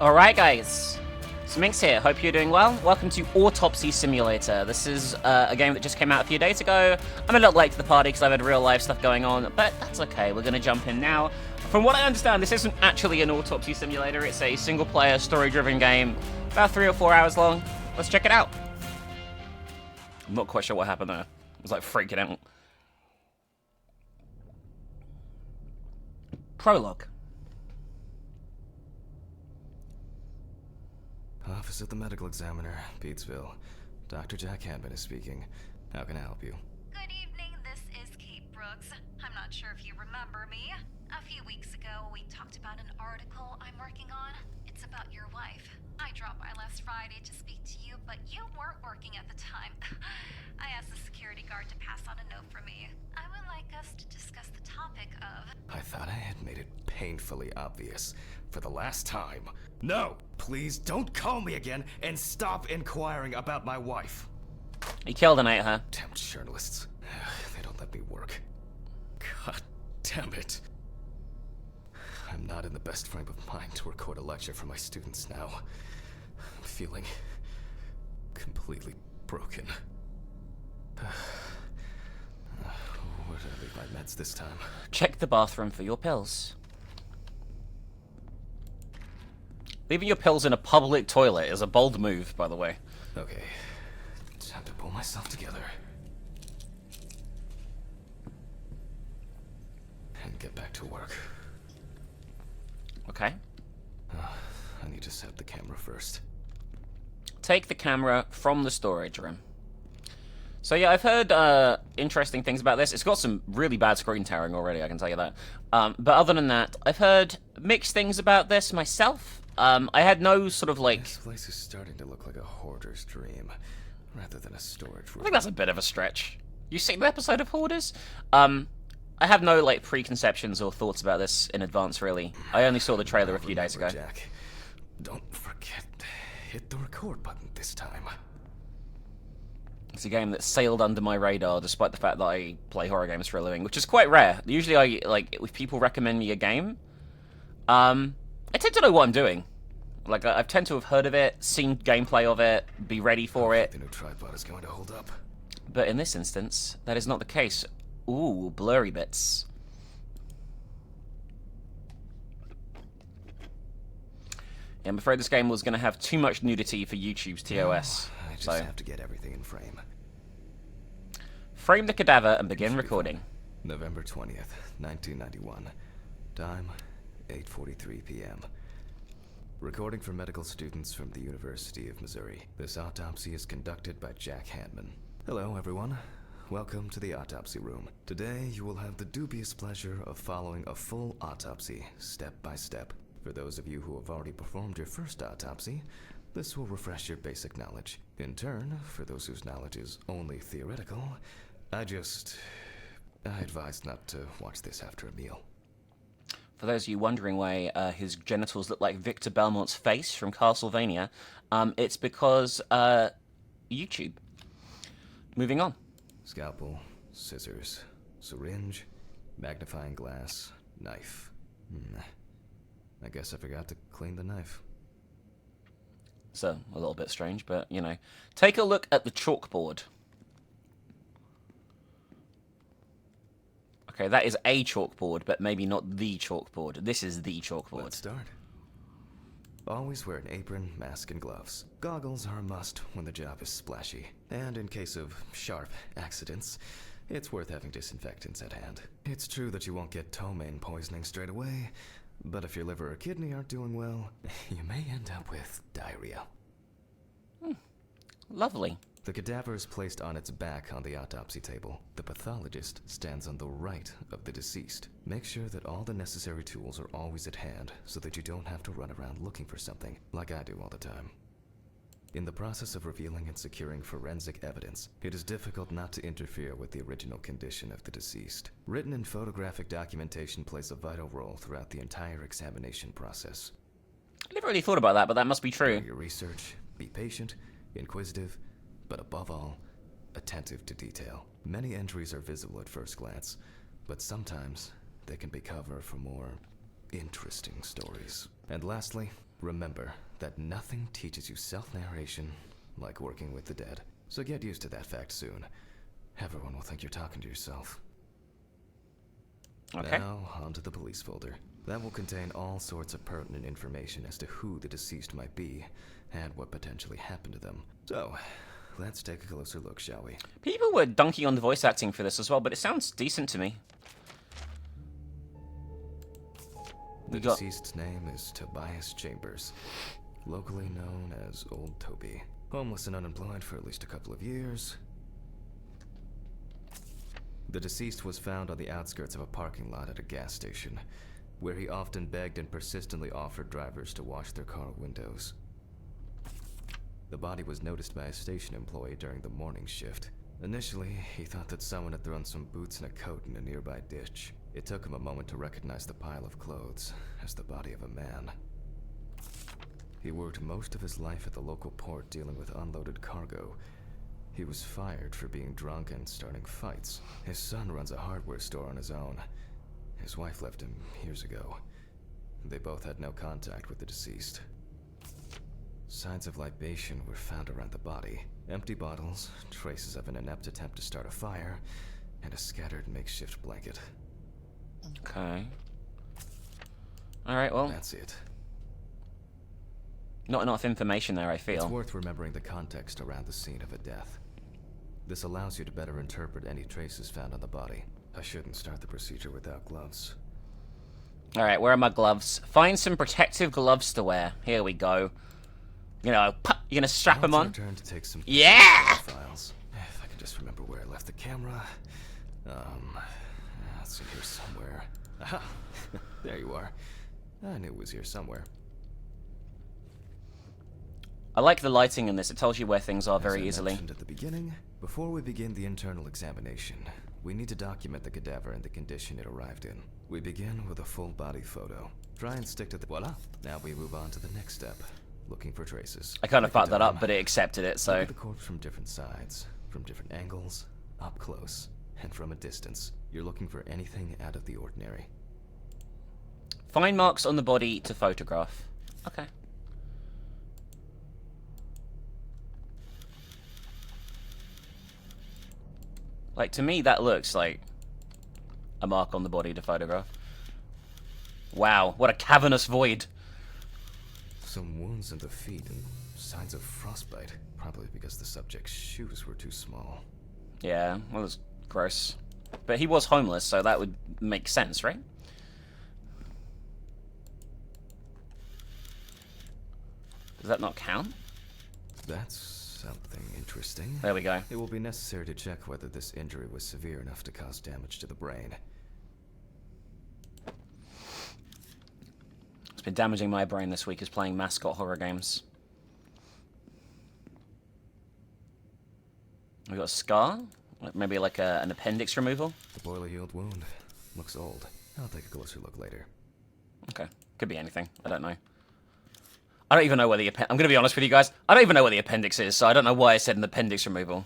Alright guys, Minx here, hope you're doing well. Welcome to Autopsy Simulator. This is a game that just came out a few days ago. I'm a little late to the party because I've had real life stuff going on, but that's okay, we're going to jump in now. From what I understand, this isn't actually an Autopsy Simulator, it's a single player, story-driven game, about 3 or 4 hours long. Let's check it out. I'm not quite sure what happened there. I was like freaking out. Prologue. Office of the Medical Examiner, Pete'sville. Dr. Jack Hadman is speaking. How can I help you? Good evening, this is Kate Brooks. I'm not sure if you remember me. A few weeks ago, we talked about an article I'm working on. It's about your wife. I dropped by last Friday to speak to you, but you weren't working at the time. I asked the security guard to pass on a note for me. I would like us to discuss the topic of... I thought I had made it painfully obvious for the last time. No! Please don't call me again and stop inquiring about my wife. He killed and ate her. Damn journalists. They don't let me work. God damn it. I'm not in the best frame of mind to record a lecture for my students now. I'm feeling completely broken. Where did I leave my meds this time? Check the bathroom for your pills. Leaving your pills in a public toilet is a bold move, by the way. Okay, time to pull myself together. And get back to work. Okay. I need to set the camera first. Take the camera from the storage room. So yeah, I've heard interesting things about this. It's got some really bad screen tearing already, I can tell you that. But other than that, I've heard mixed things about this myself. I had no sort of like... This place is starting to look like a hoarder's dream, rather than a storage room. I think that's a bit of a stretch. You seen the episode of Hoarders? I have no like preconceptions or thoughts about this in advance, really. I only saw the trailer a few days ago. Jack, don't forget, hit the record button this time. It's a game that sailed under my radar, despite the fact that I play horror games for a living, which is quite rare. Usually, if people recommend me a game, I tend to know what I'm doing. Like, I tend to have heard of it, seen gameplay of it, be ready for it. The new tripod is going to hold up. But in this instance, that is not the case. Ooh, blurry bits. Yeah, I'm afraid this game was going to have too much nudity for YouTube's TOS. I just have to get everything in frame. Frame the cadaver and begin recording. November 20th, 1991. Time, 8:43 p.m. Recording for medical students from the University of Missouri. This autopsy is conducted by Jack Hadman. Hello, everyone. Welcome to the autopsy room. Today, you will have the dubious pleasure of following a full autopsy, step by step. For those of you who have already performed your first autopsy, this will refresh your basic knowledge. In turn, for those whose knowledge is only theoretical, I advise not to watch this after a meal. For those of you wondering why his genitals look like Victor Belmont's face from Castlevania, it's because YouTube. Moving on. Scalpel, scissors, syringe, magnifying glass, knife. I guess I forgot to clean the knife. So, a little bit strange, but, you know. Take a look at the chalkboard. Okay, that is a chalkboard, but maybe not the chalkboard. This is the chalkboard. Let's start. Always wear an apron, mask, and gloves. Goggles are a must when the job is splashy. And in case of sharp accidents, it's worth having disinfectants at hand. It's true that you won't get ptomaine poisoning straight away, but if your liver or kidney aren't doing well, you may end up with diarrhea. Lovely. The cadaver is placed on its back on the autopsy table. The pathologist stands on the right of the deceased. Make sure that all the necessary tools are always at hand so that you don't have to run around looking for something, like I do all the time. In the process of revealing and securing forensic evidence, it is difficult not to interfere with the original condition of the deceased. Written and photographic documentation plays a vital role throughout the entire examination process. I never really thought about that, but that must be true. Do your research, be patient, inquisitive, but above all, attentive to detail. Many entries are visible at first glance, but sometimes they can be cover for more interesting stories. And lastly, Remember that nothing teaches you self-narration like working with the dead. So get used to that fact soon. Everyone will think you're talking to yourself. Okay. Now, onto the police folder. That will contain all sorts of pertinent information as to who the deceased might be and what potentially happened to them. So, let's take a closer look, shall we? People were dunking on the voice acting for this as well, but it sounds decent to me. The deceased's name is Tobias Chambers, locally known as Old Toby. Homeless and unemployed for at least a couple of years. The deceased was found on the outskirts of a parking lot at a gas station, where he often begged and persistently offered drivers to wash their car windows. The body was noticed by a station employee during the morning shift. Initially, he thought that someone had thrown some boots and a coat in a nearby ditch. It took him a moment to recognize the pile of clothes as the body of a man. He worked most of his life at the local port dealing with unloaded cargo. He was fired for being drunk and starting fights. His son runs a hardware store on his own. His wife left him years ago. They both had no contact with the deceased. Signs of libation were found around the body. Empty bottles, traces of an inept attempt to start a fire, and a scattered makeshift blanket. Okay. Alright, well, That's it. not enough information there, I It's feel. worth remembering the context around the scene of a death. This allows you to better interpret any traces found on the body. I shouldn't start the procedure without gloves. Alright, where are my gloves? Find some protective gloves to wear. Here we go. You know, you're gonna strap them Now on? it's our turn to take some Yeah! files. If I can just remember where I left the camera. It's in here somewhere. Aha! There you are. I knew it was here somewhere. I like the lighting in this. It tells you where things are very As I easily. mentioned at the beginning, before we begin the internal examination, we need to document the cadaver and the condition it arrived in. We begin with a full body photo. Try and stick to the... Voila! Now we move on to the next step. Looking for traces. I kind of Break it fucked that up, down. but it accepted it, Look so... at the corpse from different sides, from different angles, up close, and from a distance. You're looking for anything out of the ordinary. Find marks on the body to photograph. Okay. Like, to me, that looks like a mark on the body to photograph. Wow, what a cavernous void. Some wounds in the feet and signs of frostbite. Probably because the subject's shoes were too small. Yeah, well, that's gross. But he was homeless, so that would make sense, right? Does that not count? That's something interesting. There we go. It will be necessary to check whether this injury was severe enough to cause damage to the brain. What's been damaging my brain this week is playing mascot horror games. We got a scar? Maybe like an appendix removal? The boiler yield wound. Looks old. I'll take a closer look later. Okay. Could be anything. I don't know. I don't even know where the I'm going to be honest with you guys. I don't even know where the appendix is, so I don't know why I said an appendix removal.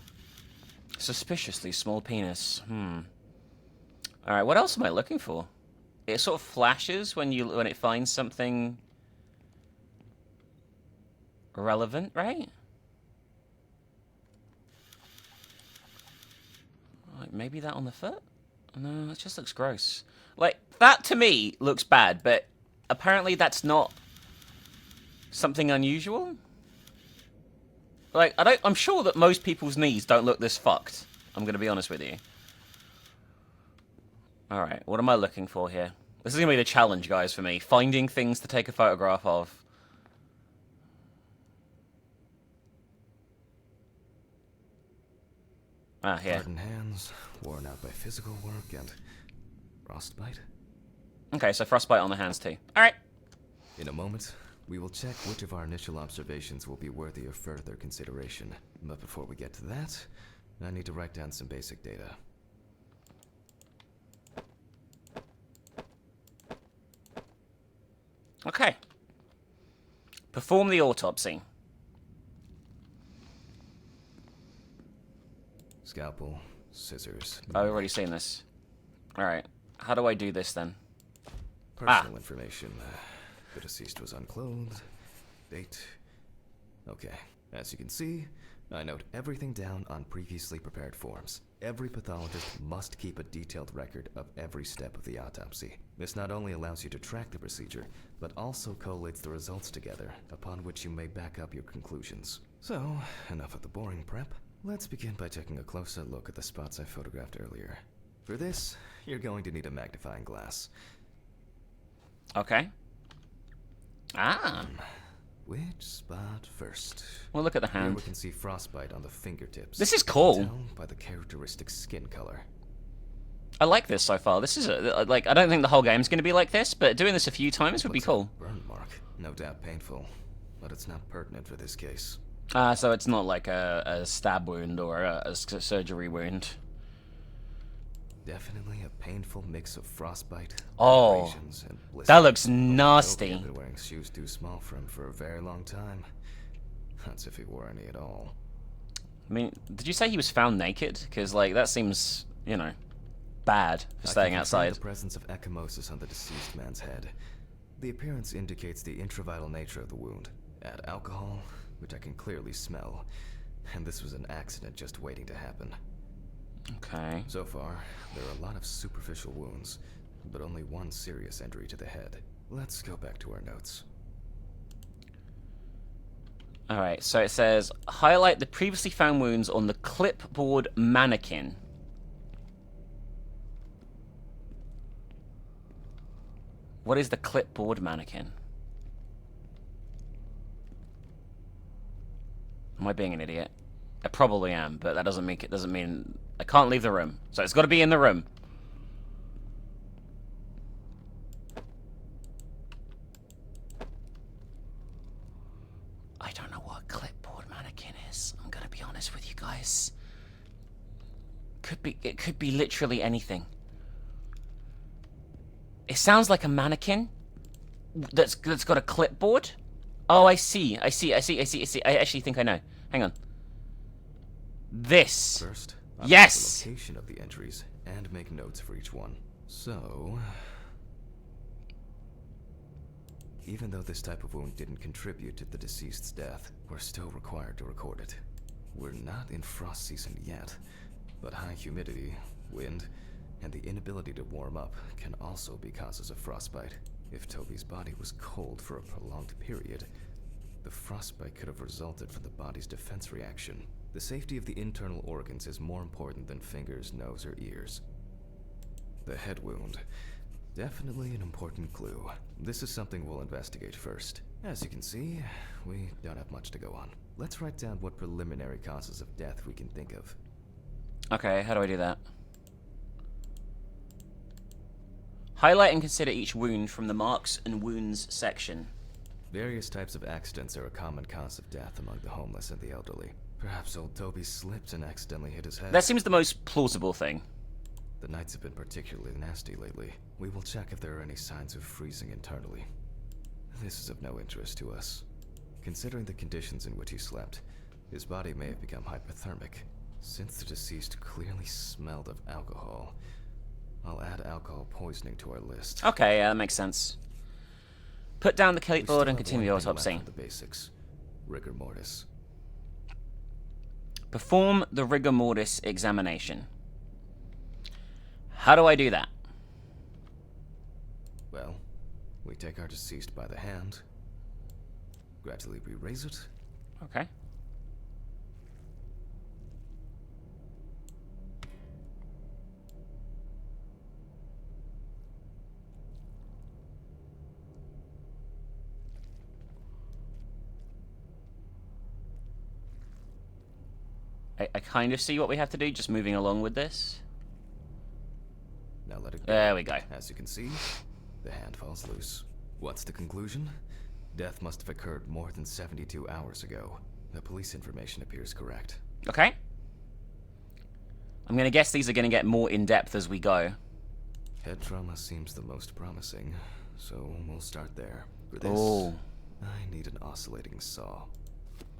Suspiciously small penis. Alright, what else am I looking for? It sort of flashes when it finds something relevant, right? Like maybe that on the foot? No, it just looks gross. Like, that to me looks bad, but apparently that's not something unusual. Like, I'm sure that most people's knees don't look this fucked. I'm gonna be honest with you. Alright, what am I looking for here? This is gonna be the challenge, guys, for me. Finding things to take a photograph of. Ah, here. Hardened hands, worn out by physical work, and frostbite. Okay, so frostbite on the hands too. Alright. In a moment, we will check which of our initial observations will be worthy of further consideration. But before we get to that, I need to write down some basic data. Okay. Perform the autopsy. Scalpel, scissors. I've already seen this. Alright. How do I do this then? Personal information. The deceased was unclothed, Date. Okay, as you can see, I note everything down on previously prepared forms. Every pathologist must keep a detailed record of every step of the autopsy. This not only allows you to track the procedure, but also collates the results together, upon which you may back up your conclusions. So, enough of the boring prep. Let's begin by taking a closer look at the spots I photographed earlier. For this, you're going to need a magnifying glass. Okay. Ah. Which spot first? Well, look at the Here hand. we can see frostbite on the fingertips. This is You can cool. tell by the characteristic skin color. I like this so far. This is like, I don't think the whole game's going to be like this, but doing this a few times would be Looks cool. like a burn mark. No doubt painful, but it's not pertinent for this case. So it's not like a stab wound or a surgery wound. Definitely a painful mix of frostbite, Oh, abrasions, and blisters. that looks Toby nasty. had been wearing shoes too small for him for a very long time. That's if he wore any at all. I mean, did you say he was found naked? Because, like, that seems, you know, bad for staying I can confirm outside. the presence of ecchymosis on the deceased man's head. The appearance indicates the intravital nature of the wound. Add alcohol, which I can clearly smell, and this was an accident just waiting to happen. Okay. So far, there are a lot of superficial wounds, but only one serious injury to the head. Let's go back to our notes. Alright, so it says, highlight the previously found wounds on the clipboard mannequin. What is the clipboard mannequin? Am I being an idiot? I probably am, but that doesn't mean I can't leave the room. So it's got to be in the room. I don't know what a clipboard mannequin is. I'm gonna be honest with you guys. It could be literally anything. It sounds like a mannequin that's got a clipboard. Oh, I see. I actually think I know. Hang on. This. First, I'll Yes! the location of the entries and make notes for each one. So, even though this type of wound didn't contribute to the deceased's death, we're still required to record it. We're not in frost season yet, but high humidity, wind, and the inability to warm up can also be causes of frostbite. If Toby's body was cold for a prolonged period, the frostbite could have resulted from the body's defense reaction. The safety of the internal organs is more important than fingers, nose, or ears. The head wound. Definitely an important clue. This is something we'll investigate first. As you can see, we don't have much to go on. Let's write down what preliminary causes of death we can think of. Okay, how do I do that? Highlight and consider each wound from the marks and wounds section. Various types of accidents are a common cause of death among the homeless and the elderly. Perhaps old Toby slipped and accidentally hit his head. That seems the most plausible thing. The nights have been particularly nasty lately. We will check if there are any signs of freezing internally. This is of no interest to us. Considering the conditions in which he slept, his body may have become hypothermic. Since the deceased clearly smelled of alcohol, I'll add alcohol poisoning to our list. Okay, yeah, that makes sense. Put down the We still clipboard and have continue the one thing left autopsy. on the basics. Rigor mortis. Perform the rigor mortis examination. How do I do that? Well, we take our deceased by the hand. Gradually we raise it. Okay. I kind of see what we have to do, just moving along with this. Now let it go. There we go. As you can see, the hand falls loose. What's the conclusion? Death must have occurred more than 72 hours ago. The police information appears correct. Okay. I'm gonna guess these are gonna get more in-depth as we go. Head trauma seems the most promising, so we'll start there. For this, Oh. I need an oscillating saw.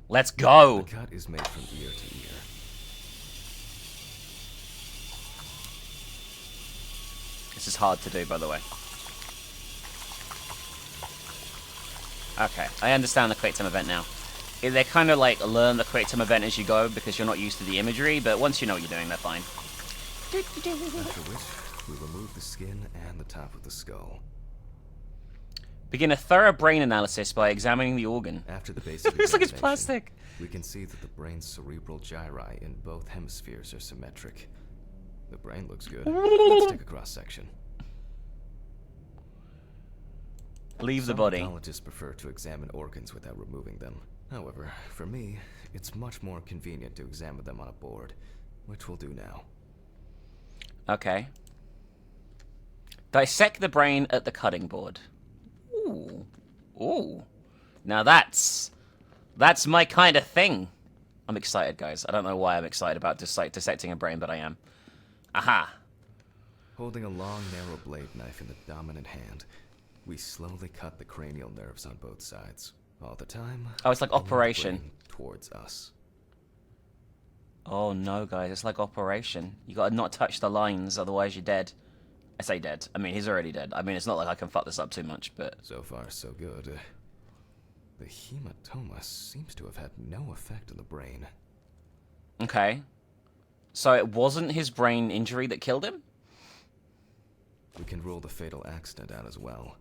Let's go! The cut is made from ear to ear. This is hard to do, by the way. Okay, I understand the quick time event now. They kind of like learn the quick time event as you go because you're not used to the imagery, but once you know what you're doing, they're fine. After which, we remove the skin and the top of the skull. Begin a thorough brain analysis by examining the organ. After the basic Looks like it's examination, plastic. we can see that the brain's cerebral gyri in both hemispheres are symmetric. The brain looks good. Let's take a cross-section. Leave the body. Some pathologists prefer to examine organs without removing them. However, for me, it's much more convenient to examine them on a board, which we'll do now. Okay. Dissect the brain at the cutting board. Ooh. Ooh. Now that's my kind of thing. I'm excited, guys. I don't know why I'm excited about dissecting a brain, but I am. Aha. Holding a long, narrow blade knife in the dominant hand, we slowly cut the cranial nerves on both sides. All the time. Oh, it's like pulling the Operation. brain towards us. Oh no, guys, it's like Operation. You gotta not touch the lines, otherwise you're dead. I say dead. I mean, he's already dead. I mean, it's not like I can fuck this up too much, but... So far, so good. The hematoma seems to have had no effect on the brain. Okay. So it wasn't his brain injury that killed him? We can rule the fatal accident out as well.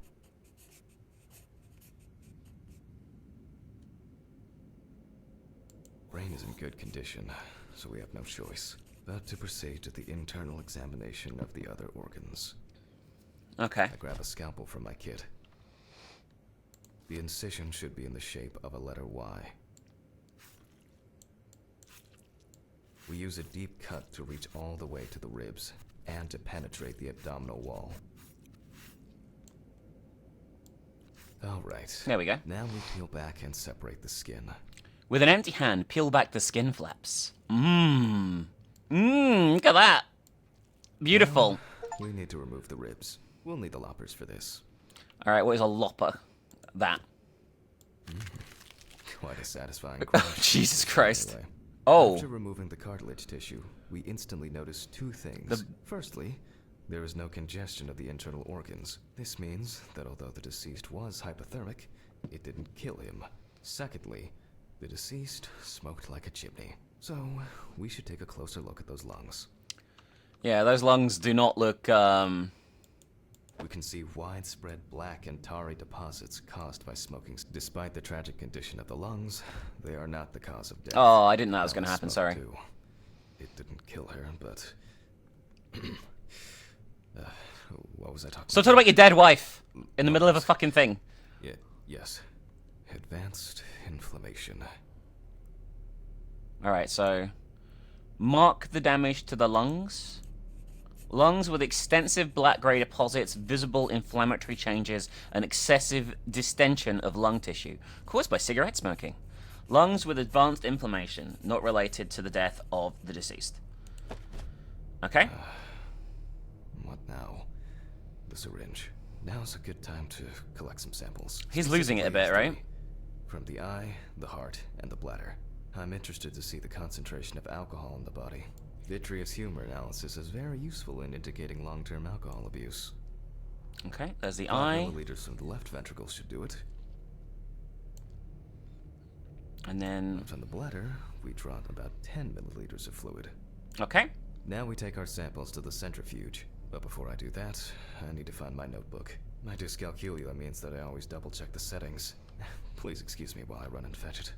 Brain is in good condition, so we have no choice but to proceed to the internal examination of the other organs. Okay. I grab a scalpel from my kit. The incision should be in the shape of a letter Y. We use a deep cut to reach all the way to the ribs and to penetrate the abdominal wall. Alright. There we go. Now we peel back and separate the skin. With an empty hand, peel back the skin flaps. Look at that. Beautiful. We need to remove the ribs. We'll need the loppers for this. Alright, what is a lopper? That. Quite a satisfying crunch. Jesus Christ. Anyway, Oh. after removing the cartilage tissue, we instantly notice two things. Firstly, there is no congestion of the internal organs. This means that although the deceased was hypothermic, it didn't kill him. Secondly, the deceased smoked like a chimney. So, we should take a closer look at those lungs. Yeah, those lungs do not look, We can see widespread black and tarry deposits caused by smoking. Despite the tragic condition of the lungs, they are not the cause of death. Oh, I didn't know that was going to Alice happen, smoked sorry. too. It didn't kill her, but... what was I talking Stop talking about your dead wife in the middle of a fucking thing. Yeah, yes. Advanced inflammation. Alright, so... Mark the damage to the lungs. Lungs with extensive black-grey deposits, visible inflammatory changes, and excessive distension of lung tissue, caused by cigarette smoking. Lungs with advanced inflammation, not related to the death of the deceased. Okay? What now? The syringe. Now's a good time to collect some samples. He's losing it a bit, Specifically, right? From the eye, the heart, and the bladder. I'm interested to see the concentration of alcohol in the body. Vitreous humor analysis is very useful in indicating long-term alcohol abuse. Okay, there's the 5 eye. milliliters from the left ventricle should do it. And then... From the bladder, we draw about 10 milliliters of fluid. Okay. Now we take our samples to the centrifuge. But before I do that, I need to find my notebook. My dyscalculia means that I always double-check the settings. Please excuse me while I run and fetch it.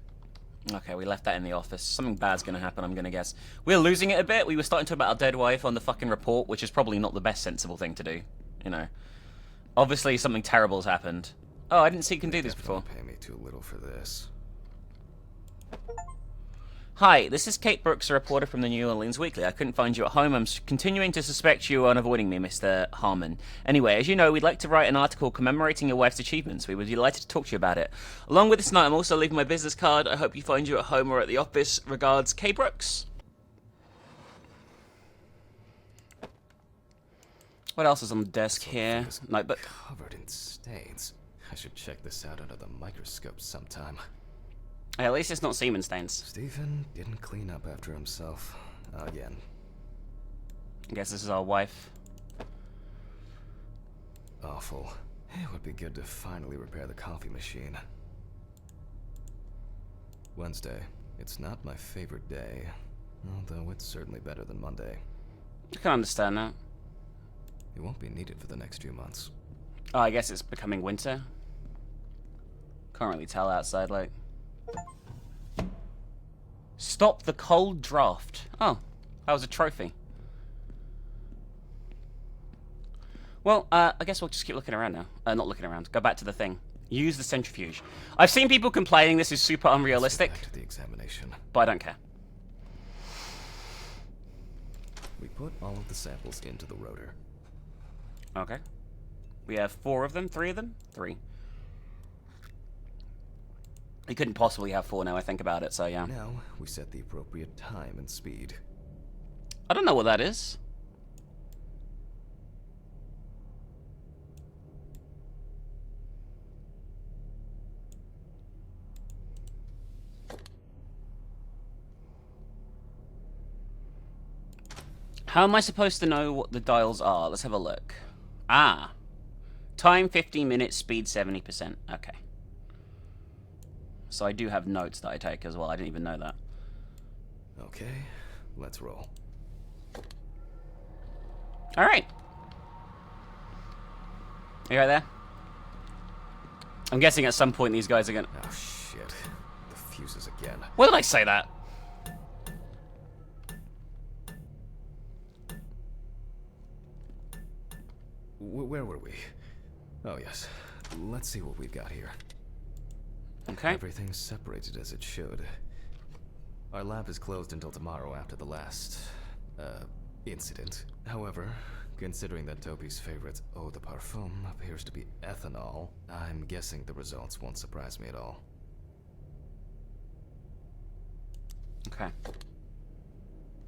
Okay, we left that in the office. Something bad's gonna happen, I'm gonna guess. We're losing it a bit. We were starting to talk about our dead wife on the fucking report, which is probably not the best sensible thing to do. You know. Obviously, something terrible has happened. Oh, I didn't see you can do this before. Pay me too little for this. Hi, this is Kate Brooks, a reporter from the New Orleans Weekly. I couldn't find you at home. I'm continuing to suspect you on avoiding me, Mr. Harmon. Anyway, as you know, we'd like to write an article commemorating your wife's achievements. We would be delighted to talk to you about it. Along with this note, I'm also leaving my business card. I hope you find you at home or at the office. Regards, Kate Brooks. What else is on the desk here? Notebook. Covered in stains. I should check this out under the microscope sometime. Hey, at least it's not semen stains. Stephen didn't clean up after himself. Again. I guess this is our wife. Awful. It would be good to finally repair the coffee machine. Wednesday. It's not my favorite day, although it's certainly better than Monday. I can understand that. It won't be needed for the next few months. Oh, I guess it's becoming winter. Can't really tell outside, like. Stop the cold draft. Oh, that was a trophy. Well, I guess we'll just keep looking around now. Not looking around. Go back to the thing. Use the centrifuge. I've seen people complaining this is super unrealistic. Let's get back to the examination. But I don't care. We put all of the samples into the rotor. Okay. We have 4 of them? 3 of them? 3. We couldn't possibly have 4 now I think about it, so yeah. Now, we set the appropriate time and speed. I don't know what that is. How am I supposed to know what the dials are? Let's have a look. Ah. Time 15 minutes, speed 70%. Okay. So I do have notes that I take as well. I didn't even know that. Okay, let's roll. Alright. You right there? I'm guessing at some point these guys are gonna... Oh shit. The fuses again. Why did I say that? Where were we? Oh yes. Let's see what we've got here. Okay. Everything's separated as it should. Our lab is closed until tomorrow after the last, incident. However, considering that Toby's favorite eau de parfum appears to be ethanol, I'm guessing the results won't surprise me at all. Okay.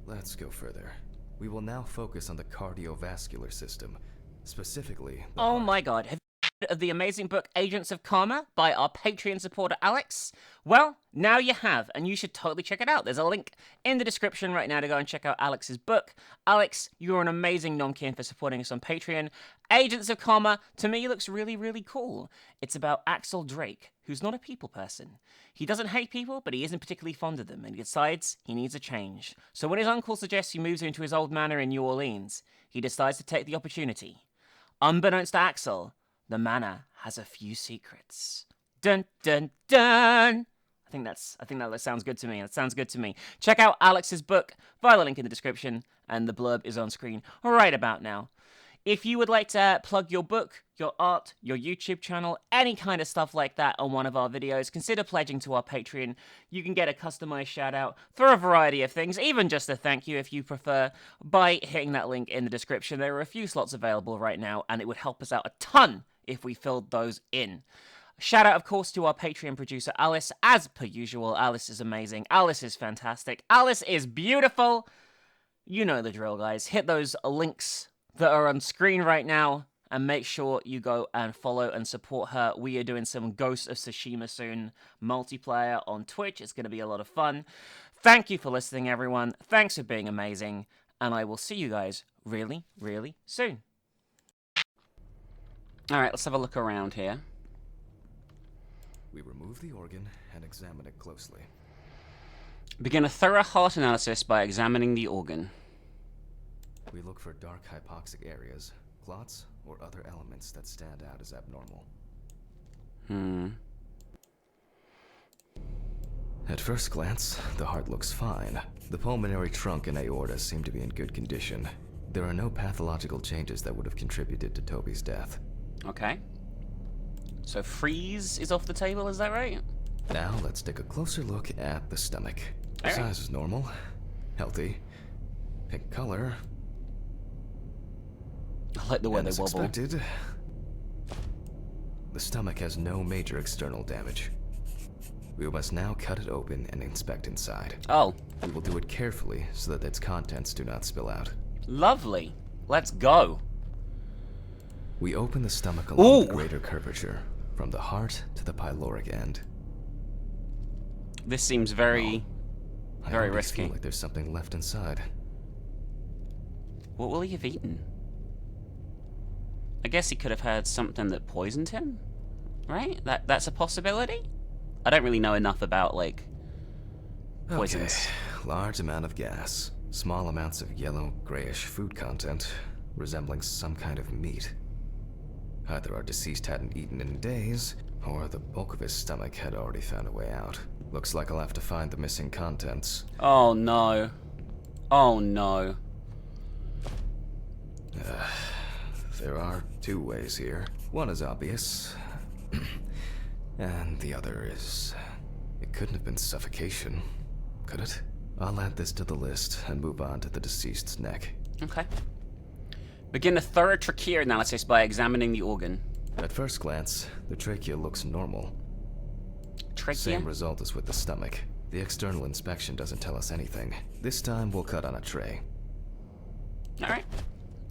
Let's go further. We will now focus on the cardiovascular system, specifically the Oh heart. my god. Have you heard of the amazing book Agents of Karma by our Patreon supporter Alex? Well, now you have, and you should totally check it out. There's a link in the description right now to go and check out Alex's book. Alex, you're an amazing nomkin for supporting us on Patreon. Agents of Karma, to me, looks really, really cool. It's about Axel Drake, who's not a people person. He doesn't hate people, but he isn't particularly fond of them, and he decides he needs a change. So when his uncle suggests he moves into his old manor in New Orleans, he decides to take the opportunity. Unbeknownst to Axel, the manor has a few secrets. Dun dun dun! I think that sounds good to me. That sounds good to me. Check out Alex's book via the link in the description, and the blurb is on screen right about now. If you would like to plug your book, your art, your YouTube channel, any kind of stuff like that on one of our videos, consider pledging to our Patreon. You can get a customized shout out for a variety of things, even just a thank you if you prefer, by hitting that link in the description. There are a few slots available right now, and it would help us out a ton if we filled those in. Shout out, of course, to our Patreon producer, Alice. As per usual, Alice is amazing. Alice is fantastic. Alice is beautiful. You know the drill, guys. Hit those links that are on screen right now, and make sure you go and follow and support her. We are doing some Ghost of Tsushima soon multiplayer on Twitch. It's going to be a lot of fun. Thank you for listening, everyone. Thanks for being amazing, and I will see you guys really, really soon. Alright, let's have a look around here. We remove the organ and examine it closely. Begin a thorough heart analysis by examining the organ. We look for dark hypoxic areas, clots, or other elements that stand out as abnormal. At first glance, the heart looks fine. The pulmonary trunk and aorta seem to be in good condition. There are no pathological changes that would have contributed to Toby's death. Okay. So freeze is off the table, is that right? Now let's take a closer look at the stomach. The All right. size is normal, healthy, pink color. I like the way And they as wobble. expected, the stomach has no major external damage. We must now cut it open and inspect inside. Oh, We will do it carefully so that its contents do not spill out. lovely. Let's go. We open the stomach along the Ooh. greater curvature, from the heart to the pyloric end. This seems very, I very already risky. feel like there's something left inside. What will he have eaten? I guess he could have had something that poisoned him, right? That's a possibility? I don't really know enough about, like, poisons. Okay. Large amount of gas. Small amounts of yellow, grayish food content, resembling some kind of meat. Either our deceased hadn't eaten in days, or the bulk of his stomach had already found a way out. Looks like I'll have to find the missing contents. Oh no. Oh no. There are two ways here. One is obvious, and the other is... It couldn't have been suffocation, could it? I'll add this to the list and move on to the deceased's neck. Okay. Begin a thorough trachea analysis by examining the organ. At first glance, the trachea looks normal. Trachea? Same result as with the stomach. The external inspection doesn't tell us anything. This time, we'll cut on a tray. Alright.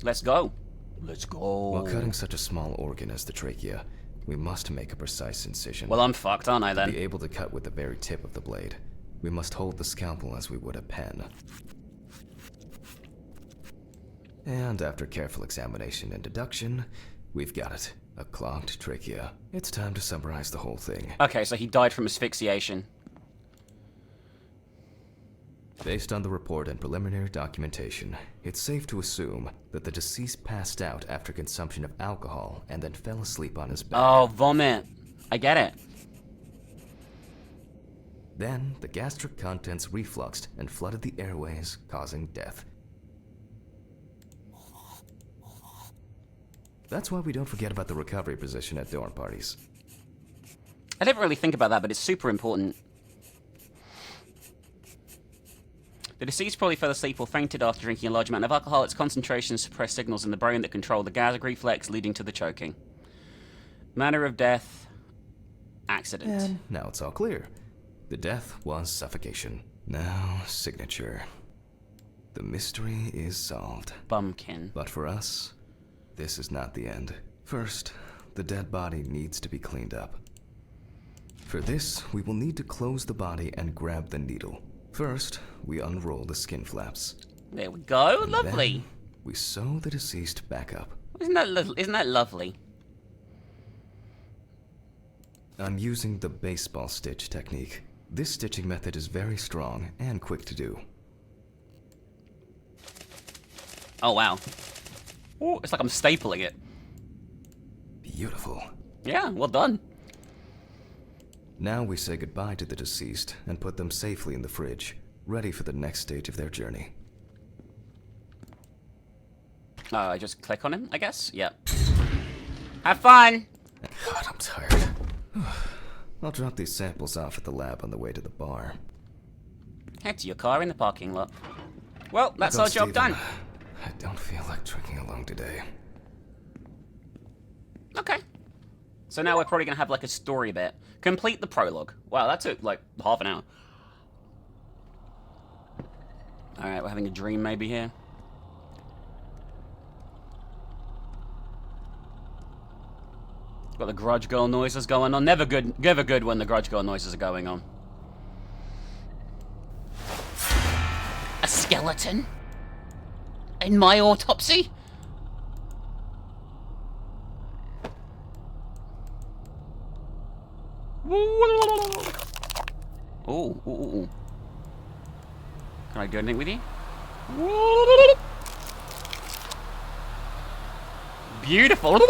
Let's go. Let's go. While cutting such a small organ as the trachea, we must make a precise incision. Well, I'm fucked, aren't I, To be then? able to cut with the very tip of the blade, we must hold the scalpel as we would a pen. And after careful examination and deduction, we've got it. A clogged trachea. It's time to summarize the whole thing. Okay, so he died from asphyxiation. Based on the report and preliminary documentation, it's safe to assume that the deceased passed out after consumption of alcohol and then fell asleep on his bed. Oh, vomit. I get it. Then, the gastric contents refluxed and flooded the airways, causing death. That's why we don't forget about the recovery position at dorm parties. I didn't really think about that, but it's super important. The deceased probably fell asleep or fainted after drinking a large amount of alcohol. Its concentration suppressed signals in the brain that control the gag reflex, leading to the choking. Manner of death, accident. And now it's all clear. The death was suffocation. Now, signature. The mystery is solved. Bumpkin. But for us, this is not the end. First, the dead body needs to be cleaned up. For this, we will need to close the body and grab the needle. First, we unroll the skin flaps. There we go. And Lovely. then we sew the deceased back up. Isn't that lovely? I'm using the baseball stitch technique. This stitching method is very strong and quick to do. Oh, wow. Ooh, it's like I'm stapling it. Beautiful. Yeah, well done. Now we say goodbye to the deceased and put them safely in the fridge, ready for the next stage of their journey. Oh, I just click on him, I guess? Yep. Have fun! God, I'm tired. I'll drop these samples off at the lab on the way to the bar. Head to your car in the parking lot. Well, that's Go, our job Steven. done. I don't feel like drinking alone today. Okay. So now we're probably going to have like a story bit. Complete the prologue. Wow, that took like half an hour. Alright, we're having a dream maybe here. Got the Grudge Girl noises going on. Never good when the Grudge Girl noises are going on. A skeleton? In my autopsy? Ooh. Can I do anything with you? Beautiful.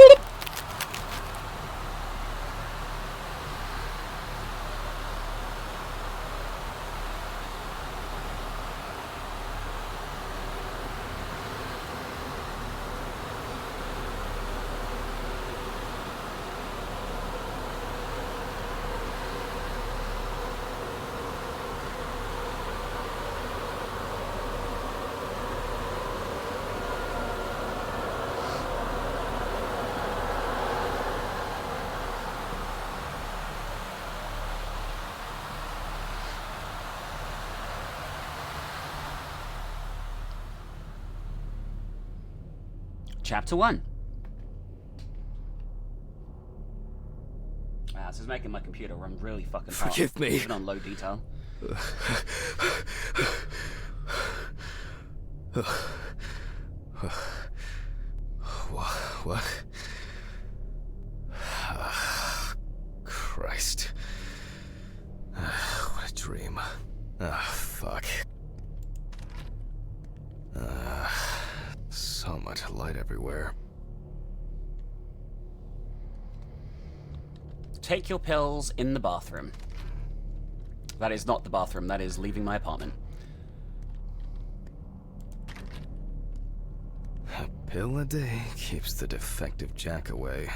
Chapter 1. Wow, this is making my computer run really fucking hot. Forgive me. Even on low detail. What? Christ. What a dream. Ah, fuck. So much light everywhere. Take your pills in the bathroom. That is not the bathroom, that is leaving my apartment. A pill a day keeps the defective Jack away.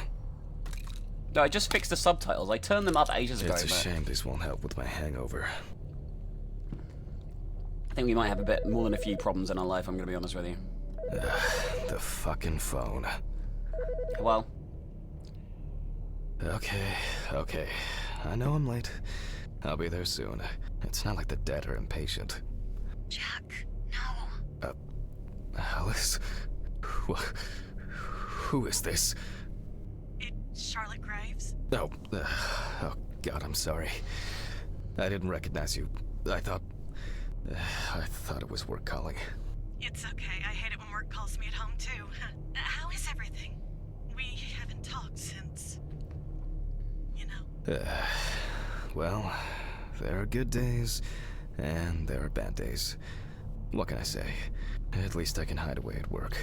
No, I just fixed the subtitles. I turned them up ages ago. It's a shame these won't help with my hangover. I think we might have a bit more than a few problems in our life, I'm going to be honest with you. The fucking phone. Well. Okay. I know I'm late. I'll be there soon. It's not like the dead are impatient. Jack, no. Alice? Who is this? It's Charlotte Graves. Oh God, I'm sorry. I didn't recognize you. I thought it was work calling. It's okay. I hate it when work calls me at home, too. How is everything? We haven't talked since... you know. Well, there are good days, and there are bad days. What can I say? At least I can hide away at work.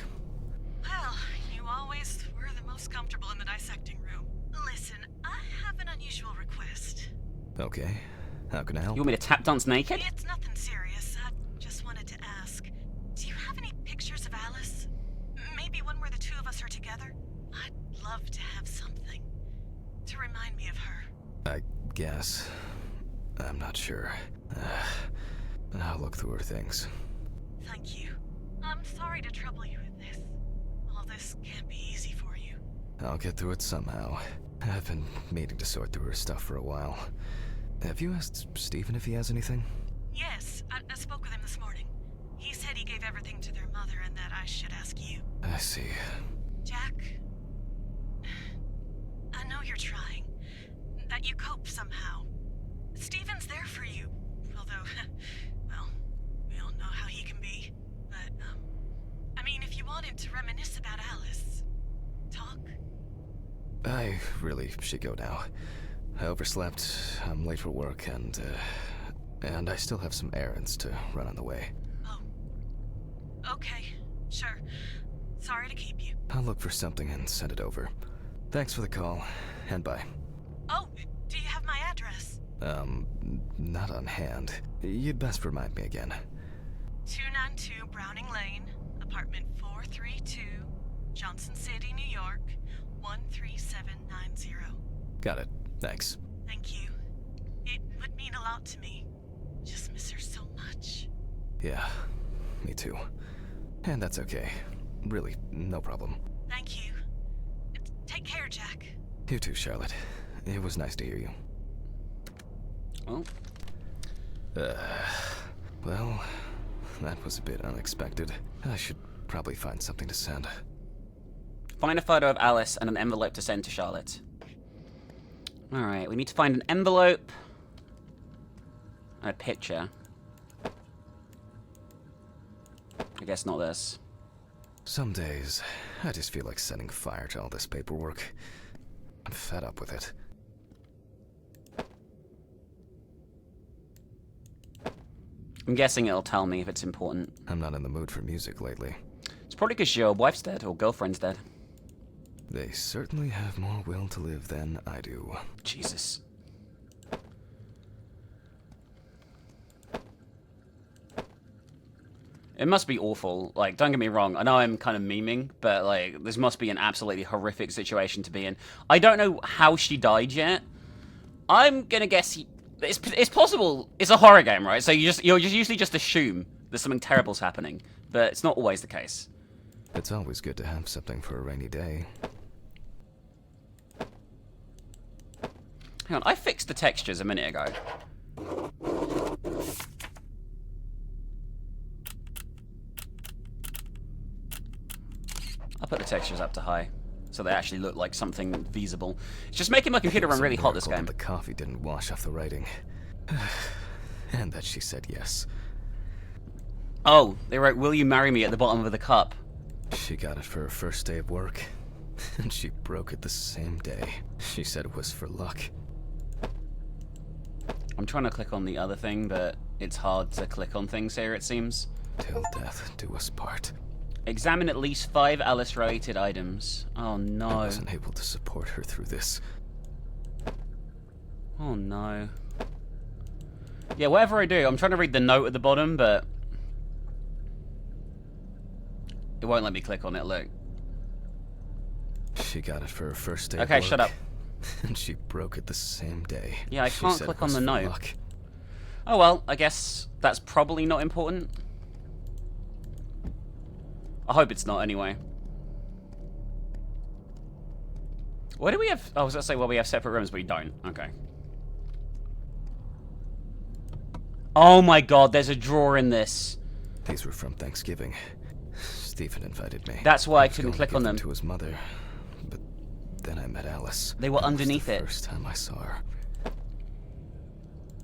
Well, you always were the most comfortable in the dissecting room. Listen, I have an unusual request. Okay, how can I help? You want me to tap dance naked? It's nothing serious. I just wanted to ask. Do you have any pictures of Alice? Maybe one where the two of us are together? I'd love to have something to remind me of her. I guess. I'm not sure. I'll look through her things. Thank you. I'm sorry to trouble you with this. All this can't be easy for you. I'll get through it somehow. I've been meaning to sort through her stuff for a while. Have you asked Stephen if he has anything? Yes, I spoke with him this morning. He said he gave everything to their mother and that I should ask you. I see. Jack, I know you're trying. That you cope somehow. Stephen's there for you. Although, well, we all know how he can be. But, I mean, if you wanted to reminisce about Alice, talk. I really should go now. I overslept, I'm late for work, and I still have some errands to run on the way. Oh. Okay, sure. Sorry to keep you. I'll look for something and send it over. Thanks for the call, and bye. Oh, do you have my address? Not on hand. You'd best remind me again. 292 Browning Lane, apartment 432, Johnson City, New York, 13790. Got it. Thanks. Thank you. It would mean a lot to me. Just miss her so much. Yeah, me too. And that's okay. Really, no problem. Thank you. Take care, Jack. You too, Charlotte. It was nice to hear you. Oh. Well, that was a bit unexpected. I should probably find something to send. Find a photo of Alice and an envelope to send to Charlotte. Alright, we need to find an envelope and a picture. I guess not this. Some days, I just feel like setting fire to all this paperwork. I'm fed up with it. I'm guessing it'll tell me if it's important. I'm not in the mood for music lately. It's probably because your wife's dead or girlfriend's dead. They certainly have more will to live than I do. Jesus. It must be awful. Like, don't get me wrong. I know I'm kind of memeing, but, like, this must be an absolutely horrific situation to be in. I don't know how she died yet. I'm gonna guess it's possible. It's a horror game, right? So you'll usually just assume that something terrible's happening, but it's not always the case. It's always good to have something for a rainy day. Hang on, I fixed the textures a minute ago. I'll put the textures up to high, so they actually look like something feasible. It's just making my computer run really hot this game. The coffee didn't wash off the writing. And that she said yes. Oh, they wrote, "Will you marry me?" at the bottom of the cup. She got it for her first day of work, and she broke it the same day. She said it was for luck. I'm trying to click on the other thing, but it's hard to click on things here, it seems. Till death do us part. Examine at least 5 Alice-related items. Oh, no. I wasn't able to support her through this. Oh, no. Yeah, whatever I do, I'm trying to read the note at the bottom, but it won't let me click on it, look. She got it for her first day. Okay, of shut work, up. And she broke it the same day. Yeah, I She can't said click it on was the for note. luck. Oh, well, I guess that's probably not important. I hope it's not, anyway. Why do we have... Oh, I was going to say, well, we have separate rooms, but we don't. Okay. Oh my god, there's a drawer in this. These were from Thanksgiving. Stephen invited me. That's why I was couldn't going to click give on them. to his mother, but then I met Alice. They were That was underneath the it. First time I saw her.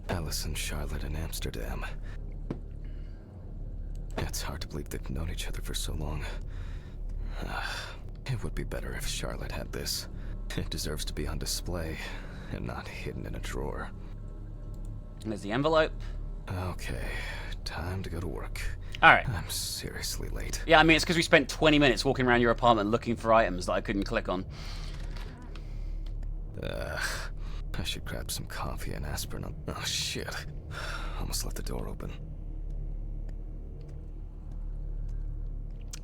Alice and Charlotte in Amsterdam. It's hard to believe they've known each other for so long. It would be better if Charlotte had this. It deserves to be on display and not hidden in a drawer. There's the envelope. Okay, time to go to work. Alright. I'm seriously late. Yeah, I mean, it's because we spent 20 minutes walking around your apartment looking for items that I couldn't click on. I should grab some coffee and aspirin. Oh, shit. Almost left the door open.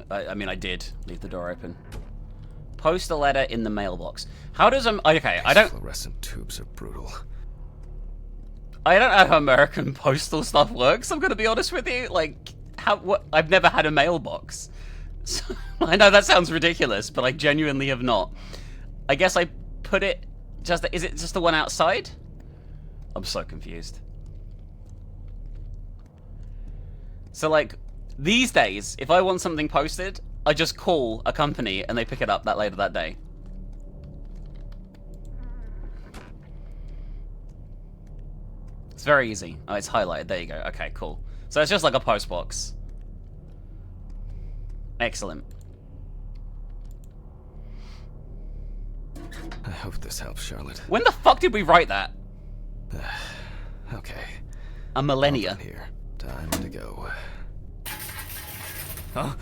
I mean, I did leave the door open. Post a letter in the mailbox. How does okay, I don't... Fluorescent tubes are brutal. I don't know how American postal stuff works, I'm gonna be honest with you. Like, I've never had a mailbox. So, I know that sounds ridiculous, but I genuinely have not. I guess I put it is it just the one outside? I'm so confused. So, like, these days, if I want something posted, I just call a company and they pick it up that later that day. It's very easy. Oh, it's highlighted. There you go. Okay, cool. So it's just like a post box. Excellent. I hope this helps, Charlotte. When the fuck did we write that? Okay. A millennia. All done here. Time to go. Huh?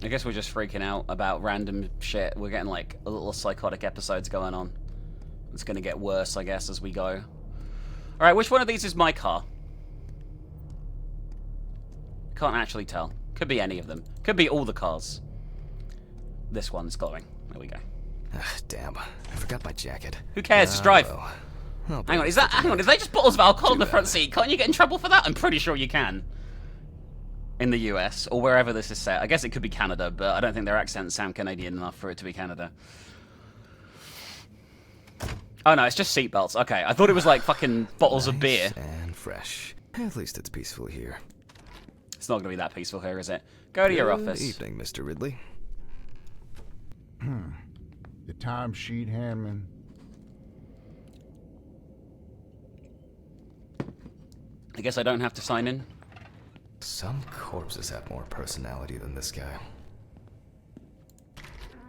I guess we're just freaking out about random shit. We're getting like a little psychotic episodes going on. It's gonna get worse, I guess, as we go. Alright, which one of these is my car? Can't actually tell. Could be any of them. Could be all the cars. This one's glowing. There we go. Damn. I forgot my jacket. Who cares? Just drive. Well. Hang on, hang on, is that just bottles of alcohol in the front seat? Can't you get in trouble for that? I'm pretty sure you can. In the US, or wherever this is set. I guess it could be Canada, but I don't think their accents sound Canadian enough for it to be Canada. Oh no, it's just seatbelts. Okay, I thought it was like fucking bottles of beer. And fresh. At least it's peaceful here. It's not gonna be that peaceful here, is it? Go to your office. Good evening, Mr. Ridley. The timesheet, Hammond. I guess I don't have to sign in. Some corpses have more personality than this guy.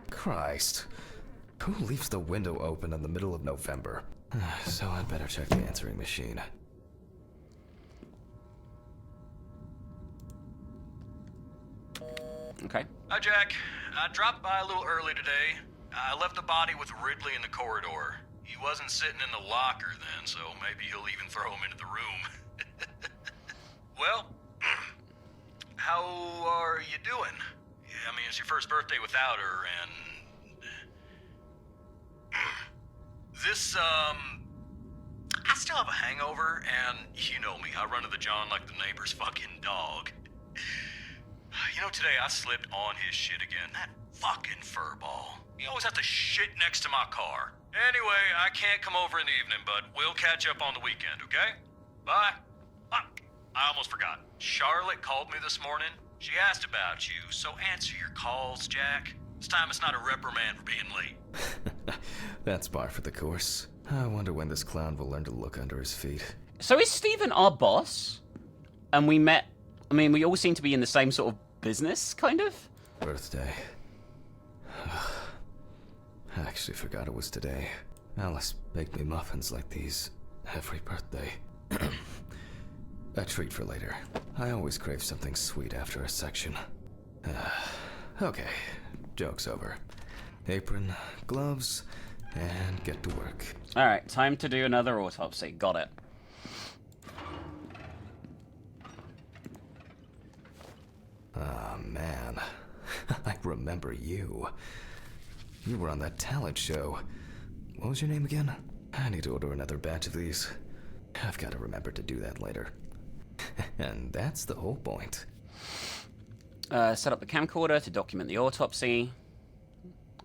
Christ. Who leaves the window open in the middle of November? So I'd better check the answering machine. Okay. Hi, Jack. I dropped by a little early today. I left the body with Ridley in the corridor. He wasn't sitting in the locker then, so maybe he'll even throw him into the room. Well, how are you doing? I mean, it's your first birthday without her, and... This, I still have a hangover, and you know me, I run to the John like the neighbor's fucking dog. You know, today I slipped on his shit again. That fucking furball. He always has to shit next to my car. Anyway, I can't come over in the evening, but we'll catch up on the weekend, okay? Bye. I almost forgot. Charlotte called me this morning. She asked about you, so answer your calls, Jack. This time it's not a reprimand for being late. That's par for the course. I wonder when this clown will learn to look under his feet. So is Stephen our boss? And we met... I mean, we all seem to be in the same sort of business, kind of? Birthday. I actually forgot it was today. Alice baked me muffins like these every birthday. A treat for later. I always crave something sweet after a section. Okay, joke's over. Apron, gloves, and get to work. Alright, time to do another autopsy. Got it. Ah, man. I remember you. You were on that talent show. What was your name again? I need to order another batch of these. I've got to remember to do that later. And that's the whole point. Set up the camcorder to document the autopsy.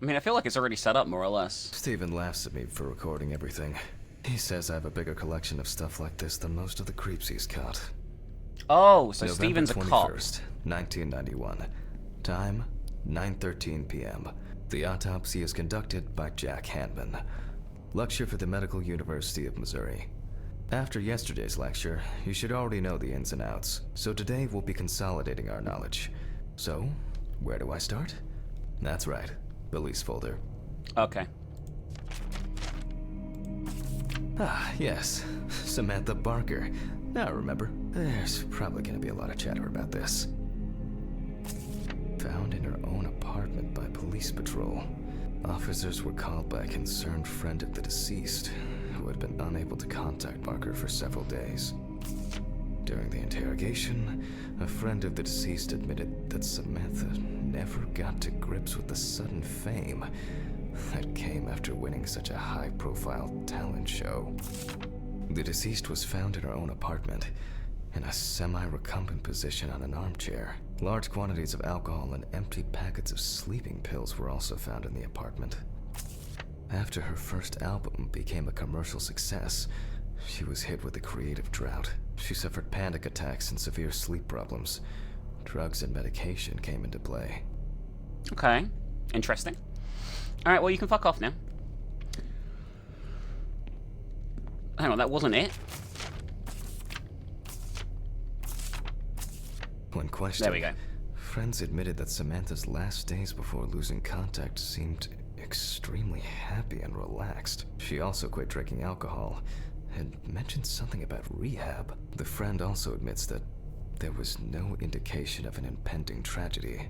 I mean, I feel like it's already set up, more or less. Steven laughs at me for recording everything. He says I have a bigger collection of stuff like this than most of the creeps he's caught. Oh, so November Steven's a cop. 21st, 1991. Time, 9:13 p.m. The autopsy is conducted by Jack Hanman. Lecture for the Medical University of Missouri. After yesterday's lecture, you should already know the ins and outs, so today we'll be consolidating our knowledge. So, where do I start? That's right, police folder. Okay. Ah, yes, Samantha Barker. Now remember, there's probably gonna be a lot of chatter about this. Found in her own apartment by police patrol. Officers were called by a concerned friend of the deceased, who had been unable to contact Barker for several days. During the interrogation, a friend of the deceased admitted that Samantha never got to grips with the sudden fame that came after winning such a high-profile talent show. The deceased was found in her own apartment, in a semi-recumbent position on an armchair. Large quantities of alcohol and empty packets of sleeping pills were also found in the apartment. After her first album became a commercial success, she was hit with a creative drought. She suffered panic attacks and severe sleep problems. Drugs and medication came into play. Okay. Interesting. Alright, well, you can fuck off now. Hang on, that wasn't it. When questioned, There we go. friends admitted that Samantha's last days before losing contact seemed extremely happy and relaxed. She also quit drinking alcohol and mentioned something about rehab. The friend also admits that there was no indication of an impending tragedy.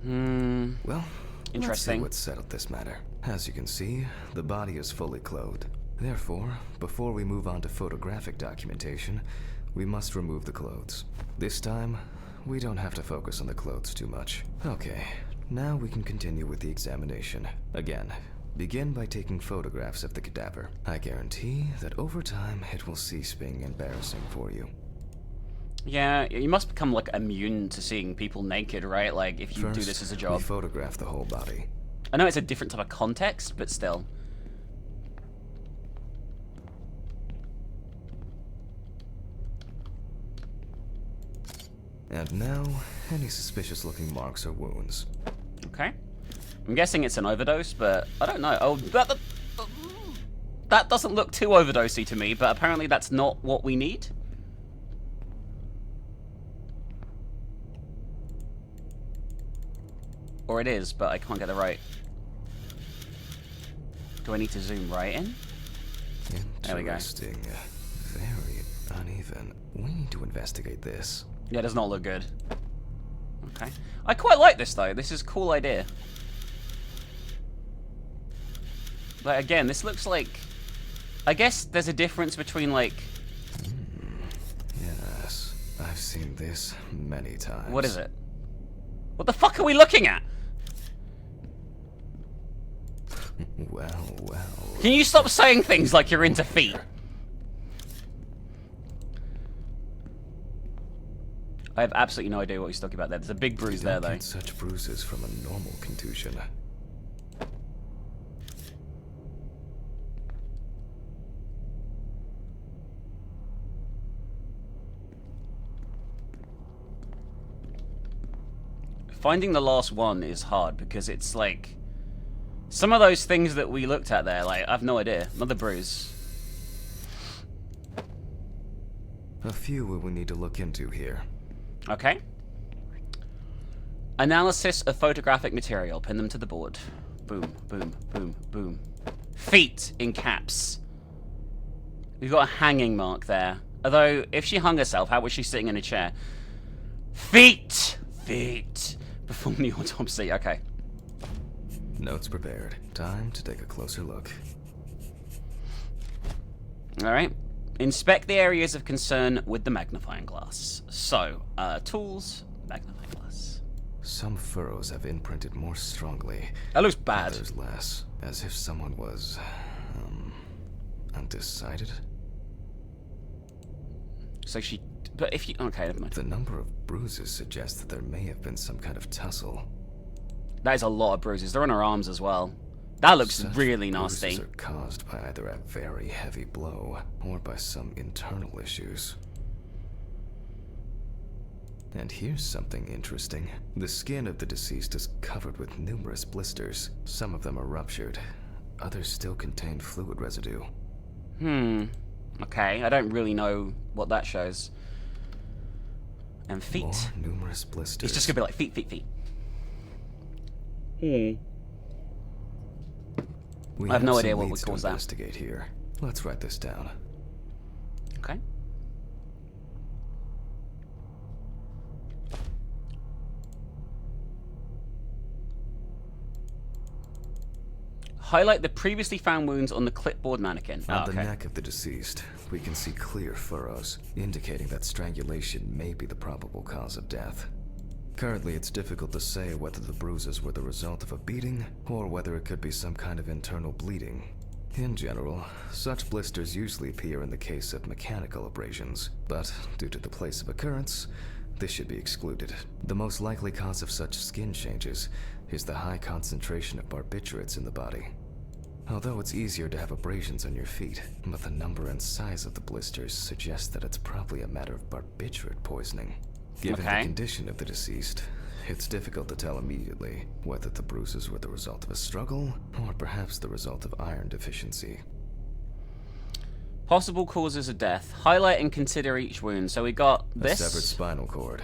Well, let's see Interesting. what settled this matter. As you can see, the body is fully clothed. Therefore, before we move on to photographic documentation, we must remove the clothes. This time, we don't have to focus on the clothes too much. Okay, now we can continue with the examination. Again, begin by taking photographs of the cadaver. I guarantee that over time, it will cease being embarrassing for you. Yeah, you must become, like, immune to seeing people naked, right? Like, if you First, do this as a we job. photograph the whole body. I know it's a different type of context, but still. And now, any suspicious-looking marks or wounds. Okay. I'm guessing it's an overdose, but I don't know. Oh, that doesn't look too overdosey to me, but apparently that's not what we need. Or it is, but I can't get it right. Do I need to zoom right in? There we go. Interesting. Very uneven. We need to investigate this. Yeah, it does not look good. Okay. I quite like this, though. This is a cool idea. But again, this looks like... I guess there's a difference between, like... Yes, I've seen this many times. What is it? What the fuck are we looking at? Well, well. Can you stop saying things like you're into feet? I have absolutely no idea what he's talking about there. There's a big bruise You there, don't though. get such bruises from a normal contusion. Finding the last one is hard because it's like... Some of those things that we looked at there, like, I have no idea. Another bruise. A few we will need to look into here. Okay. Analysis of photographic material. Pin them to the board. Boom, boom, boom, boom. Feet in caps. We've got a hanging mark there. Although, if she hung herself, how was she sitting in a chair? Feet! Feet. Perform the autopsy. Okay. Notes prepared. Time to take a closer look. Alright. Inspect the areas of concern with the magnifying glass. So, tools, magnifying glass. Some furrows have imprinted more strongly. That looks bad. Others less. As if someone was, undecided. So she... But if you... Okay, never mind. The number of bruises suggests that there may have been some kind of tussle. That is a lot of bruises. They're on her arms as well. That looks Such really nasty. bruises are caused by either a very heavy blow or by some internal issues. And here's something interesting. The skin of the deceased is covered with numerous blisters. Some of them are ruptured. Others still contain fluid residue. Okay, I don't really know what that shows. And feet. More numerous blisters. It's just gonna be like feet, feet, feet. We I have no some idea what leads would to cause that. investigate here. Let's write this down. Okay. Highlight the previously found wounds on the clipboard mannequin. On Oh, the okay. neck of the deceased, we can see clear furrows, indicating that strangulation may be the probable cause of death. Currently, it's difficult to say whether the bruises were the result of a beating, or whether it could be some kind of internal bleeding. In general, such blisters usually appear in the case of mechanical abrasions, but due to the place of occurrence, this should be excluded. The most likely cause of such skin changes is the high concentration of barbiturates in the body. Although it's easier to have abrasions on your feet, but the number and size of the blisters suggests that it's probably a matter of barbiturate poisoning. Given Okay. the condition of the deceased, it's difficult to tell immediately whether the bruises were the result of a struggle, or perhaps the result of iron deficiency. Possible causes of death. Highlight and consider each wound. So we got A severed this. spinal cord,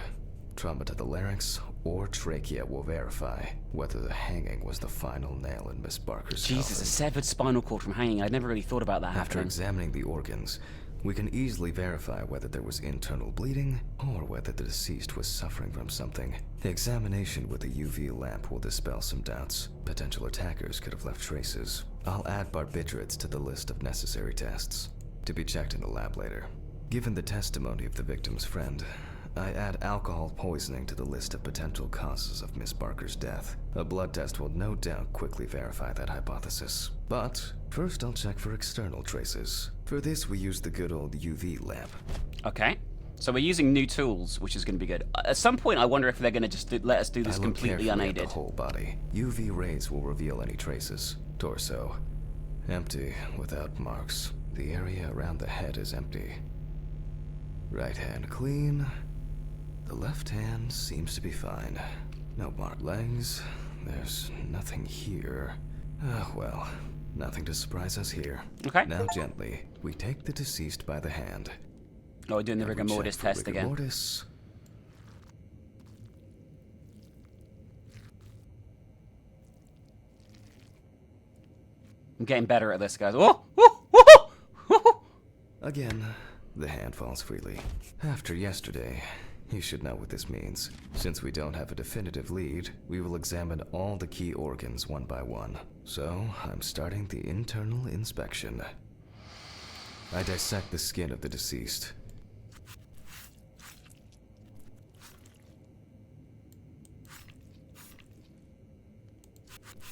trauma to the larynx, or trachea will verify whether the hanging was the final nail in Miss Barker's Jesus, a coffin. severed spinal cord from hanging. I'd never really thought about that After happening. examining the organs, we can easily verify whether there was internal bleeding or whether the deceased was suffering from something. The examination with a UV lamp will dispel some doubts. Potential attackers could have left traces. I'll add barbiturates to the list of necessary tests, to be checked in the lab later. Given the testimony of the victim's friend, I add alcohol poisoning to the list of potential causes of Miss Barker's death. A blood test will no doubt quickly verify that hypothesis. But first I'll check for external traces. For this we use the good old UV lamp. Okay. So we're using new tools, which is going to be good. At some point, I wonder if they're going to just let us do this I look completely carefully at unaided. the whole body. UV rays will reveal any traces. Torso, empty, without marks. The area around the head is empty. Right hand clean. The left hand seems to be fine. No marked legs. There's nothing here. Well, nothing to surprise us here. Okay. Now gently, we take the deceased by the hand. Oh, we're doing the And rigor we check mortis for test rigor again. mortis. I'm getting better at this, guys. Oh! Woo! Woo! Woo! Again, the hand falls freely. After yesterday, you should know what this means. Since we don't have a definitive lead, we will examine all the key organs one by one. So, I'm starting the internal inspection. I dissect the skin of the deceased.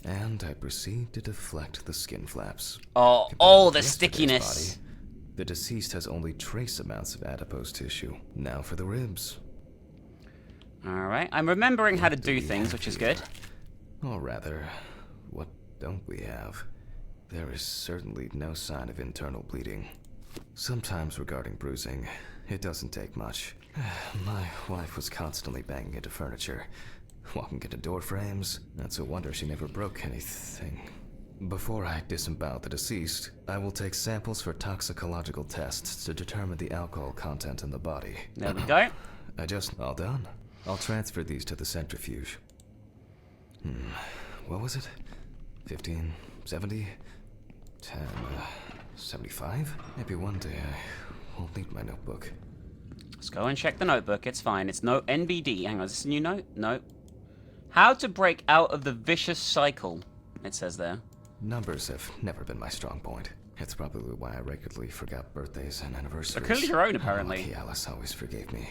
And I proceed to deflect the skin flaps. Oh, Compared oh, with the yesterday's stickiness. body, the deceased has only trace amounts of adipose tissue. Now for the ribs. Alright, I'm remembering how to do things, which is good. Or rather, what don't we have? There is certainly no sign of internal bleeding. Sometimes regarding bruising, it doesn't take much. My wife was constantly banging into furniture, walking into door frames. That's a wonder she never broke anything. Before I disembowel the deceased, I will take samples for toxicological tests to determine the alcohol content in the body. There we go. All done. I'll transfer these to the centrifuge. What was it? 1570? 1075? Maybe one day I won't need my notebook. Let's go and check the notebook. It's fine. It's no NBD. Hang on, is this a new note? No. How to break out of the vicious cycle, it says there. Numbers have never been my strong point. It's probably why I regularly forgot birthdays and anniversaries. Clearly your own, apparently. Lucky Alice always forgave me.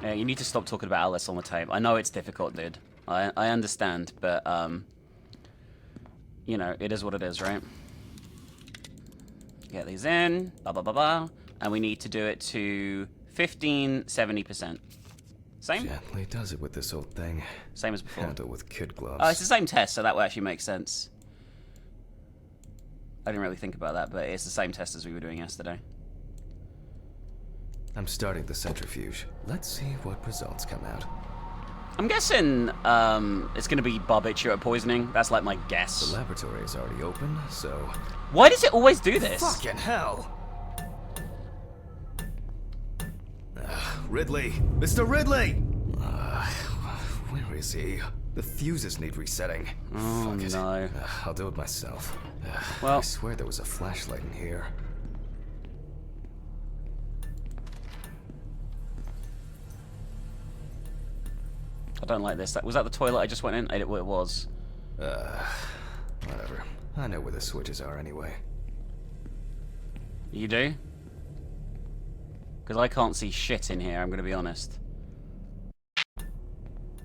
Yeah, you need to stop talking about Alice on the tape. I know it's difficult, dude. I understand, but, you know, it is what it is, right? Get these in, blah, blah, blah, blah. And we need to do it to 70%. Same? Gently does it with this old thing. Same as before. Handle with kid gloves. Oh, it's the same test, so that will actually make sense. I didn't really think about that, but it's the same test as we were doing yesterday. I'm starting the centrifuge. Let's see what results come out. I'm guessing it's going to be barbiturate poisoning. That's like my guess. The laboratory is already open, so... Why does it always do this? Fucking hell! Ridley! Mr. Ridley! Where is he? The fuses need resetting. Oh, Fuck it. no. I'll do it myself. Well... I swear there was a flashlight in here. I don't like this. Was that the toilet I just went in? It was. Whatever. I know where the switches are anyway. You do? Because I can't see shit in here, I'm going to be honest.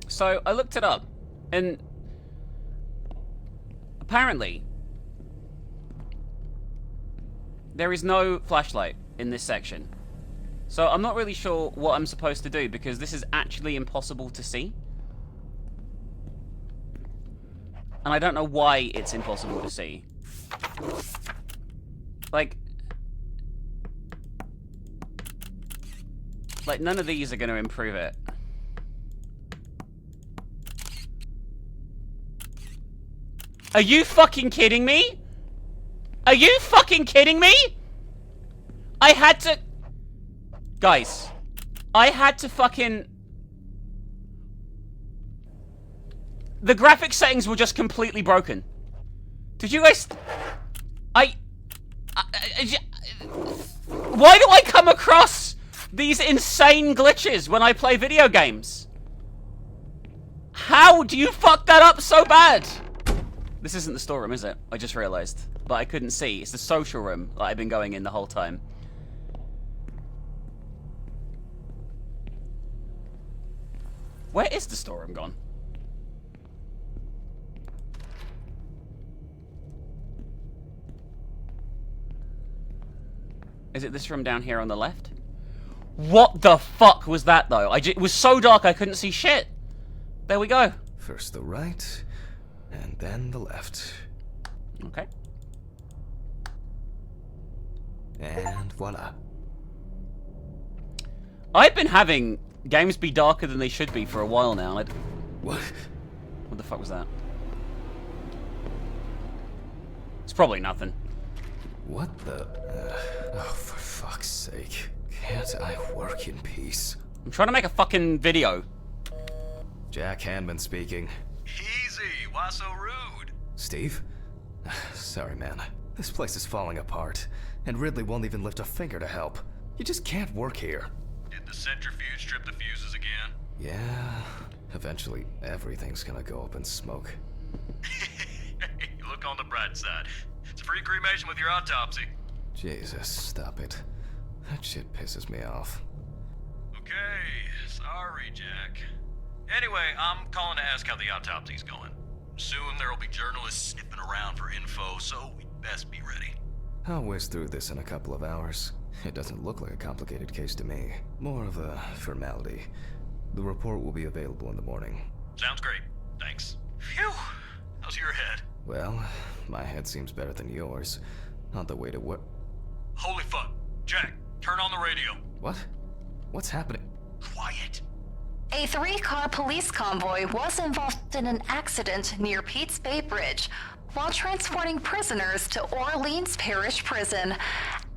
So, I looked it up. And... apparently... there is no flashlight in this section. So, I'm not really sure what I'm supposed to do, because this is actually impossible to see. And I don't know why it's impossible to see. Like, none of these are going to improve it. Are you fucking kidding me? Are you fucking kidding me? I had to... Guys, I had to fucking... The graphic settings were just completely broken. Did you guys... Why do I come across these insane glitches when I play video games? How do you fuck that up so bad? This isn't the storeroom, is it? I just realized. But I couldn't see. It's the social room that I've been going in the whole time. Where is the storeroom gone? Is it this room down here on the left? What the fuck was that, though? It was so dark I couldn't see shit. There we go. First the right, and then the left. Okay. And voila. I've been having games be darker than they should be for a while now. What? What the fuck was that? It's probably nothing. What the... oh, for fuck's sake. Can't I work in peace? I'm trying to make a fucking video. Jack Hanman speaking. Easy, why so rude? Steve? Sorry, man. This place is falling apart, and Ridley won't even lift a finger to help. You just can't work here. Did the centrifuge strip the fuses again? Yeah... Eventually, everything's gonna go up in smoke. Look on the bright side. It's a free cremation with your autopsy. Jesus, stop it. That shit pisses me off. Okay, sorry, Jack. Anyway, I'm calling to ask how the autopsy's going. Soon there'll be journalists sniffing around for info, so we'd best be ready. I'll whiz through this in a couple of hours. It doesn't look like a complicated case to me. More of a formality. The report will be available in the morning. Sounds great. Thanks. Phew! How's your head? Well, my head seems better than yours. On the way to what? Holy fuck. Jack, turn on the radio. What? What's happening? Quiet. A 3-car police convoy was involved in an accident near Pete's Bay Bridge while transporting prisoners to Orleans Parish Prison.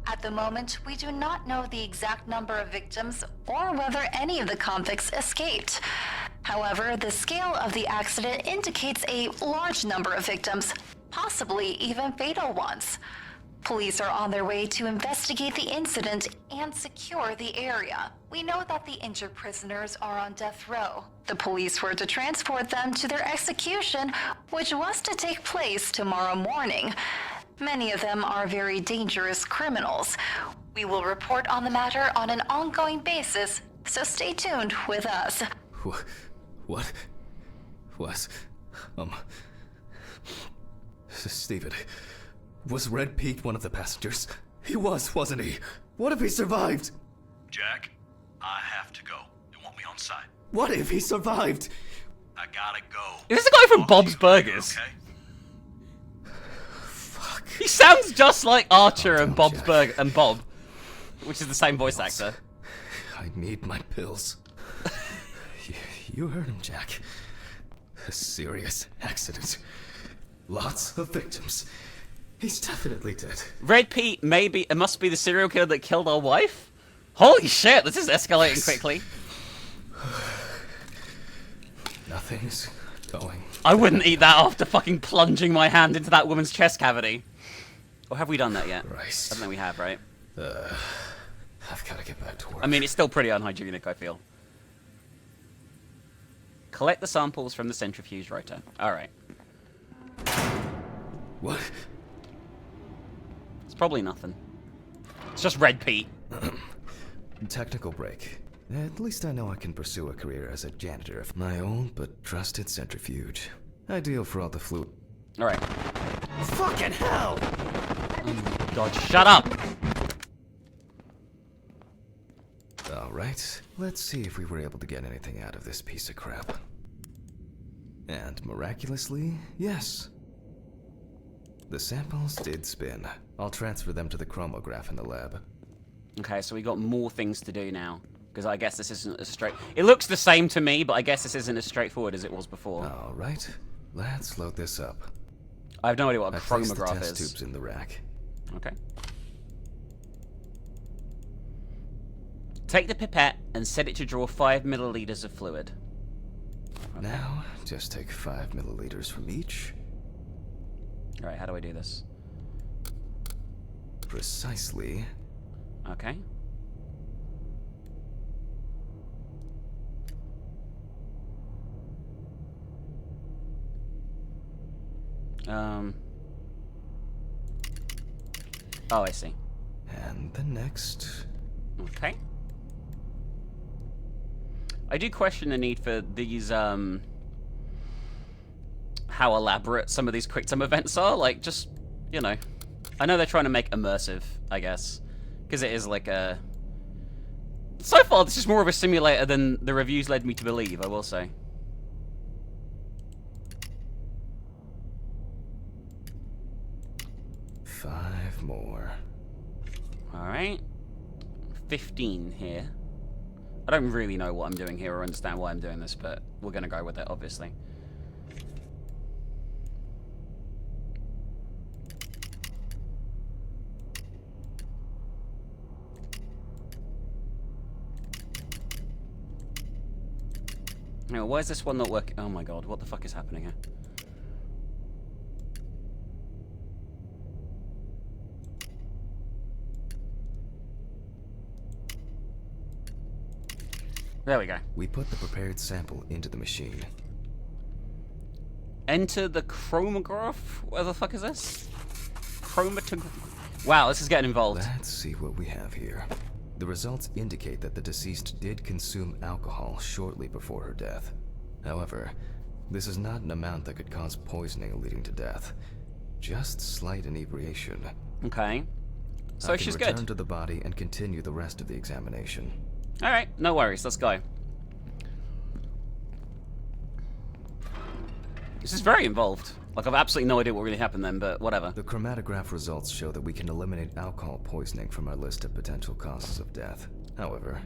At the moment, we do not know the exact number of victims or whether any of the convicts escaped. However, the scale of the accident indicates a large number of victims, possibly even fatal ones. Police are on their way to investigate the incident and secure the area. We know that the injured prisoners are on death row. The police were to transport them to their execution, which was to take place tomorrow morning. Many of them are very dangerous criminals. We will report on the matter on an ongoing basis, so stay tuned with us. What? Was... Steven... Was Red Pete one of the passengers? He was, wasn't he? What if he survived? Jack, I have to go. They want me on site. What if he survived? I gotta go. Is this the guy from Talk to Bob's you later, Burgers? Okay? Fuck. He sounds just like Archer and don't, Bob's Jack. Burger and Bob, which is the same voice actor. I need my pills. You heard him, Jack. A serious accident. Lots of victims. He's definitely dead. Red Pete, maybe it must be the serial killer that killed our wife? Holy shit, this is escalating quickly. Nothing's going. I wouldn't eat that after fucking plunging my hand into that woman's chest cavity. Or have we done that yet? Christ. I don't think we have, right? I've got to get back to work. I mean, it's still pretty unhygienic, I feel. Collect the samples from the centrifuge rotor. Alright. What? It's probably nothing. It's just Red Pete. Technical break. At least I know I can pursue a career as a janitor of my own but trusted centrifuge. Ideal for all the fluid. Alright. Fucking hell! Oh God, shut up! Alright, let's see if we were able to get anything out of this piece of crap. And miraculously, yes. The samples did spin. I'll transfer them to the chromograph in the lab. Okay, so we got more things to do now. Because I guess this isn't as straight... It looks the same to me, but I guess this isn't as straightforward as it was before. Alright, let's load this up. I have no idea what a I placed the chromograph test is. tubes in the rack. Okay. Take the pipette and set it to draw 5 milliliters of fluid. Okay. Now, just take 5 milliliters from each. Alright, how do I do this? Precisely. Okay. Oh, I see. And the next. Okay. I do question the need for these, how elaborate some of these quick time events are. Like, just, you know. I know they're trying to make immersive, I guess. Because it is like a... So far, this is more of a simulator than the reviews led me to believe, I will say. Five more. Alright. 15 here. I don't really know what I'm doing here or understand why I'm doing this, but we're going to go with it, obviously. Now, why is this one not working? Oh my god, what the fuck is happening here? There we go. We put the prepared sample into the machine. Enter the chromograph? What the fuck is this? Chromatograph. Wow, this is getting involved. Let's see what we have here. The results indicate that the deceased did consume alcohol shortly before her death. However, this is not an amount that could cause poisoning leading to death. Just slight inebriation. Okay. So she's good. Return to the body and continue the rest of the examination. Alright, no worries, let's go. This is very involved. Like, I've absolutely no idea what really happened then, but whatever. The chromatograph results show that we can eliminate alcohol poisoning from our list of potential causes of death. However,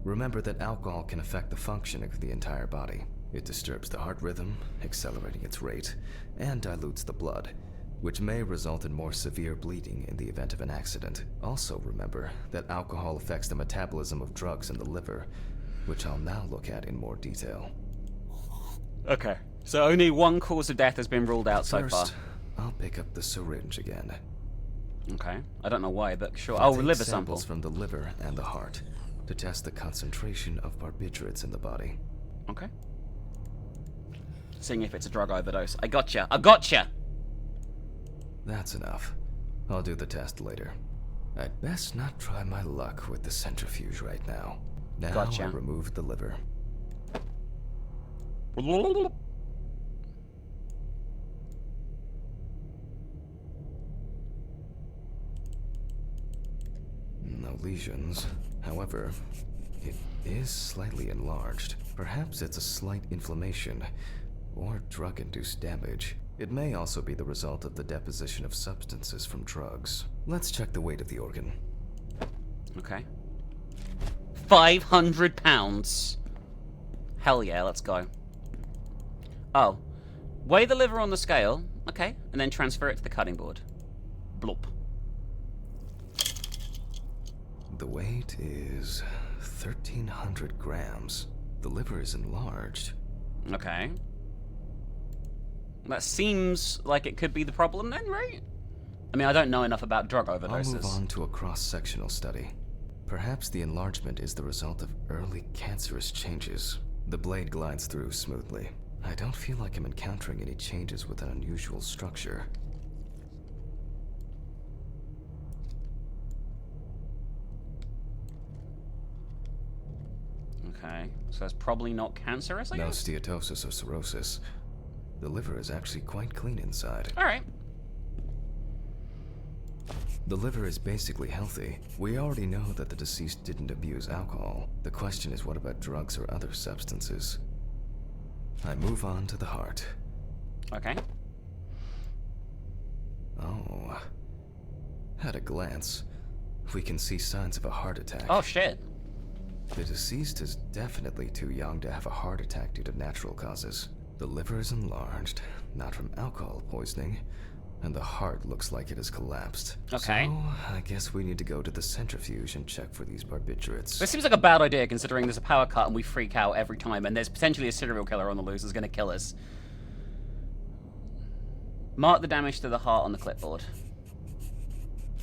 remember that alcohol can affect the functioning of the entire body. It disturbs the heart rhythm, accelerating its rate, and dilutes the blood, which may result in more severe bleeding in the event of an accident. Also remember that alcohol affects the metabolism of drugs in the liver, which I'll now look at in more detail. Okay. So only one cause of death has been ruled out so far. First, I'll pick up the syringe again. Okay. I don't know why, but sure. I'll Oh, take liver sample. samples from the liver and the heart to test the concentration of barbiturates in the body. Okay. Seeing if it's a drug overdose. I gotcha. I gotcha! That's enough. I'll do the test later. I'd best not try my luck with the centrifuge right now. Now Gotcha. I remove the liver. No lesions. However, it is slightly enlarged. Perhaps it's a slight inflammation or drug-induced damage. It may also be the result of the deposition of substances from drugs. Let's check the weight of the organ. Okay. 500 pounds. Hell yeah, let's go. Oh. Weigh the liver on the scale. Okay. And then transfer it to the cutting board. Blop. The weight is 1,300 grams. The liver is enlarged. Okay. That seems like it could be the problem then, right? I mean, I don't know enough about drug I'll overdoses. move on to a cross-sectional study. Perhaps the enlargement is the result of early cancerous changes. The blade glides through smoothly. I don't feel like I'm encountering any changes with an unusual structure. Okay, so that's probably not cancerous, I No guess? steatosis or cirrhosis. The liver is actually quite clean inside. Alright. The liver is basically healthy. We already know that the deceased didn't abuse alcohol. The question is, what about drugs or other substances? I move on to the heart. Okay. Oh. At a glance, we can see signs of a heart attack. Oh, shit. The deceased is definitely too young to have a heart attack due to natural causes. The liver is enlarged, not from alcohol poisoning, and the heart looks like it has collapsed. Okay. So, I guess we need to go to the centrifuge and check for these barbiturates. This seems like a bad idea considering there's a power cut and we freak out every time and there's potentially a serial killer on the loose who's going to kill us. Mark the damage to the heart on the clipboard.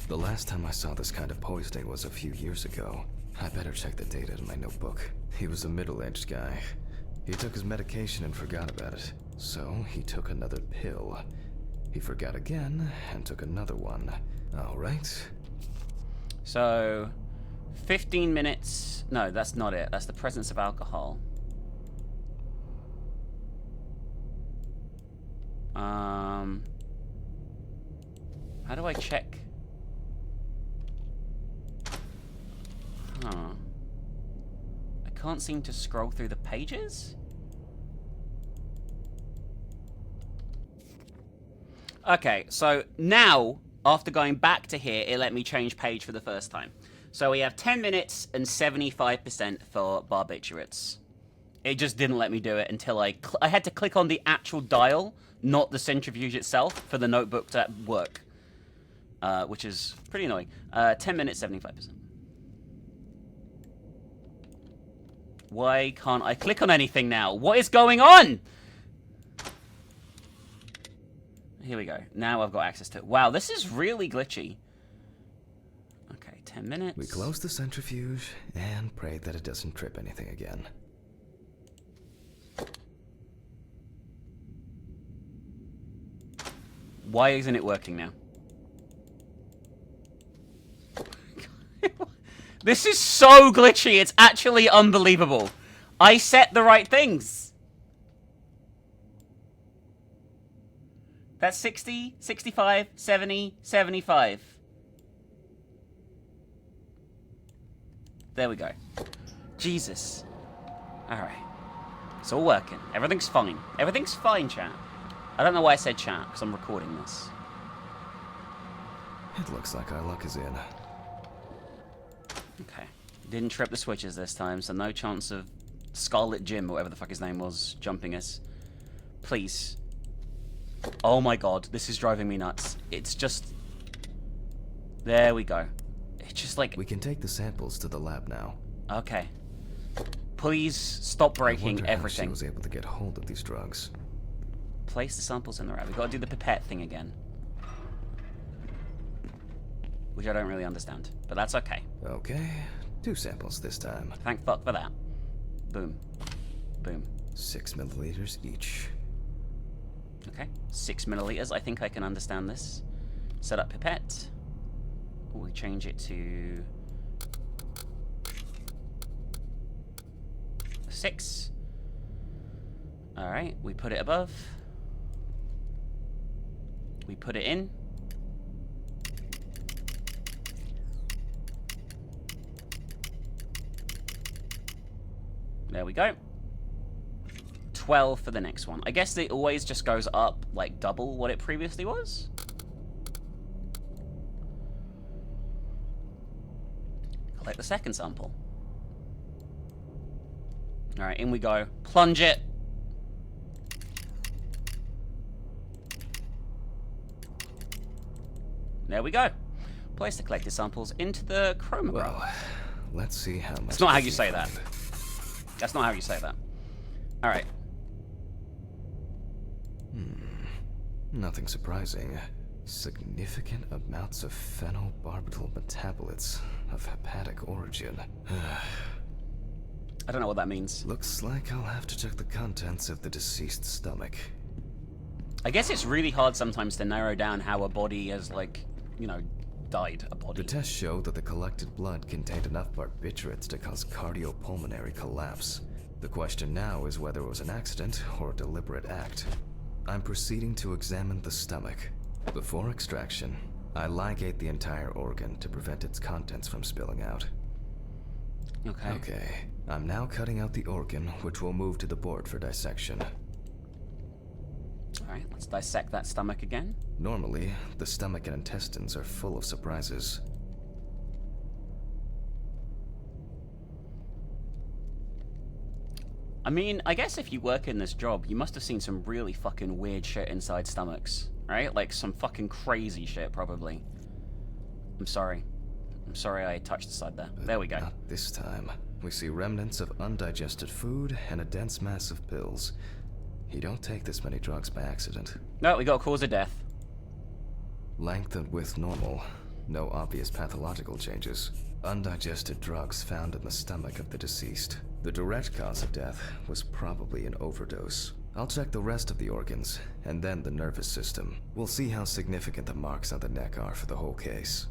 The last time I saw this kind of poisoning was a few years ago. I better check the data in my notebook. He was a middle-aged guy. He took his medication and forgot about it. So, he took another pill. He forgot again and took another one. Alright. So, 15 minutes... No, that's not it. That's the presence of alcohol. How do I check? Huh. I can't seem to scroll through the pages? Okay, so now, after going back to here, it let me change page for the first time. So we have 10 minutes and 75% for barbiturates. It just didn't let me do it until I had to click on the actual dial, not the centrifuge itself, for the notebook to work. Which is pretty annoying. 10 minutes, 75%. Why can't I click on anything now? What is going on? Here we go. Now I've got access to it. Wow, this is really glitchy. Okay, 10 minutes. We close the centrifuge and pray that it doesn't trip anything again. Why isn't it working now? This is so glitchy, it's actually unbelievable. I set the right things. That's 60, 65, 70, 75. There we go. Jesus. Alright. It's all working. Everything's fine. Everything's fine, chat. I don't know why I said chat, because I'm recording this. It looks like our luck is in. Okay. Didn't trip the switches this time, so no chance of Scarlet Jim, or whatever the fuck his name was, jumping us. Please. Oh my god, this is driving me nuts. It's just... There we go. It's just like... We can take the samples to the lab now. Okay. Please stop I breaking wonder how everything. she was able to get hold of these drugs. Place the samples in the lab. We've got to do the pipette thing again. which I don't really understand, but that's okay. Okay, 2 samples this time. Thank fuck for that. Boom. Boom. 6 milliliters each. Okay, 6 milliliters. I think I can understand this. Set up pipette. We change it to 6. All right, we put it above. We put it in. There we go. 12 for the next one. I guess it always just goes up like double what it previously was. Collect the second sample. All right, in we go. Plunge it. There we go. Place the collected samples into the chromograph. Well, let's see how much. That's not how you we say that. find. That's not how you say that. All right. Nothing surprising. Significant amounts of phenobarbital metabolites of hepatic origin. I don't know what that means. Looks like I'll have to check the contents of the deceased's stomach. I guess it's really hard sometimes to narrow down how a body has, like, you know, died. A body. The tests showed that the collected blood contained enough barbiturates to cause cardiopulmonary collapse. The question now is whether it was an accident or a deliberate act. I'm proceeding to examine the stomach. Before extraction, I ligate the entire organ to prevent its contents from spilling out. Okay. Okay, I'm now cutting out the organ, which will move to the board for dissection. All right, let's dissect that stomach again. Normally, the stomach and intestines are full of surprises. I mean, I guess if you work in this job, you must have seen some really fucking weird shit inside stomachs, right? Like some fucking crazy shit, probably. I'm sorry. I'm sorry I touched the side there. There we go. Not this time. We see remnants of undigested food and a dense mass of pills. You don't take this many drugs by accident. No, we got a cause of death. Length and width normal. No obvious pathological changes. Undigested drugs found in the stomach of the deceased. The direct cause of death was probably an overdose. I'll check the rest of the organs, and then the nervous system. We'll see how significant the marks on the neck are for the whole case.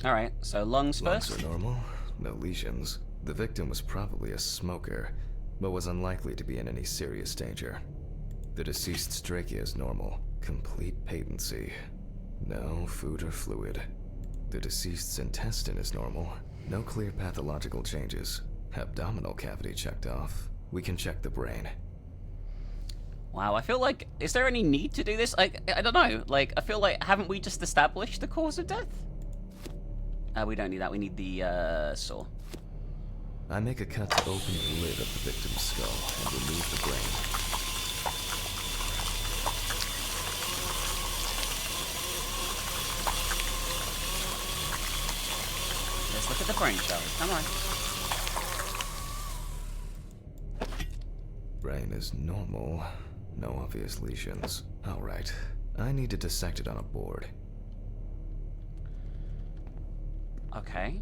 All right, so lungs Lungs first. are normal, no lesions. The victim was probably a smoker, but was unlikely to be in any serious danger. The deceased's trachea is normal, complete patency. No food or fluid. The deceased's intestine is normal, no clear pathological changes. Abdominal cavity checked off. We can check the brain. Wow, I feel like, is there any need to do this? I don't know. Like, I feel like, haven't we just established the cause of death? We don't need that. We need the saw. I make a cut to open the lid of the victim's skull and remove the brain. Let's look at the brain, shall we? Come on. Brain is normal. No obvious lesions. Alright. I need to dissect it on a board. Okay.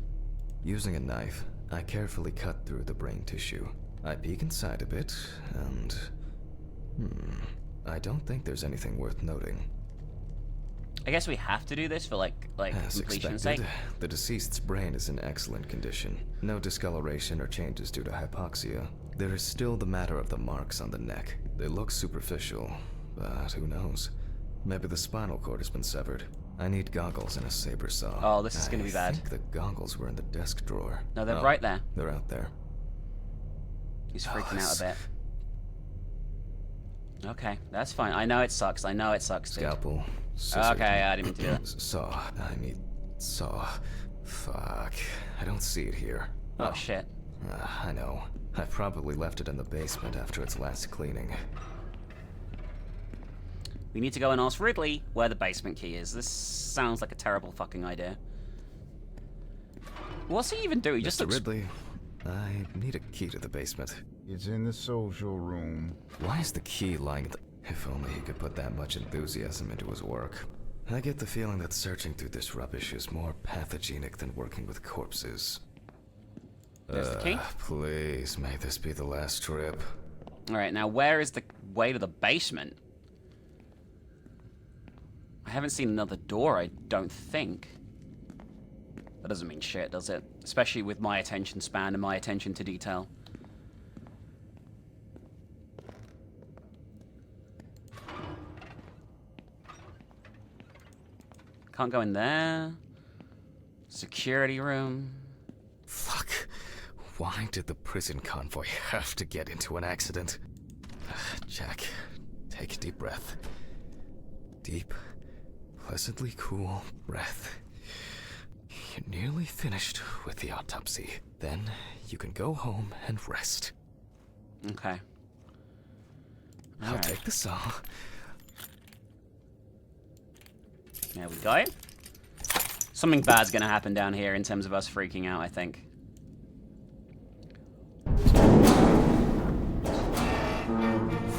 Using a knife, I carefully cut through the brain tissue. I peek inside a bit, and... I don't think there's anything worth noting. I guess we have to do this for, like As completion's expected, sake. the deceased's brain is in excellent condition. No discoloration or changes due to hypoxia. There is still the matter of the marks on the neck. They look superficial, but who knows? Maybe the spinal cord has been severed. I need goggles and a saber saw. Oh, this is gonna be bad. I think the goggles were in the desk drawer. No, they're Oh, right there. They're out there. He's freaking out this- a bit. Okay, that's fine. I know it sucks. I know it sucks, dude. Scalpel. Scissors. Okay, I didn't mean to do that. Saw. I need saw. Fuck. I don't see it here. Oh, shit. I know. I probably left it in the basement after its last cleaning. We need to go and ask Ridley where the basement key is. This sounds like a terrible fucking idea. What's he even do? He just Mr. looks... Ridley, I need a key to the basement. It's in the social room. Why is the key lying at the... If only he could put that much enthusiasm into his work. I get the feeling that searching through this rubbish is more pathogenic than working with corpses. There's the key. Please, may this be the last trip. Alright, now where is the way to the basement? I haven't seen another door, I don't think. That doesn't mean shit, does it? Especially with my attention span and my attention to detail. Can't go in there. Security room. Fuck. Why did the prison convoy have to get into an accident? Jack, take a deep breath. Deep, pleasantly cool breath. You're nearly finished with the autopsy. Then you can go home and rest. Okay. I'll take the saw. There we go. Something bad's gonna happen down here in terms of us freaking out, I think.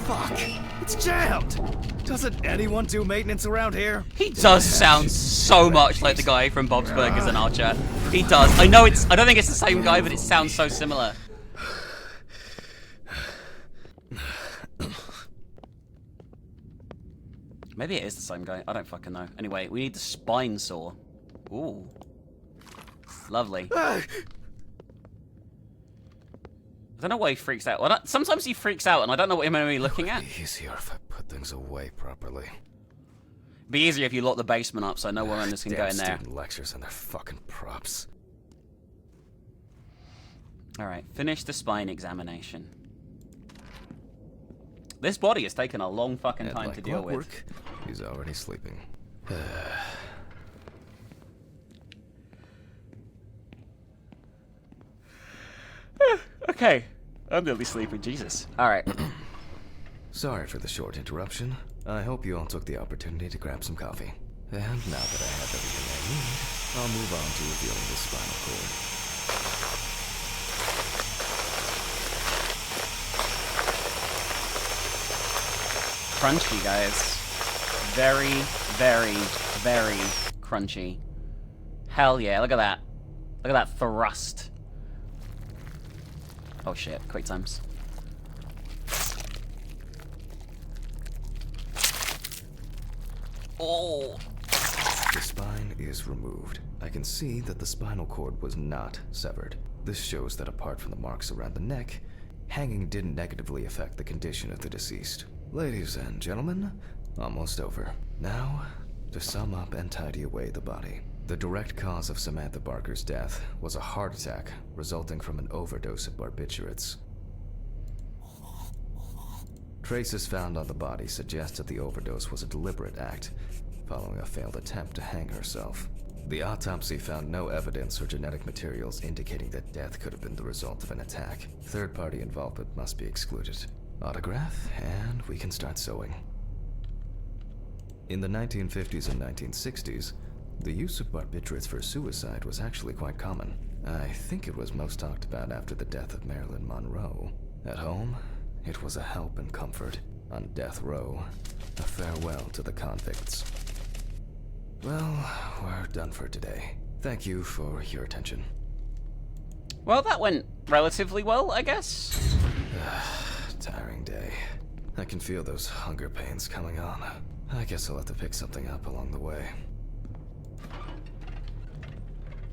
Fuck! It's jammed! Doesn't anyone do maintenance around here? He does sound so much like the guy from Bob's Burgers and Archer. He does. I don't think it's the same guy, but it sounds so similar. Maybe it is the same guy. I don't fucking know. Anyway, we need the spine saw. Ooh. Lovely. I don't know why he freaks out. Well, sometimes he freaks out, and I don't know what I'm going to be looking at. It'd be easier if I put things away properly. Be easier if you lock the basement up, so no one else can go in there. Student lectures and their fucking props. All right, finish the spine examination. This body has taken a long fucking And time like to deal with. clockwork, he's already sleeping. Okay, I'm nearly sleeping. Jesus. All right. Sorry for the short interruption. I hope you all took the opportunity to grab some coffee. And now that I have everything I need, I'll move on to revealing the spinal cord. Crunchy, guys. Very, very, very crunchy. Hell yeah, look at that. Look at that thrust. Oh shit, quick times. Oh! The spine is removed. I can see that the spinal cord was not severed. This shows that apart from the marks around the neck, hanging didn't negatively affect the condition of the deceased. Ladies and gentlemen, almost over. Now, to sum up and tidy away the body. The direct cause of Samantha Barker's death was a heart attack resulting from an overdose of barbiturates. Traces found on the body suggest that the overdose was a deliberate act, following a failed attempt to hang herself. The autopsy found no evidence or genetic materials indicating that death could have been the result of an attack. Third-party involvement must be excluded. Autograph, and we can start sewing. In the 1950s and 1960s, the use of barbiturates for suicide was actually quite common. I think it was most talked about after the death of Marilyn Monroe. At home, it was a help and comfort. On death row, a farewell to the convicts. Well, we're done for today. Thank you for your attention. Well, that went relatively well, I guess. Tiring day. I can feel those hunger pains coming on. I guess I'll have to pick something up along the way.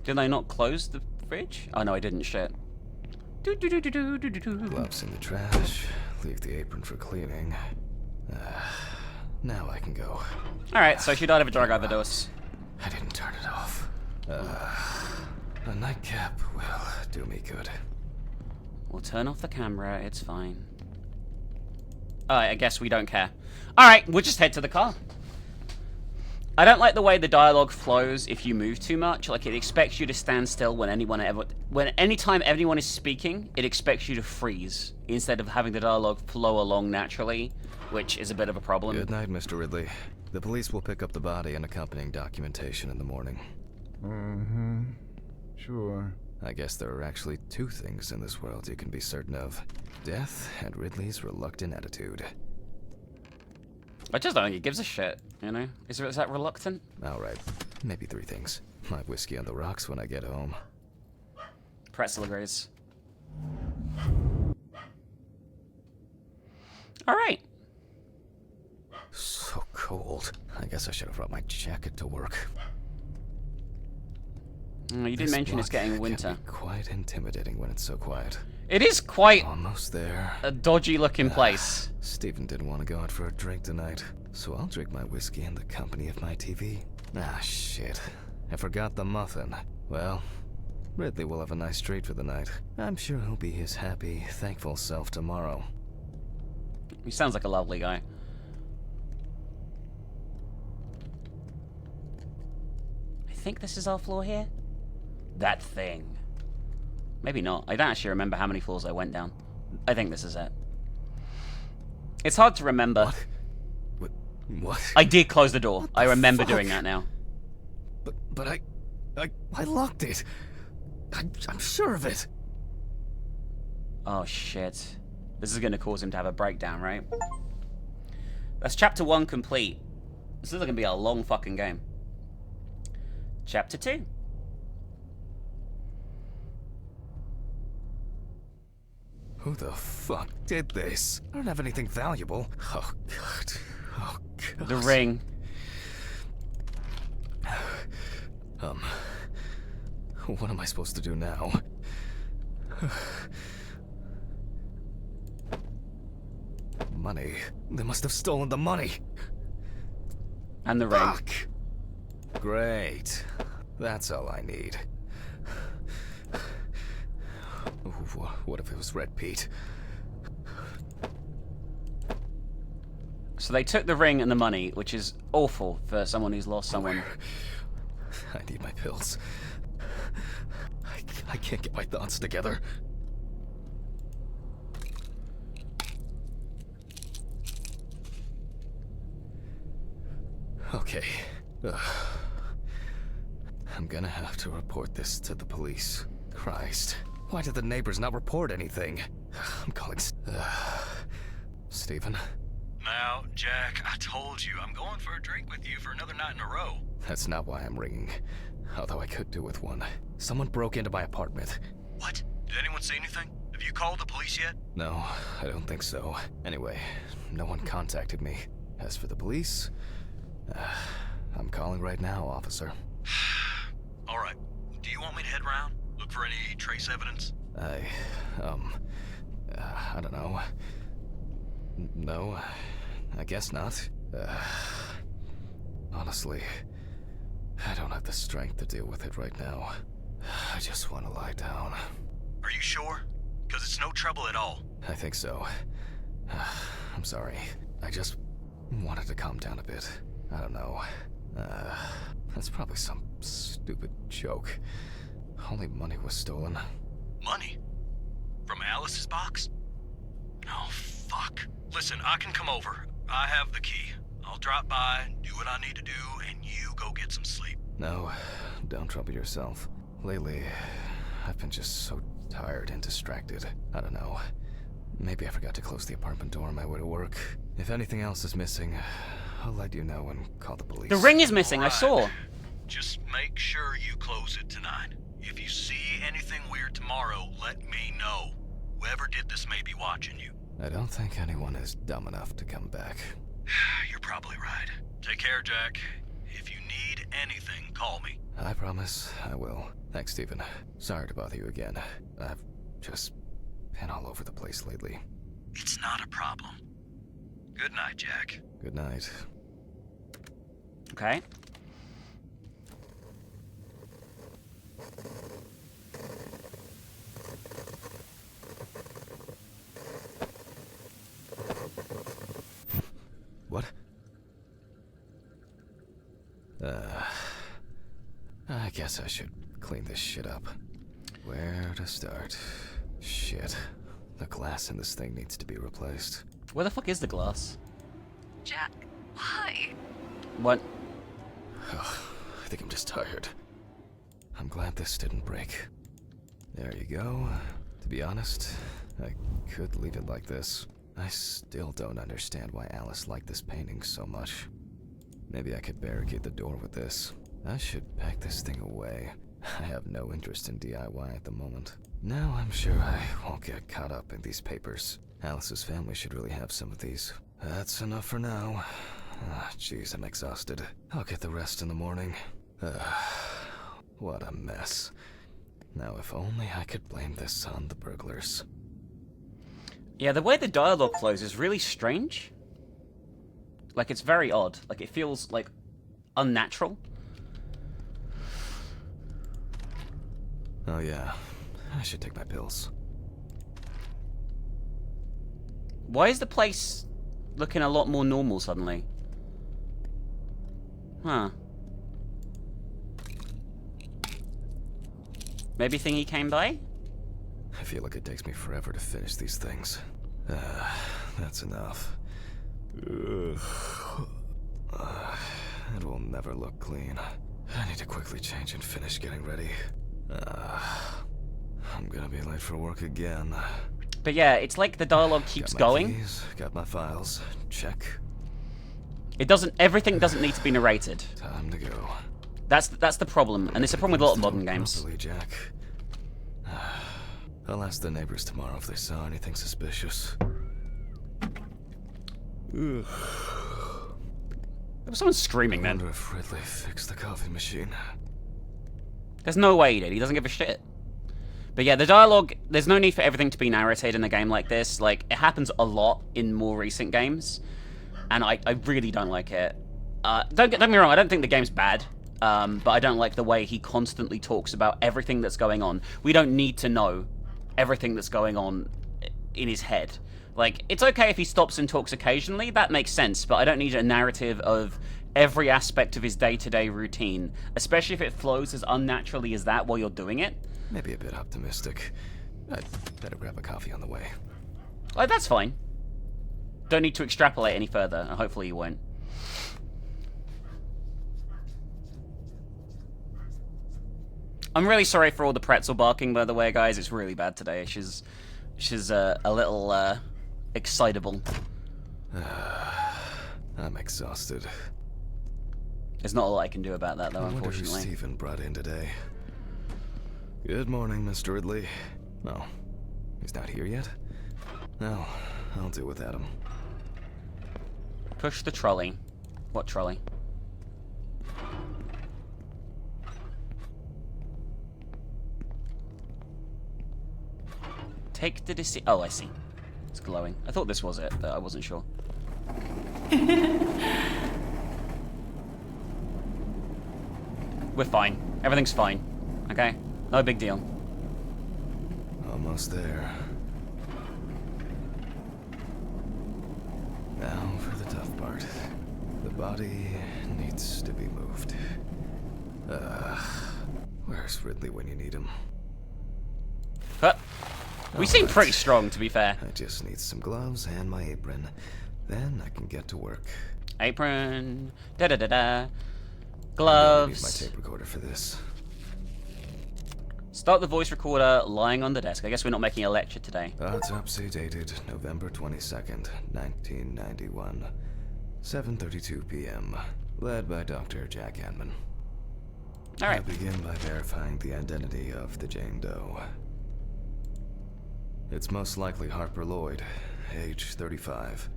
Did I not close the fridge? Oh no, I didn't. Shit. Gloves in the trash. Leave the apron for cleaning. Now I can go. Alright, so she died of a drug overdose. I didn't turn it off. A nightcap will do me good. We'll turn off the camera, it's fine. Alright, I guess we don't care. Alright, we'll just head to the car. I don't like the way the dialogue flows if you move too much. Like, it expects you to stand still anytime anyone is speaking, it expects you to freeze instead of having the dialogue flow along naturally, which is a bit of a problem. Good night, Mr. Ridley. The police will pick up the body and accompanying documentation in the morning. Mm-hmm. Sure. I guess there are actually two things in this world you can be certain of. Death and Ridley's reluctant attitude. I just don't think he gives a shit, you know? Is that reluctant? Alright, maybe 3 things. My whiskey on the rocks when I get home. Pretzel agrees. Alright. So cold. I guess I should have brought my jacket to work. You did mention it's getting winter. Can be quite intimidating when it's so quiet. It is quite Almost there. a dodgy looking place. Stephen didn't want to go out for a drink tonight, so I'll drink my whiskey in the company of my TV. Ah, shit. I forgot the muffin. Well, Ridley will have a nice treat for the night. I'm sure he'll be his happy, thankful self tomorrow. He sounds like a lovely guy. I think this is our floor here. That thing. Maybe not. I don't actually remember how many floors I went down. I think this is it. It's hard to remember. What? I did close the door. What I the remember fuck? doing that now. But I locked it. I'm sure of it. Oh shit. This is gonna cause him to have a breakdown, right? That's chapter 1 complete. This is gonna be a long fucking game. Chapter 2. Who the fuck did this? I don't have anything valuable. Oh god. Oh god. The ring. What am I supposed to do now? Money. They must have stolen the money. And the ring. Fuck. Great. That's all I need. What if it was Red Pete? So they took the ring and the money, which is awful for someone who's lost someone. I need my pills. I can't get my thoughts together. Okay. I'm gonna have to report this to the police. Christ. Why did the neighbors not report anything? I'm calling... Stephen? Now, Jack, I told you, I'm going for a drink with you for another night in a row. That's not why I'm ringing. Although I could do with one. Someone broke into my apartment. What? Did anyone see anything? Have you called the police yet? No, I don't think so. Anyway, no one contacted me. As for the police... I'm calling right now, officer. Alright. Do you want me to head round? Look for any trace evidence? I don't know. No, I guess not. Honestly, I don't have the strength to deal with it right now. I just want to lie down. Are you sure? Because it's no trouble at all. I think so. I'm sorry. I just wanted to calm down a bit. I don't know. That's probably some stupid joke. Only money was stolen. Money? From Alice's box? Oh, fuck. Listen, I can come over. I have the key. I'll drop by, do what I need to do, and you go get some sleep. No, don't trouble yourself. Lately, I've been just so tired and distracted. I don't know. Maybe I forgot to close the apartment door on my way to work. If anything else is missing, I'll let you know and call the police. The ring is missing, I Alright. saw. Just make sure you close it tonight. If you see anything weird tomorrow, let me know. Whoever did this may be watching you. I don't think anyone is dumb enough to come back. You're probably right. Take care, Jack. If you need anything, call me. I promise I will. Thanks, Stephen. Sorry to bother you again. I've just been all over the place lately. It's not a problem. Good night, Jack. Good night. Okay. What? I guess I should clean this shit up. Where to start? Shit. The glass in this thing needs to be replaced. Where the fuck is the glass? Jack, why? What? I think I'm just tired. I'm glad this didn't break. There you go. To be honest, I could leave it like this. I still don't understand why Alice liked this painting so much. Maybe I could barricade the door with this. I should pack this thing away. I have no interest in DIY at the moment. Now I'm sure I won't get caught up in these papers. Alice's family should really have some of these. That's enough for now. Jeez, I'm exhausted. I'll get the rest in the morning. What a mess. Now if only I could blame this on the burglars. Yeah, the way the dialogue flows is really strange. Like, it's very odd. Like, it feels, like, unnatural. Oh yeah, I should take my pills. Why is the place looking a lot more normal suddenly? Huh. Maybe Thingy came by? I feel like it takes me forever to finish these things. That's enough. It will never look clean. I need to quickly change and finish getting ready. I'm gonna be late for work again. But yeah, it's like the dialogue keeps Got my going. keys, got my files. Check. Everything doesn't need to be narrated. Time to go. That's the problem, and it's a problem with a lot of modern games. Properly, Jack. I'll ask the neighbors tomorrow if they saw anything suspicious. There was someone screaming, I man. wonder if Ridley fixed the coffee machine. There's no way he did. He doesn't give a shit. But yeah, the dialogue, there's no need for everything to be narrated in a game like this. Like, it happens a lot in more recent games, and I really don't like it. Don't get me wrong, I don't think the game's bad, but I don't like the way he constantly talks about everything that's going on. We don't need to know everything that's going on in his head. Like, it's okay if he stops and talks occasionally, that makes sense, but I don't need a narrative of every aspect of his day-to-day routine, especially if it flows as unnaturally as that while you're doing it. Maybe a bit optimistic. I'd better grab a coffee on the way. Like, that's fine. Don't need to extrapolate any further, and hopefully you won't. I'm really sorry for all the pretzel barking, by the way, guys. It's really bad today. She's a little, excitable. I'm exhausted. There's not a lot I can do about that, though, I wonder who unfortunately. Stephen brought in today. Good morning, Mr. Ridley. No, he's not here yet? No, I'll deal with Adam. Push the trolley. What trolley? Take the Oh, I see. It's glowing. I thought this was it, but I wasn't sure. We're fine. Everything's fine. Okay? No big deal. Almost there. Now for the tough part. The body needs to be moved. Where's Ridley when you need him? But we seem Alright. pretty strong, to be fair. I just need some gloves and my apron. Then I can get to work. Apron. Da-da-da-da. I'm Gloves. gonna need my tape recorder for this. Start the voice recorder lying on the desk. I guess we're not making a lecture today. Autopsy dated November 22nd, 1991. 7:32 p.m. Led by Dr. Jack Hanman. Alright. I begin by verifying the identity of the Jane Doe. It's most likely Harper Lloyd, age 35,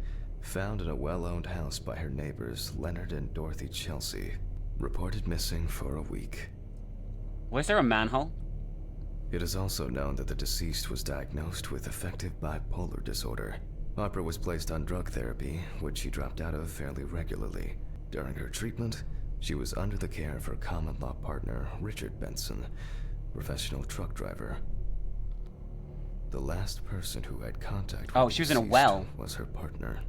found in a well-owned house by her neighbors Leonard and Dorothy Chelsea. Reported missing for a week. Was there a manhole? It is also known that the deceased was diagnosed with affective bipolar disorder. Harper was placed on drug therapy, which she dropped out of fairly regularly. During her treatment, she was under the care of her common-law partner, Richard Benson, professional truck driver. The last person who had contact with Oh, the she was in a deceased well. was her partner.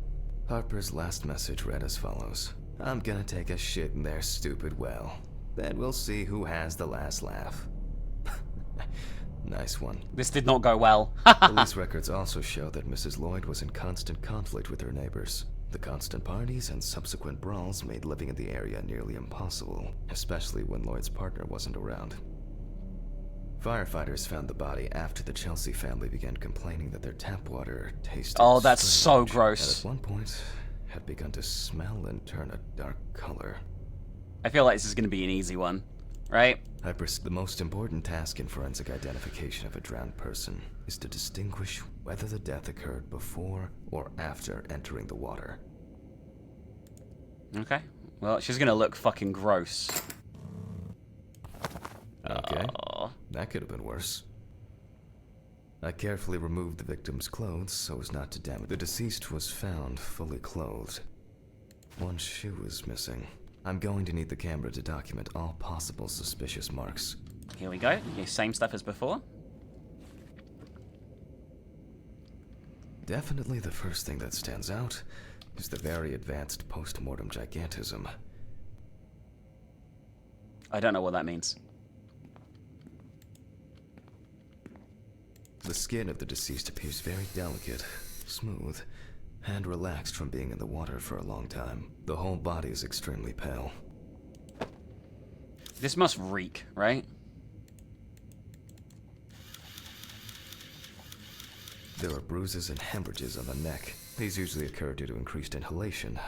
Harper's last message read as follows. I'm gonna take a shit in their stupid well. Then we'll see who has the last laugh. Nice one. This did not go well. Police records also show that Mrs. Lloyd was in constant conflict with her neighbors. The constant parties and subsequent brawls made living in the area nearly impossible, especially when Lloyd's partner wasn't around. Firefighters found the body after the Chelsea family began complaining that their tap water tasted Oh, that's so strange, gross. and at one point had begun to smell and turn a dark color. I feel like this is going to be an easy one, right? The most important task in forensic identification of a drowned person is to distinguish whether the death occurred before or after entering the water. Okay. Well, she's going to look fucking gross. Okay, Oh. that could have been worse. I carefully removed the victim's clothes so as not to damage. The deceased was found fully clothed. One shoe was missing. I'm going to need the camera to document all possible suspicious marks. Here we go. Yeah, same stuff as before. Definitely the first thing that stands out is the very advanced post-mortem gigantism. I don't know what that means. The skin of the deceased appears very delicate, smooth, and relaxed from being in the water for a long time. The whole body is extremely pale. This must reek, right? There are bruises and hemorrhages on the neck. These usually occur due to increased inhalation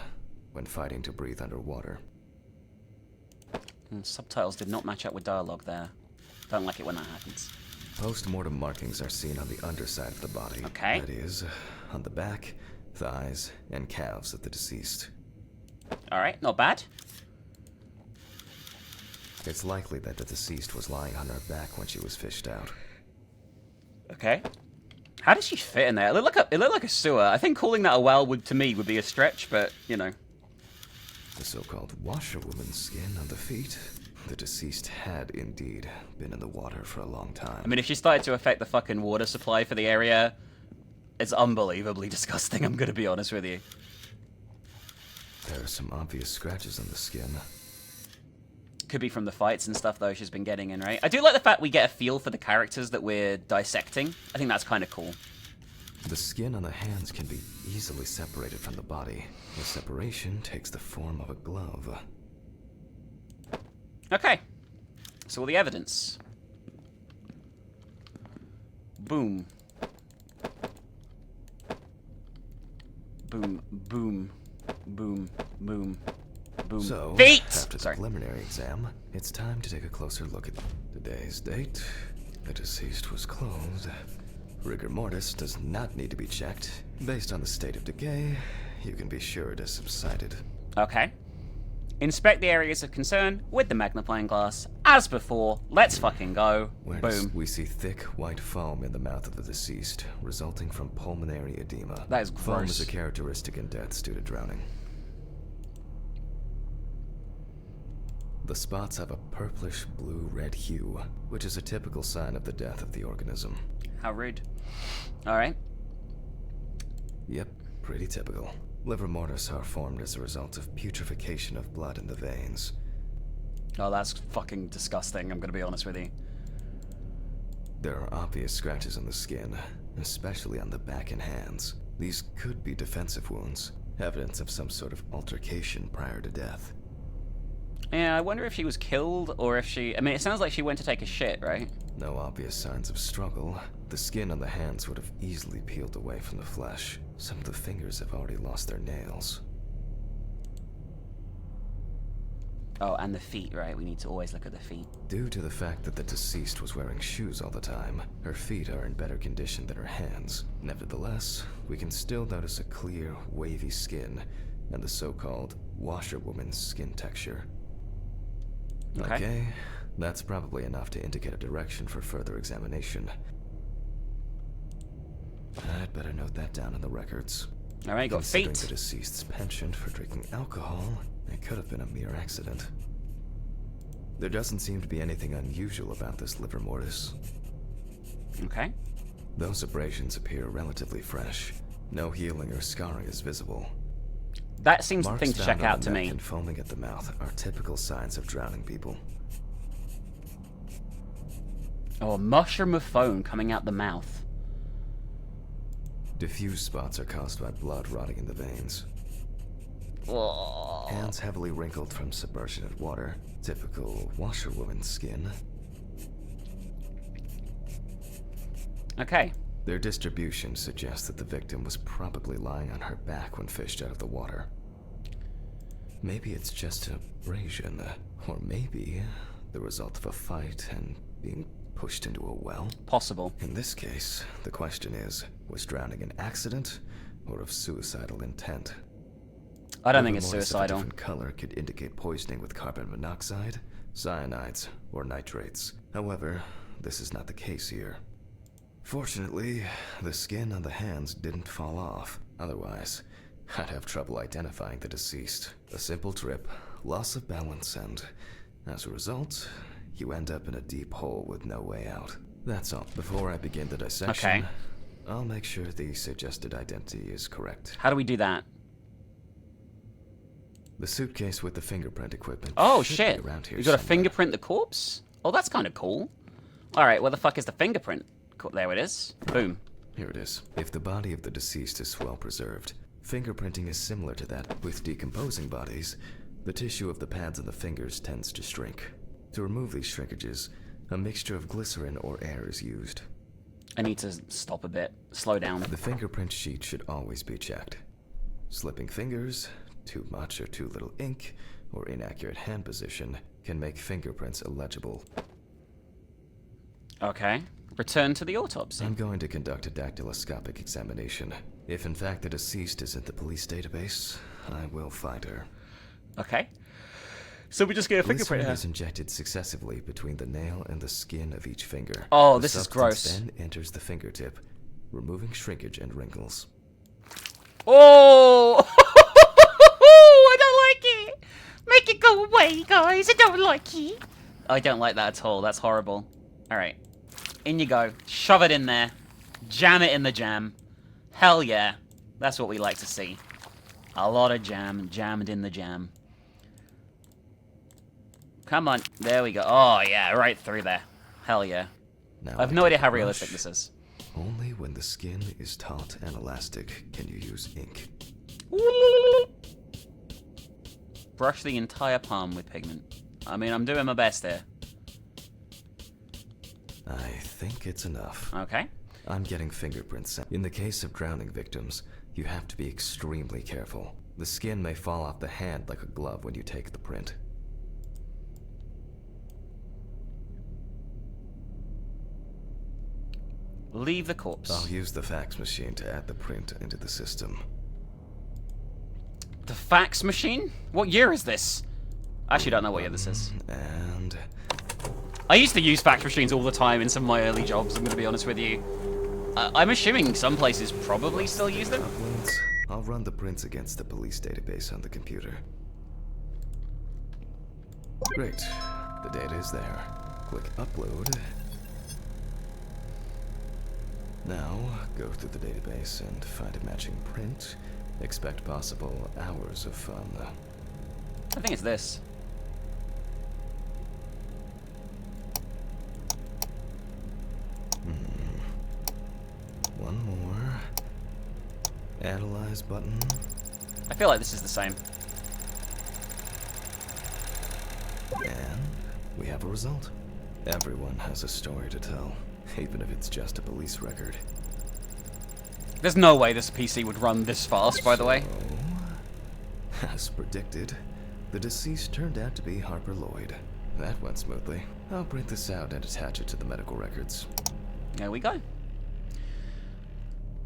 when fighting to breathe underwater. Subtitles did not match up with dialogue there. Don't like it when that happens. Post-mortem markings are seen on the underside of the body. Okay. That is, on the back, thighs, and calves of the deceased. Alright, not bad. It's likely that the deceased was lying on her back when she was fished out. Okay. How does she fit in there? It looked like a sewer. I think calling that a well would, to me, would be a stretch, but, you know. The so-called washerwoman's skin on the feet. The deceased had indeed been in the water for a long time. I mean, if she started to affect the fucking water supply for the area, it's unbelievably disgusting, I'm gonna be honest with you. There are some obvious scratches on the skin. Could be from the fights and stuff, though, she's been getting in, right? I do like the fact we get a feel for the characters that we're dissecting. I think that's kind of cool. The skin on the hands can be easily separated from the body. The separation takes the form of a glove. Okay. So all the evidence. Boom. Boom, boom, boom, boom, boom. So, Feet! after the Sorry. preliminary exam, it's time to take a closer look at today's date. The deceased was clothed. Rigor mortis does not need to be checked. Based on the state of decay, you can be sure it has subsided. Okay. Inspect the areas of concern with the magnifying glass. As before, let's fucking go. Boom. We see thick white foam in the mouth of the deceased, resulting from pulmonary edema. That is Foam gross. is a characteristic in deaths due to drowning. The spots have a purplish blue-red hue, which is a typical sign of the death of the organism. How rude. Alright. Yep, pretty typical. Liver mortis are formed as a result of putrefaction of blood in the veins. Oh, that's fucking disgusting, I'm gonna be honest with you. There are obvious scratches on the skin, especially on the back and hands. These could be defensive wounds, evidence of some sort of altercation prior to death. Yeah, I wonder if she was killed or if she... I mean, it sounds like she went to take a shit, right? No obvious signs of struggle. The skin on the hands would have easily peeled away from the flesh. Some of the fingers have already lost their nails. Oh, and the feet, right? We need to always look at the feet. Due to the fact that the deceased was wearing shoes all the time, her feet are in better condition than her hands. Nevertheless, we can still notice a clear, wavy skin and the so-called washerwoman's skin texture. Okay, that's probably enough to indicate a direction for further examination. I'd better note that down in the records. Alright, got Considering feet. the deceased's penchant for drinking alcohol, it could have been a mere accident. There doesn't seem to be anything unusual about this liver mortis. Okay. Those abrasions appear relatively fresh. No healing or scarring is visible. That seems the Marks thing to found check on out the to neck me. and foaming at the mouth are typical signs of drowning people. Oh, a mushroom of foam coming out the mouth. Diffuse spots are caused by blood rotting in the veins. Oh. Hands heavily wrinkled from submersion in water. Typical washerwoman's skin. Okay. Their distribution suggests that the victim was probably lying on her back when fished out of the water. Maybe it's just abrasion, or maybe the result of a fight and being pushed into a well. Possible. In this case, the question is, was drowning an accident or of suicidal intent? I don't think it's Liver moist of a suicidal. different color could indicate poisoning with carbon monoxide, cyanides, or nitrates. However, this is not the case here. Fortunately, the skin on the hands didn't fall off. Otherwise, I'd have trouble identifying the deceased. A simple trip, loss of balance, and as a result, you end up in a deep hole with no way out. That's all. Before I begin the dissection, Okay. I'll make sure the suggested identity is correct. How do we do that? The suitcase with the fingerprint equipment. Oh, should shit. be around here You got to somewhere. fingerprint the corpse? Oh, that's kind of cool. Alright, where the fuck is the fingerprint? There it is. Boom. Here it is. If the body of the deceased is well preserved, fingerprinting is similar to that. With decomposing bodies, the tissue of the pads on the fingers tends to shrink. To remove these shrinkages, a mixture of glycerin or air is used. I need to stop a bit. Slow down. The fingerprint sheet should always be checked. Slipping fingers, too much or too little ink, or inaccurate hand position can make fingerprints illegible. Okay. Return to the autopsy. I'm going to conduct a dactyloscopic examination. If in fact the deceased is in the police database, I will find her. Okay. So we just get a Glycerin fingerprint here. is injected successively between the nail and the skin of each finger. Oh, The this is substance gross. Then enters the fingertip, removing shrinkage and wrinkles. Oh! I don't like it! Make it go away, guys! I don't like it! I don't like that at all. That's horrible. Alright. In you go. Shove it in there. Jam it in the jam. Hell yeah. That's what we like to see. A lot of jam jammed in the jam. Come on. There we go. Oh, yeah. Right through there. Hell yeah. Now I have I no take idea a how brush. realistic this is. Only when the skin is taut and elastic can you use ink. Brush the entire palm with pigment. I mean, I'm doing my best here. I think it's enough. Okay. I'm getting fingerprints. In the case of drowning victims, you have to be extremely careful. The skin may fall off the hand like a glove when you take the print. Leave the corpse. I'll use the fax machine to add the print into the system. The fax machine? What year is this? I actually don't know what year this is. And I used to use fax machines all the time in some of my early jobs, I'm going to be honest with you. I'm assuming some places probably still use them. uploads. I'll run the prints against the police database on the computer. Great. The data is there. Click upload. Now, go through the database and find a matching print. Expect possible hours of fun. I think it's this. One more. Analyze button. I feel like this is the same. And we have a result. Everyone has a story to tell, even if it's just a police record. There's no way this PC would run this fast, by the way. So, as predicted, the deceased turned out to be Harper Lloyd. That went smoothly. I'll print this out and attach it to the medical records. There we go.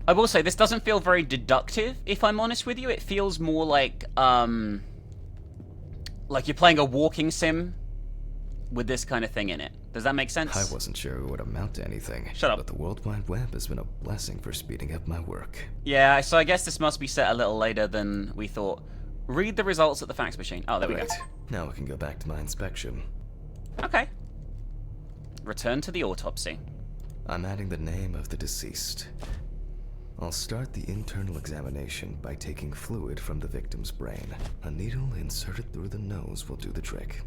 I will say, this doesn't feel very deductive, if I'm honest with you. It feels more like you're playing a walking sim with this kind of thing in it. Does that make sense? I wasn't sure it would amount to anything. Shut up. But the World Wide Web has been a blessing for speeding up my work. Yeah, so I guess this must be set a little later than we thought. Read the results at the fax machine. Oh, there we go. Great. Now I can go back to my inspection. Okay. Return to the autopsy. I'm adding the name of the deceased. I'll start the internal examination by taking fluid from the victim's brain. A needle inserted through the nose will do the trick.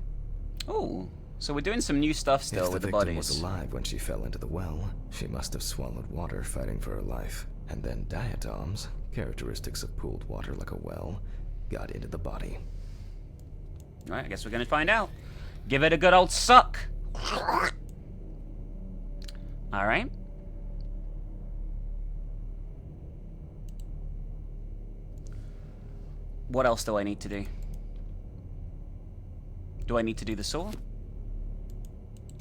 Oh, so we're doing some new stuff still If with the the victim bodies. was alive when she fell into the well, she must have swallowed water fighting for her life. And then diatoms, characteristics of pooled water like a well, got into the body. Alright, I guess we're gonna find out. Give it a good old suck. Alright. What else do I need to do? Do I need to do the saw?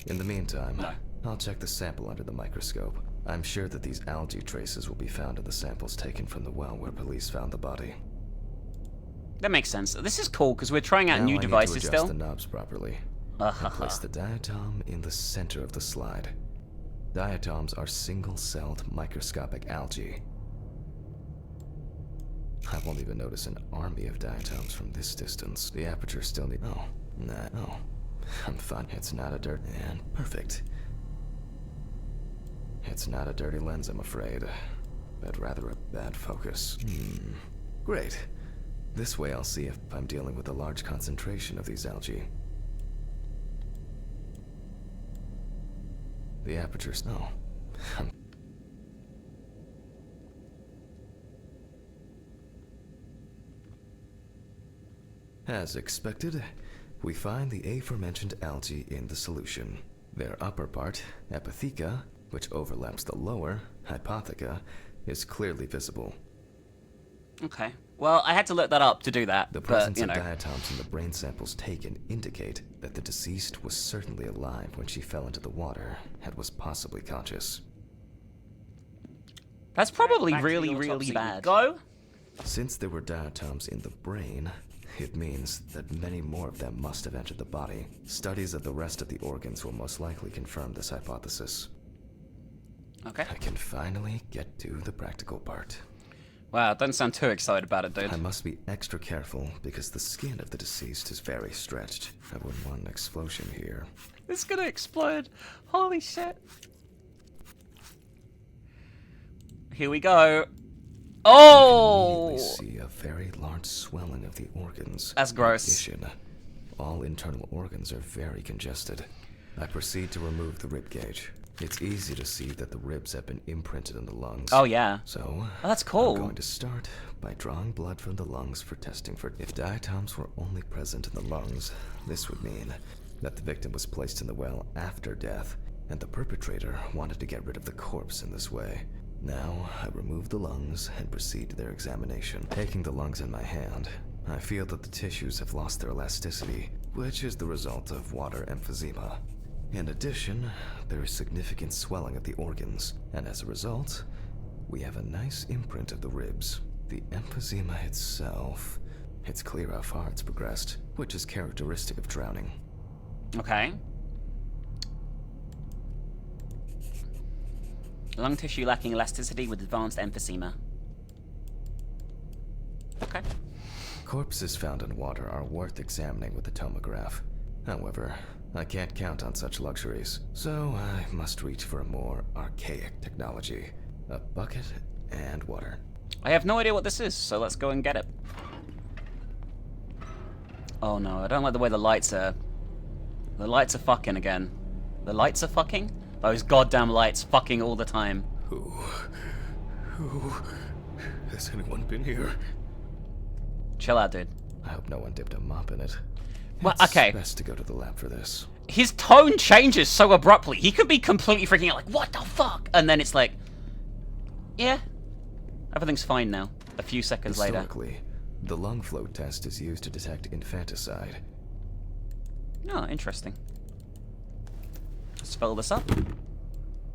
In the meantime, No. I'll check the sample under the microscope. I'm sure that these algae traces will be found in the samples taken from the well where police found the body. That makes sense. This is cool because we're trying out Now new I devices need to still. adjust the knobs properly. And place the diatom in the center of the slide. Diatoms are single-celled microscopic algae. I won't even notice an army of diatoms from this distance. The aperture still need. Oh, nah, no. I'm fine. It's not a dirt. And perfect. It's not a dirty lens, I'm afraid, but rather a bad focus. Great. This way I'll see if I'm dealing with a large concentration of these algae. The aperture's no. As expected, we find the aforementioned algae in the solution. Their upper part, Epitheca, which overlaps the lower, Hypotheca, is clearly visible. Okay. Well, I had to look that up to do that. The but, presence you of know. diatoms in the brain samples taken indicate that the deceased was certainly alive when she fell into the water and was possibly conscious. That's probably Back to the really, autopsy really we bad. Go. Since there were diatoms in the brain, it means that many more of them must have entered the body. Studies of the rest of the organs will most likely confirm this hypothesis. Okay. I can finally get to the practical part. Wow, don't sound too excited about it, dude. I must be extra careful because the skin of the deceased is very stretched. I wouldn't want an explosion here. It's gonna explode. Holy shit. Here we go. Oh! We see a very large swelling of the organs. That's gross. In addition, all internal organs are very congested. I proceed to remove the rib cage. It's easy to see that the ribs have been imprinted in the lungs. Oh, yeah. So, Oh, that's cool. I'm going to start by drawing blood from the lungs for testing for. If diatoms were only present in the lungs, this would mean that the victim was placed in the well after death, and the perpetrator wanted to get rid of the corpse in this way. Now, I remove the lungs and proceed to their examination. Taking the lungs in my hand, I feel that the tissues have lost their elasticity, which is the result of water emphysema. In addition, there is significant swelling of the organs, and as a result, we have a nice imprint of the ribs. The emphysema itself, it's clear how far it's progressed, which is characteristic of drowning. Okay. Lung tissue lacking elasticity with advanced emphysema. Okay. Corpses found in water are worth examining with a tomograph. However, I can't count on such luxuries, so I must reach for a more archaic technology. A bucket and water. I have no idea what this is, so let's go and get it. Oh no, I don't like the way the lights are... The lights are fucking again. The lights are fucking? Those goddamn lights fucking all the time. Who... Has anyone been here? Chill out, dude. I hope no one dipped a mop in it. Well, It's okay. best to go to the lab for this. His tone changes so abruptly. He could be completely freaking out, like, what the fuck? And then it's like, yeah, everything's fine now. A few seconds later. Historically, the lung flow test is used to detect infanticide. Oh, interesting. Let's fill this up.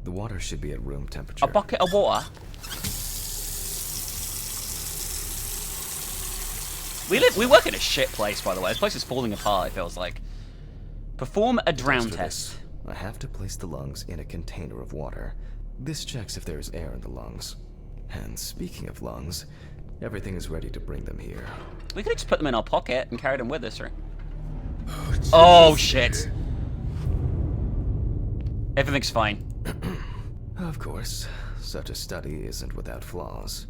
The water should be at room temperature. A bucket of water. We work in a shit place, by the way. This place is falling apart, it feels like. Perform a drown For test. this, I have to place the lungs in a container of water. This checks if there is air in the lungs. And speaking of lungs, everything is ready to bring them here. We could just put them in our pocket and carry them with us, right? Oh, shit. Everything's fine. Of course, such a study isn't without flaws.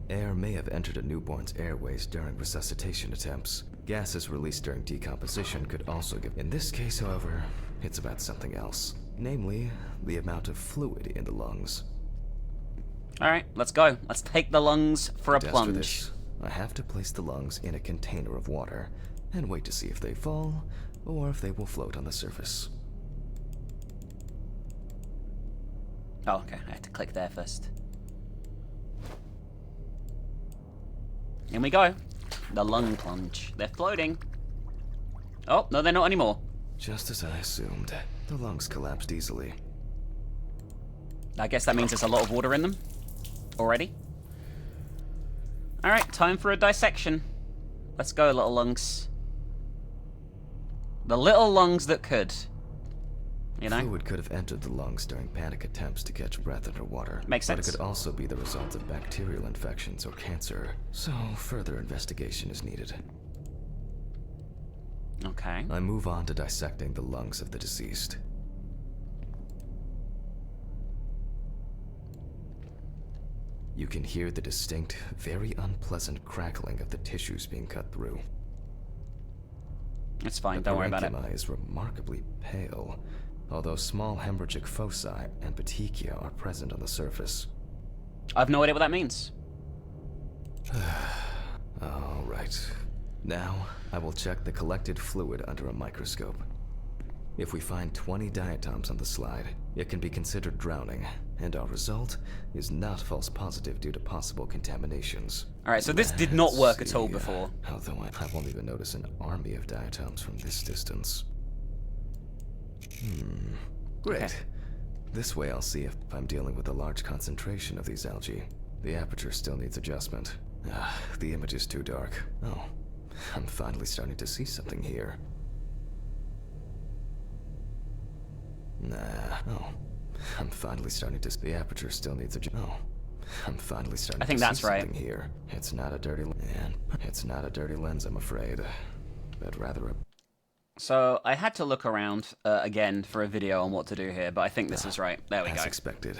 Air may have entered a newborn's airways during resuscitation attempts. Gases released during decomposition could also give... In this case, however, it's about something else. Namely, the amount of fluid in the lungs. Alright, let's go. Let's take the lungs for a Test plunge. this, I have to place the lungs in a container of water and wait to see if they fall or if they will float on the surface. Oh, okay. I had to click there first. In we go. The lung plunge. They're floating. Oh, no, they're not anymore. Just as I assumed, the lungs collapsed easily. I guess that means there's a lot of water in them already. Alright, time for a dissection. Let's go, little lungs. The little lungs that could. You know? Fluid could have entered the lungs during panic attempts to catch breath underwater. Makes sense. But it could also be the result of bacterial infections or cancer, so further investigation is needed. Okay. I move on to dissecting the lungs of the deceased. You can hear the distinct, very unpleasant crackling of the tissues being cut through. It's fine, The don't worry about it. parenchyma is remarkably pale, although small hemorrhagic foci and petechia are present on the surface. I've no idea what that means. All right. Now, I will check the collected fluid under a microscope. If we find 20 diatoms on the slide, it can be considered drowning, and our result is not false positive due to possible contaminations. Alright, so this did not work at all before. Although I won't even notice an army of diatoms from this distance. Great. Okay. This way I'll see if I'm dealing with a large concentration of these algae. The aperture still needs adjustment. The image is too dark. Oh, I'm finally starting to see something here. Oh, I'm finally starting to see the aperture still needs adjustment. Oh, I'm finally starting I think to that's see right. something here. It's not a dirty it's not a dirty lens, I'm afraid, but rather a So I had to look around again for a video on what to do here, but I think this is right. There we As go. expected.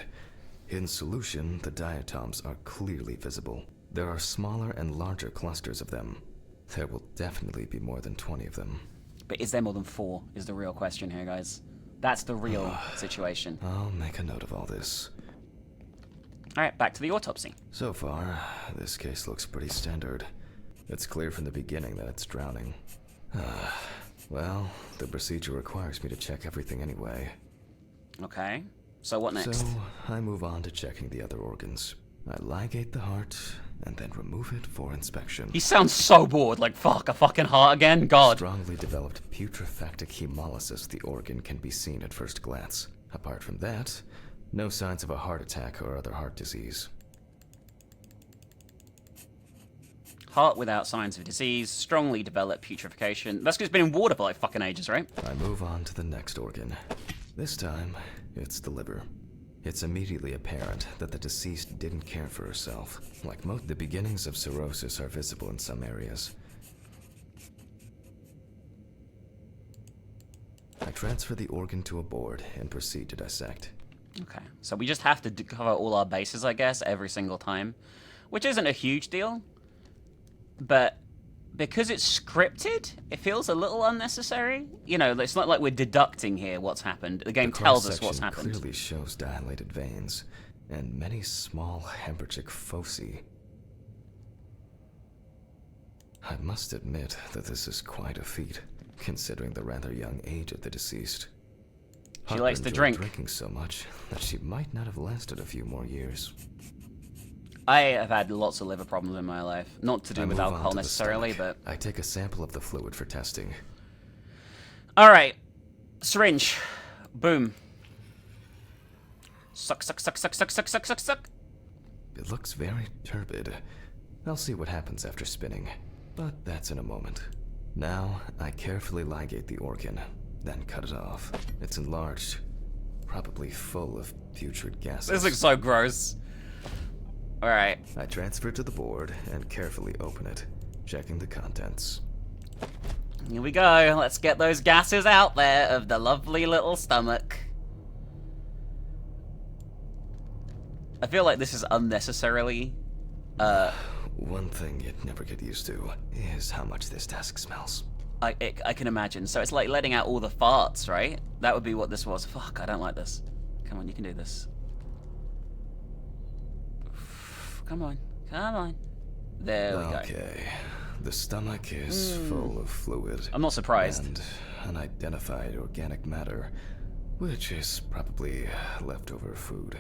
In solution, the diatoms are clearly visible. There are smaller and larger clusters of them. There will definitely be more than 20 of them. But is there more than 4 is the real question here, guys. That's the real situation. I'll make a note of all this. Alright, back to the autopsy. So far, this case looks pretty standard. It's clear from the beginning that it's drowning. Well, the procedure requires me to check everything anyway. Okay, so what next? So, I move on to checking the other organs. I ligate the heart, and then remove it for inspection. He sounds so bored, like, fuck, a fucking heart again? God. Strongly developed putrefactic hemolysis, the organ can be seen at first glance. Apart from that, no signs of a heart attack or other heart disease. Heart without signs of disease, strongly developed putrefaction. That's because it's been in water for like fucking ages, right? I move on to the next organ. This time, it's the liver. It's immediately apparent that the deceased didn't care for herself. Like most, the beginnings of cirrhosis are visible in some areas. I transfer the organ to a board and proceed to dissect. Okay, so we just have to cover all our bases, I guess, every single time. Which isn't a huge deal. But because it's scripted, it feels a little unnecessary. You know, it's not like we're deducting here what's happened. The game tells us what's happened. Clearly shows dilated veins and many small hemorrhagic foci. I must admit that this is quite a feat, considering the rather young age of the deceased. She Harper likes to enjoyed drink. Drinking so much that she might not have lasted a few more years. I have had lots of liver problems in my life. Not to do I with move on alcohol to the necessarily, stomach. but... I take a sample of the fluid for testing. Alright. Syringe. Boom. Suck, suck, suck, suck, suck, suck, suck, suck, suck. It looks very turbid. I'll see what happens after spinning, but that's in a moment. Now, I carefully ligate the organ, then cut it off. It's enlarged, probably full of putrid gases. This looks so gross. Alright. I transfer it to the board and carefully open it, checking the contents. Here we go. Let's get those gases out there of the lovely little stomach. I feel like this is unnecessarily... One thing you'd never get used to is how much this task smells. I can imagine. So it's like letting out all the farts, right? That would be what this was. Fuck, I don't like this. Come on, you can do this. Come on. Come on. There we go. Okay. The stomach is full of fluid. I'm not surprised. And unidentified organic matter, which is probably leftover food.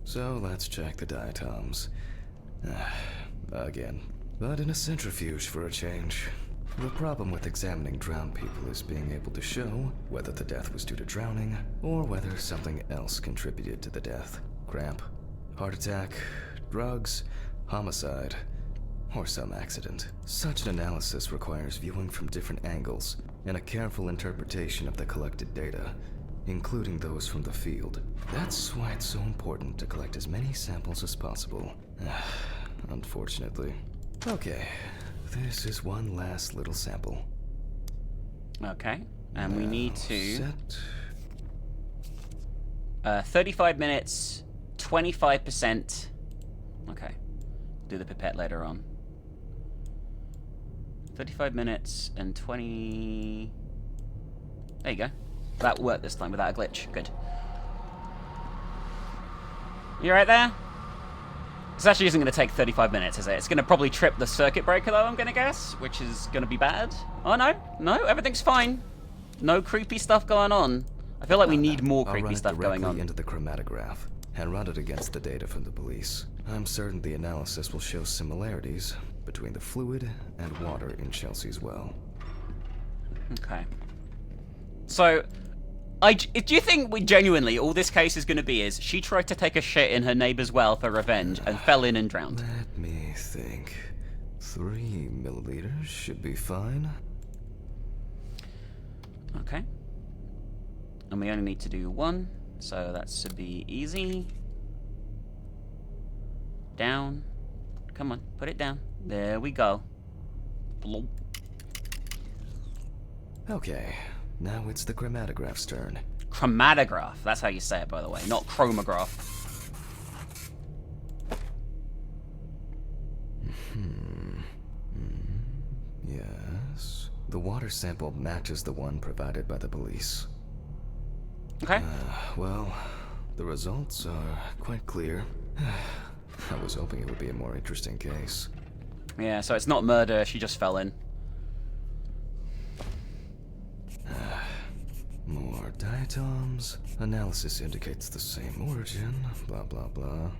So let's check the diatoms. Again, but in a centrifuge for a change. The problem with examining drowned people is being able to show whether the death was due to drowning or whether something else contributed to the death. Cramp, heart attack, drugs, homicide, or some accident. Such an analysis requires viewing from different angles and a careful interpretation of the collected data, including those from the field. That's why it's so important to collect as many samples as possible. Unfortunately. Okay, this is one last little sample. Okay, and we need to... Set. 35 minutes, 25%. Okay, do the pipette later on. 35 minutes and 20... There you go. That worked this time without a glitch. Good. You right there? This actually isn't going to take 35 minutes, is it? It's going to probably trip the circuit breaker, though, I'm going to guess, which is going to be bad. Oh, no. No, everything's fine. No creepy stuff going on. I feel like we need more creepy stuff going on. I'll run it directly into the chromatograph and run it against the data from the police. I'm certain the analysis will show similarities between the fluid and water in Chelsea's well. Okay. So, do you think we genuinely, all this case is going to be is she tried to take a shit in her neighbor's well for revenge and fell in and drowned? Let me think. 3 milliliters should be fine. Okay. And we only need to do 1, so that should be easy. Down. Come on, put it down. There we go. Blop. Okay, now it's the chromatograph's turn. Chromatograph. That's how you say it, by the way, not chromograph. Yes. The water sample matches the one provided by the police. Okay. Well, the results are quite clear. I was hoping it would be a more interesting case. Yeah, so it's not murder, she just fell in. More diatoms. Analysis indicates the same origin. Blah, blah, blah.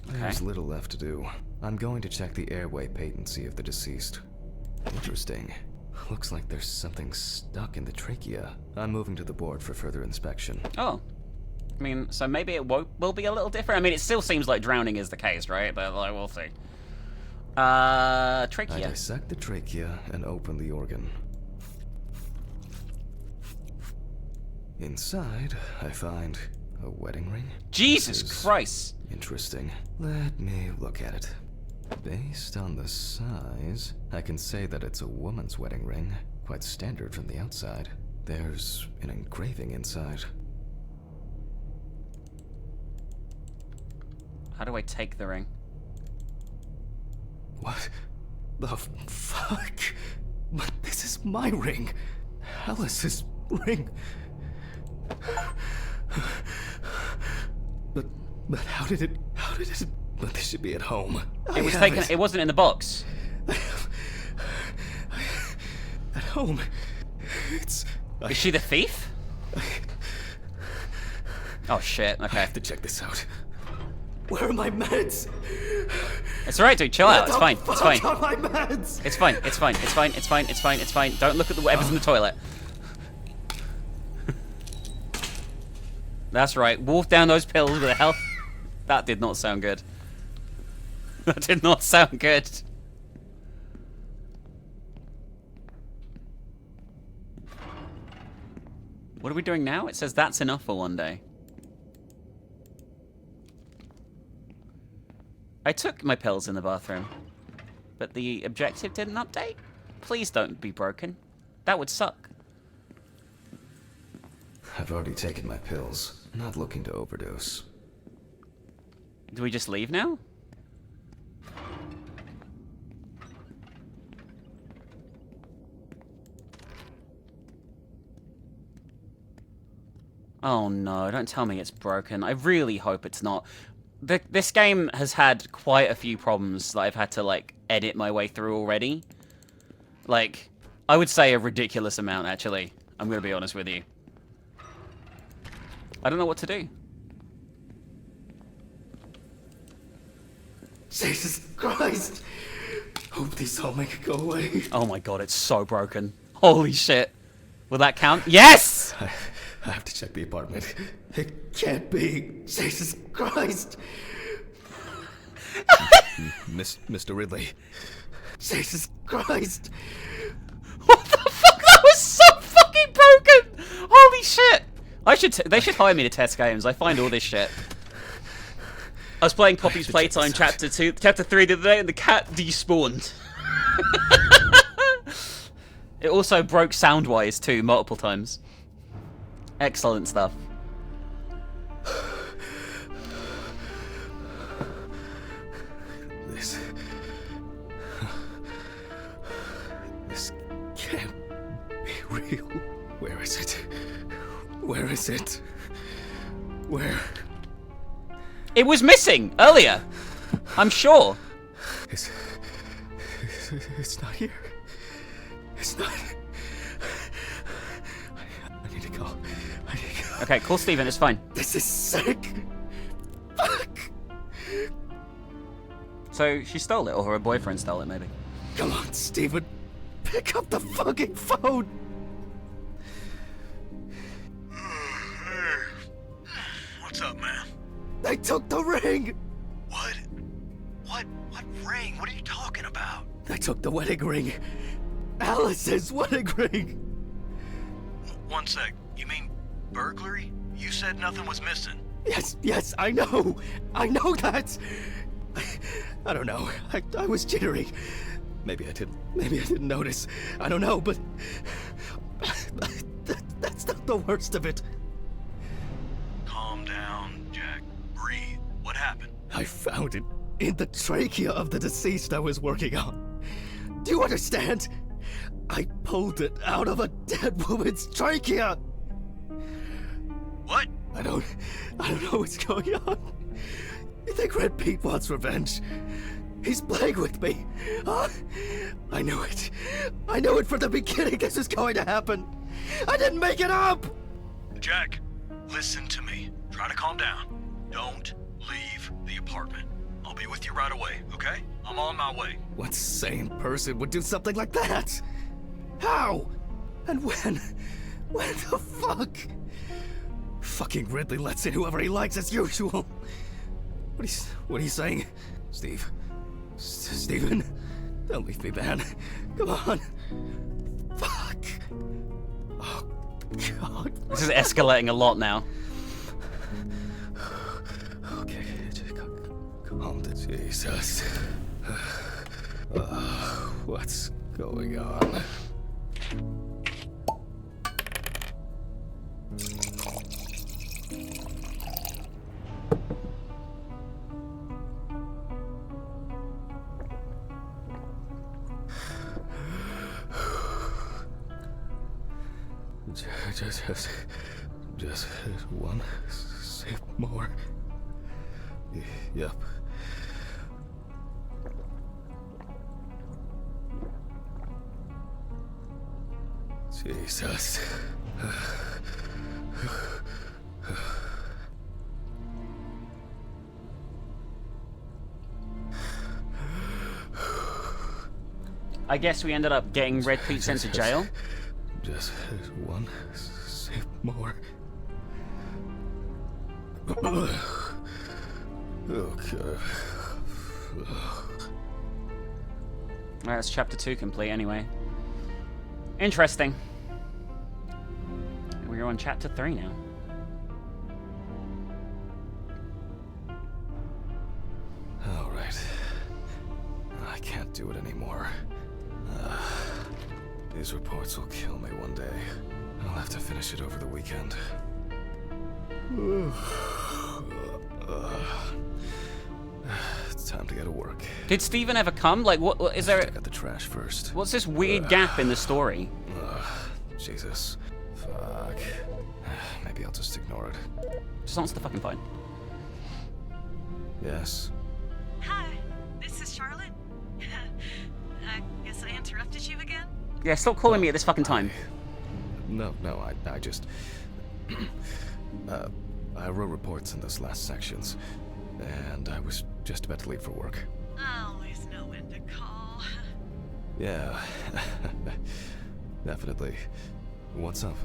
There's little left to do. I'm going to check the airway patency of the deceased. Interesting. Looks like there's something stuck in the trachea. I'm moving to the board for further inspection. Oh. I mean, so maybe it will be a little different. I mean, it still seems like drowning is the case, right? But like, we'll see. Trachea. I dissect the trachea and open the organ. Inside, I find a wedding ring. Jesus Christ! Interesting. Let me look at it. Based on the size, I can say that it's a woman's wedding ring. Quite standard from the outside. There's an engraving inside. How do I take the ring? What the fuck? But this is my ring. Alice's ring. But how did it, but this should be at home. It was taken, it wasn't in the box. At home. Is she the thief? Oh shit, okay. I have to check this out. Where are my meds? It's alright, dude, chill out, it's fine, it's fine. Are my meds? It's fine, it's fine, it's fine, it's fine, it's fine, it's fine. Don't look at whatever's in the toilet. That's right, wolf down those pills with a health. That did not sound good. That did not sound good. What are we doing now? It says that's enough for one day. I took my pills in the bathroom, but the objective didn't update? Please don't be broken. That would suck. I've already taken my pills. Not looking to overdose. Do we just leave now? Oh no, don't tell me it's broken. I really hope it's not. This game has had quite a few problems that I've had to, like, edit my way through already. Like, I would say a ridiculous amount, actually. I'm gonna be honest with you. I don't know what to do. Jesus Christ! Hope these all make it go away. Oh my god, it's so broken. Holy shit. Will that count? Yes! I have to check the apartment. It can't be. Jesus Christ! Mr. Ridley. Jesus Christ! What the fuck? That was so fucking broken! Holy shit! They should hire me to test games. I find all this shit. I was playing Poppy's Playtime Chapter 3 the other day, and the cat despawned. It also broke sound-wise too, multiple times. Excellent stuff. This can't be real. Where is it? Where is it? Where? It was missing earlier. I'm sure. It's not here. It's not. I need to go. I need to go. Okay, call Steven, it's fine. This is sick. Fuck. So she stole it, or her boyfriend stole it, maybe. Come on, Steven. Pick up the fucking phone. What's up, man? They took the ring. What? What ring? What are you talking about? They took the wedding ring. Alice's wedding ring. One sec. You mean burglary? You said nothing was missing. Yes, I know. I know that. I don't know. I was jittery. Maybe I didn't notice. I don't know, but that's not the worst of it. Calm down, Jack. Breathe. What happened? I found it in the trachea of the deceased I was working on. Do you understand? I pulled it out of a dead woman's trachea. What? I don't know what's going on. You think Red Pete wants revenge? He's playing with me. Huh? I knew it. I knew it from the beginning this was going to happen. I didn't make it up! Jack, listen to me. Try to calm down. Don't leave the apartment. I'll be with you right away, okay? I'm on my way. What sane person would do something like that? How? And when? When the fuck? Fucking Ridley lets in whoever he likes as usual. What are you saying? Steven? Don't leave me, man. Come on. Fuck. Oh, God. This is escalating a lot now. Okay, calm down. Jesus. What's going on? Just one sip more. Yep. Jesus. I guess we ended up getting Red Pete sent to jail. Just one sip more. Okay. Alright, that's chapter 2 complete anyway. Interesting. We're on chapter 3 now. Alright. I can't do it anymore. These reports will kill me one day. I'll have to finish it over the weekend. It's time to go to work. Did Steven ever come? Like, what is there? I got the trash first. What's this weird gap in the story? Jesus. Fuck. Maybe I'll just ignore it. Just answer the fucking phone. Yes. Hi, this is Charlotte. I guess I interrupted you again? Yeah, stop calling me at this fucking time. No, I just... I wrote reports in those last sections, and I was just about to leave for work. to call. Yeah, definitely. What's up?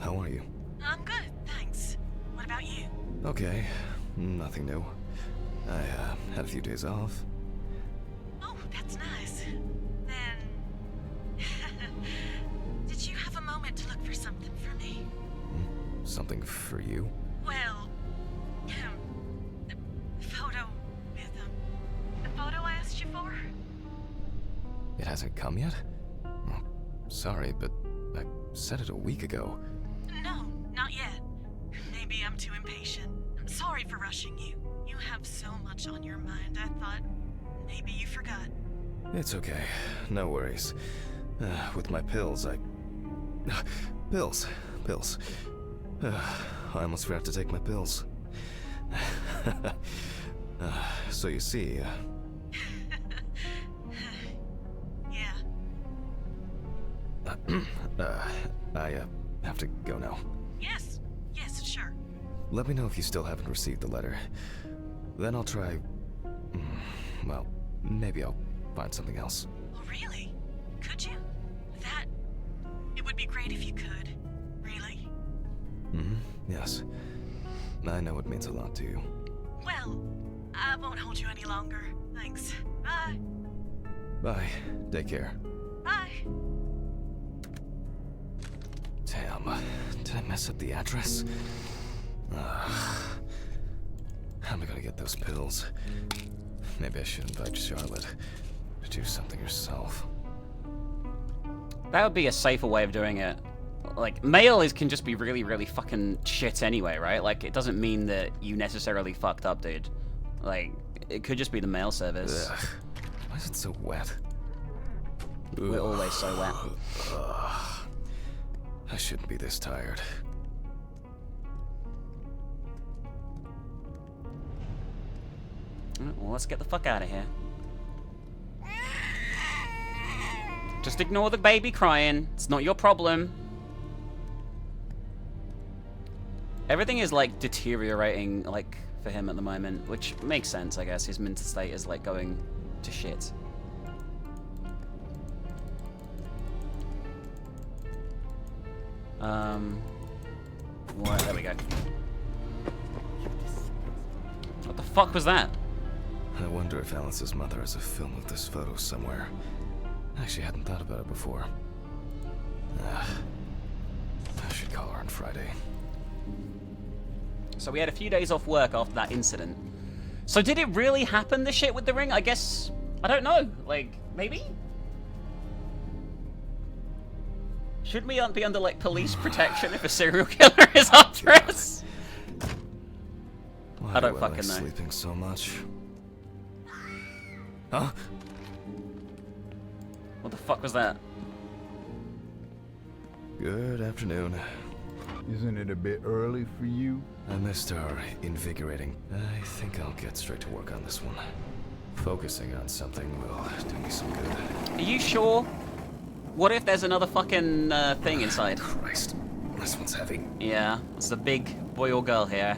How are you? I'm good, thanks. What about you? Okay, nothing new. I had a few days off. Oh, that's nice. Then... Did you have a moment to look for something for me? Something for you? Well... the photo with, the photo I asked you for? It hasn't come yet? Oh, sorry, but I said it a week ago. No, not yet. Maybe I'm too impatient. I'm sorry for rushing you. You have so much on your mind, I thought maybe you forgot. It's okay. No worries. With my pills, Pills. I almost forgot to take my pills. So you see, Yeah. I have to go now. Yes, sure. Let me know if you still haven't received the letter. Then I'll try... well, maybe I'll find something else. Oh, really? Could you? It would be great if you could. Really? Yes. I know it means a lot to you. Well, I won't hold you any longer. Thanks. Bye. Bye. Take care. Bye. Damn. Did I mess up the address? How am I gonna get those pills? Maybe I should invite Charlotte to do something herself. That would be a safer way of doing it. Like, mail can just be really, really fucking shit anyway, right? Like, it doesn't mean that you necessarily fucked up, dude. Like, it could just be the mail service. Ugh. Why is it so wet? We're always so wet. I shouldn't be this tired. Well, let's get the fuck out of here. Just ignore the baby crying. It's not your problem. Everything is, like, deteriorating, like, for him at the moment, which makes sense, I guess. His mental state is, like, going to shit. What? There we go. What the fuck was that? I wonder if Alice's mother has a film of this photo somewhere. I actually hadn't thought about it before. I should call her on Friday. So we had a few days off work after that incident. So did it really happen, the shit with the ring? I guess... I don't know. Like, maybe? Should we be under, like, police protection if a serial killer is after us? Why I don't do fucking like know. Sleeping so much. Huh? What the fuck was that? Good afternoon. Isn't it a bit early for you? I missed our invigorating. I think I'll get straight to work on this one. Focusing on something will do me some good. Are you sure? What if there's another fucking thing inside? Christ, this one's heavy. Yeah, it's a big boy or girl here.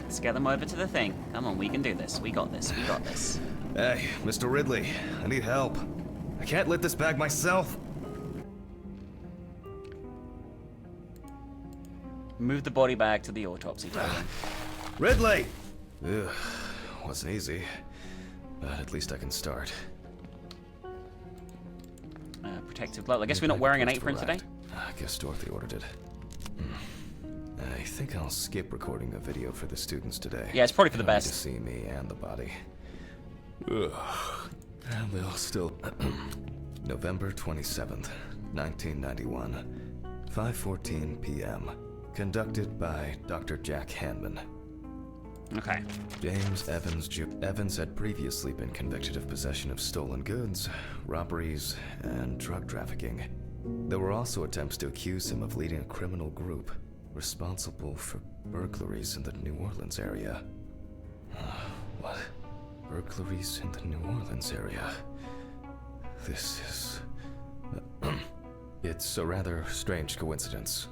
Let's get them over to the thing. Come on, we can do this. We got this. We got this. Hey, Mr. Ridley, I need help. I can't lift this bag myself. Move the body bag to the autopsy table. Ridley! Ugh, wasn't easy. But at least I can start. Protective glove. I guess we're not wearing an apron today. I guess Dorothy ordered it. I think I'll skip recording a video for the students today. Yeah, it's probably for the They don't need best. to see me and the body. Ugh. And they'll still... November 27th, 1991. 5:14 p.m. Conducted by Dr. Jack Hanman. Okay. James Evans Evans had previously been convicted of possession of stolen goods, robberies, and drug trafficking. There were also attempts to accuse him of leading a criminal group responsible for burglaries in the New Orleans area. What? Burglaries in the New Orleans area? This is... It's a rather strange coincidence.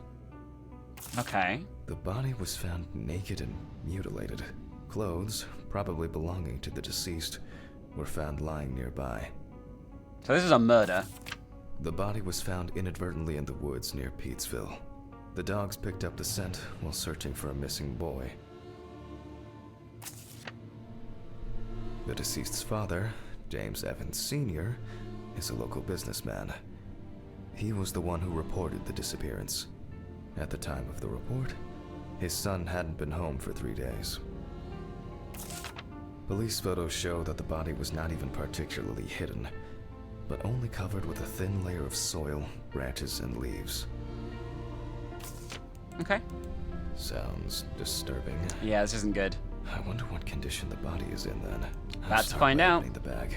Okay. The body was found naked and mutilated, clothes, probably belonging to the deceased, were found lying nearby. So this is a murder. The body was found inadvertently in the woods near Peetsville. The dogs picked up the scent while searching for a missing boy. The deceased's father, James Evans Sr., is a local businessman. He was the one who reported the disappearance. At the time of the report, his son hadn't been home for 3 days. Police photos show that the body was not even particularly hidden, but only covered with a thin layer of soil, branches, and leaves. Okay. Sounds disturbing. Yeah, this isn't good. I wonder what condition the body is in then. About to find out. The bag.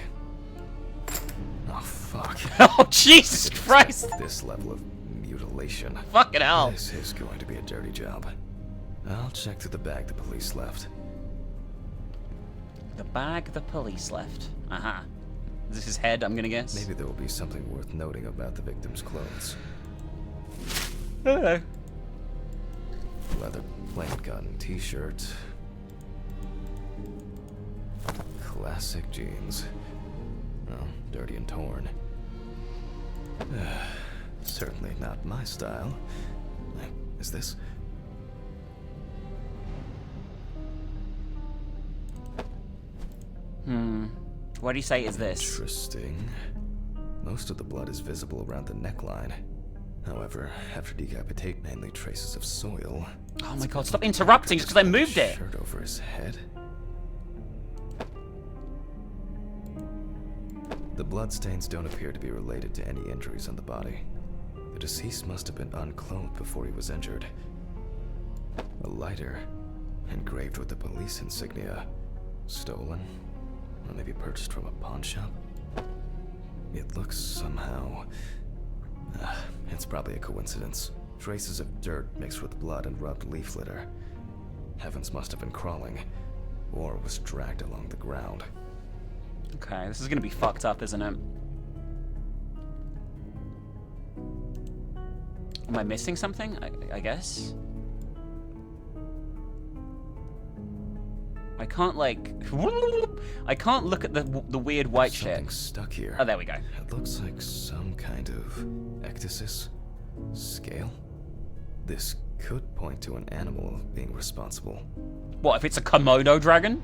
Oh fuck. Oh, Jesus Christ! This level of mutilation. Fucking hell. This is going to be a dirty job. I'll check through the bag the police left. The bag the police left. Uh-huh. Is this his head, I'm gonna guess? Maybe there will be something worth noting about the victim's clothes. Hello. Leather plain cotton t-shirt. Classic jeans. Well, dirty and torn. Certainly not my style. Is this? What do you say is this? Interesting. Most of the blood is visible around the neckline. However, after decapitate, mainly traces of soil. Oh my god, stop interrupting just because I moved it! Shirt over his head. The bloodstains don't appear to be related to any injuries on the body. The deceased must have been unclothed before he was injured. A lighter, engraved with the police insignia. Stolen, or maybe purchased from a pawn shop. It looks somehow... it's probably a coincidence. Traces of dirt mixed with blood and rubbed leaf litter. Evans must have been crawling, or was dragged along the ground. Okay, this is gonna be fucked up, isn't it? Am I missing something? I guess? I can't, like... I can't look at the weird white Something's shit. stuck here. Oh, there we go. It looks like some kind of ecdysis? Scale? This could point to an animal being responsible. What, if it's a Komodo dragon?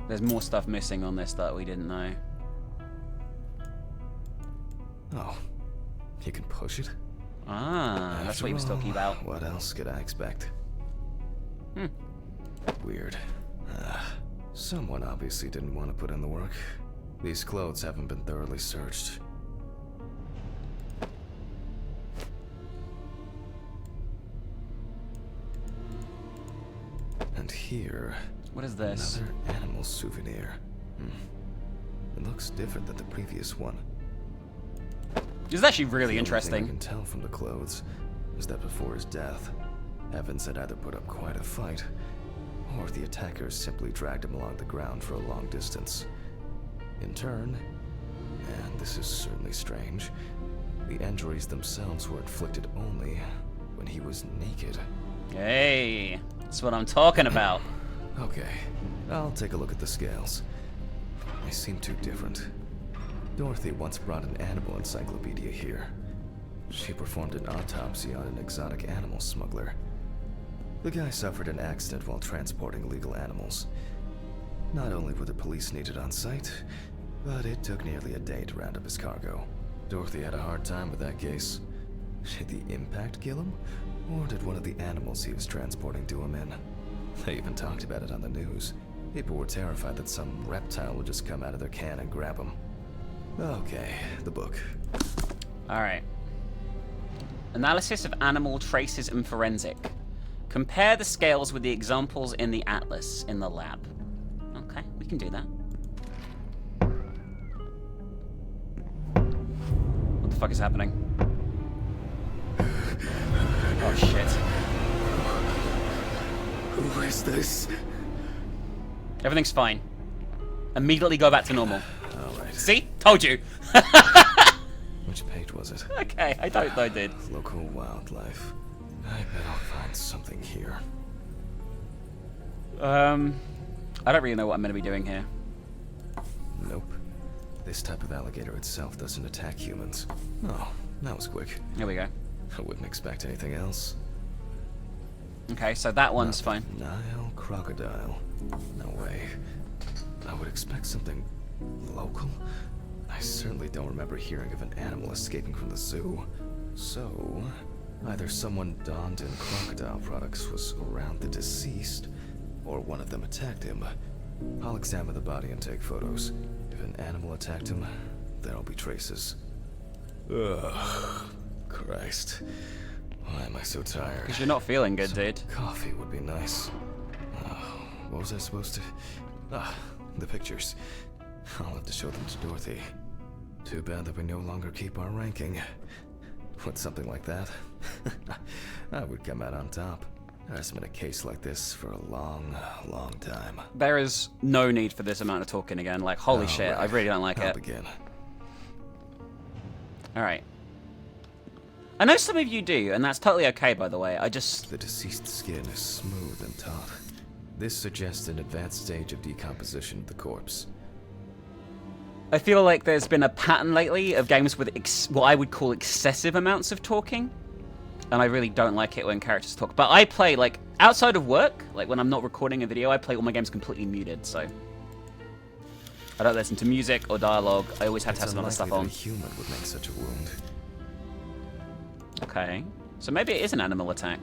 There's more stuff missing on this that we didn't know. Oh, you can push it? Ah, that's what he was talking about. What else could I expect? Weird. Someone obviously didn't want to put in the work. These clothes haven't been thoroughly searched. And here... What is this? Another animal souvenir. It looks different than the previous one. This is actually really The only interesting. thing I can tell from the clothes is that before his death, Evans had either put up quite a fight, or the attackers simply dragged him along the ground for a long distance. In turn, and this is certainly strange, the injuries themselves were inflicted only when he was naked. Hey, that's what I'm talking about. Okay, I'll take a look at the scales. They seem too different. Dorothy once brought an animal encyclopedia here. She performed an autopsy on an exotic animal smuggler. The guy suffered an accident while transporting illegal animals. Not only were the police needed on site, but it took nearly a day to round up his cargo. Dorothy had a hard time with that case. Did the impact kill him? Or did one of the animals he was transporting do him in? They even talked about it on the news. People were terrified that some reptile would just come out of their can and grab him. Okay, the book. Alright. Analysis of animal traces and forensic. Compare the scales with the examples in the atlas in the lab. Okay, we can do that. What the fuck is happening? Oh shit. Who is this? Everything's fine. Immediately go back to normal. Alright. See? Told you. Which page was it? Okay, I don't know, dude. Local wildlife. I bet I'll find something here. I don't really know what I'm going to be doing here. Nope. This type of alligator itself doesn't attack humans. Oh, that was quick. Here we go. I wouldn't expect anything else. Okay, so that one's fine. Nile crocodile. No way. I would expect something local. I certainly don't remember hearing of an animal escaping from the zoo. So, either someone donned in crocodile products was around the deceased, or one of them attacked him. I'll examine the body and take photos. If an animal attacked him, there'll be traces. Ugh, Christ. Why am I so tired? Because you're not feeling good, dude. Coffee would be nice. What was I supposed to... the pictures. I'll have to show them to Dorothy. Too bad that we no longer keep our ranking. With something like that, I would come out on top. There's been a case like this for a long, long time. There is no need for this amount of talking again. Like, holy shit, Right. I really don't like I'll it. begin. Alright. I know some of you do, and that's totally okay, by the way. I just... The deceased skin is smooth and taut. This suggests an advanced stage of decomposition of the corpse. I feel like there's been a pattern lately of games with what I would call excessive amounts of talking. And I really don't like it when characters talk. But I play, like, outside of work, like when I'm not recording a video, I play all my games completely muted, so... I don't listen to music or dialogue. I always have to have some other stuff on. A human would make such a wound. Okay. So maybe it is an animal attack.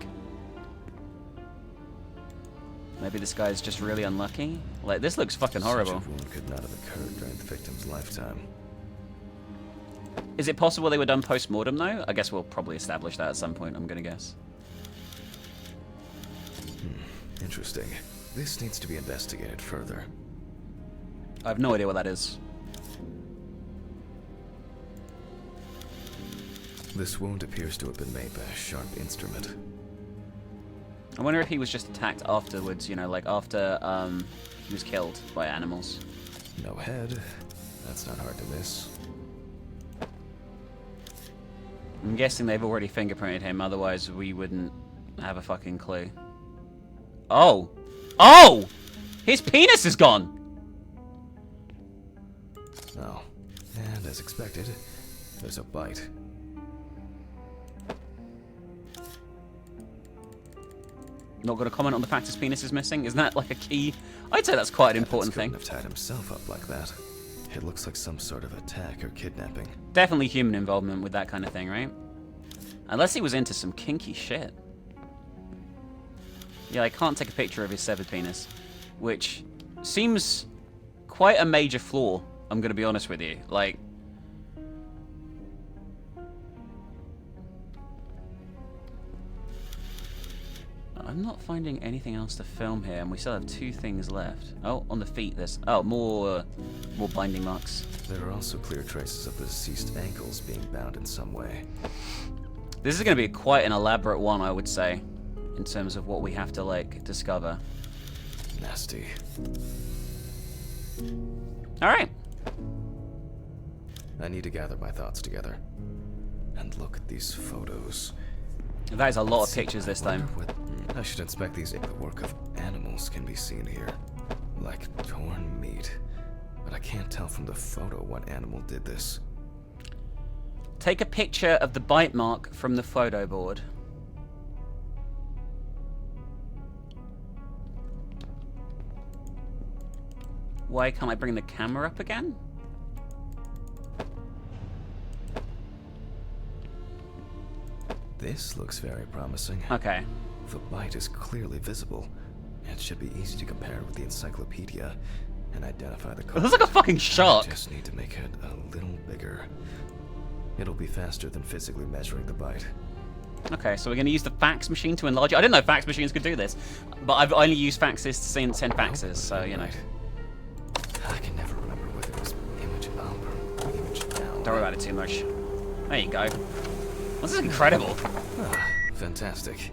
Maybe this guy's just really unlucky. Like, this looks fucking horrible. Such a wound could not have occurred during the victim's lifetime. Is it possible they were done post-mortem, though? I guess we'll probably establish that at some point, I'm gonna guess. Interesting. This needs to be investigated further. I have no idea what that is. This wound appears to have been made by a sharp instrument. I wonder if he was just attacked afterwards, you know, like after he was killed by animals. No head. That's not hard to miss. I'm guessing they've already fingerprinted him, otherwise we wouldn't have a fucking clue. Oh! Oh! His penis is gone! Oh. And as expected, there's a bite. Not gonna comment on the fact his penis is missing? Isn't that like a key? I'd say that's quite an important thing. Couldn't have tied himself up like that. It looks like some sort of attack or kidnapping. Definitely human involvement with that kind of thing, right? Unless he was into some kinky shit. Yeah, I can't take a picture of his severed penis, which seems quite a major flaw, I'm gonna be honest with you. Like, I'm not finding anything else to film here, and we still have 2 things left. Oh, on the feet there's... Oh, more binding marks. There are also clear traces of the deceased ankles being bound in some way. This is going to be quite an elaborate one, I would say, in terms of what we have to, like, discover. Nasty. Alright. I need to gather my thoughts together. And look at these photos. That is a lot of pictures this time. I should inspect these. The work of animals can be seen here. Like torn meat. But I can't tell from the photo what animal did this. Take a picture of the bite mark from the photo board. Why can't I bring the camera up again? This looks very promising. Okay. The bite is clearly visible. It should be easy to compare with the encyclopedia and identify the It cause. looks like a fucking shark. I just need to make it a little bigger. It'll be faster than physically measuring the bite. Okay, so we're going to use the fax machine to enlarge it. I didn't know fax machines could do this, but I've only used faxes to send faxes, so, you know. I can never remember whether it was image up or image down. Don't worry about it too much. There you go. This is incredible. Ah, fantastic.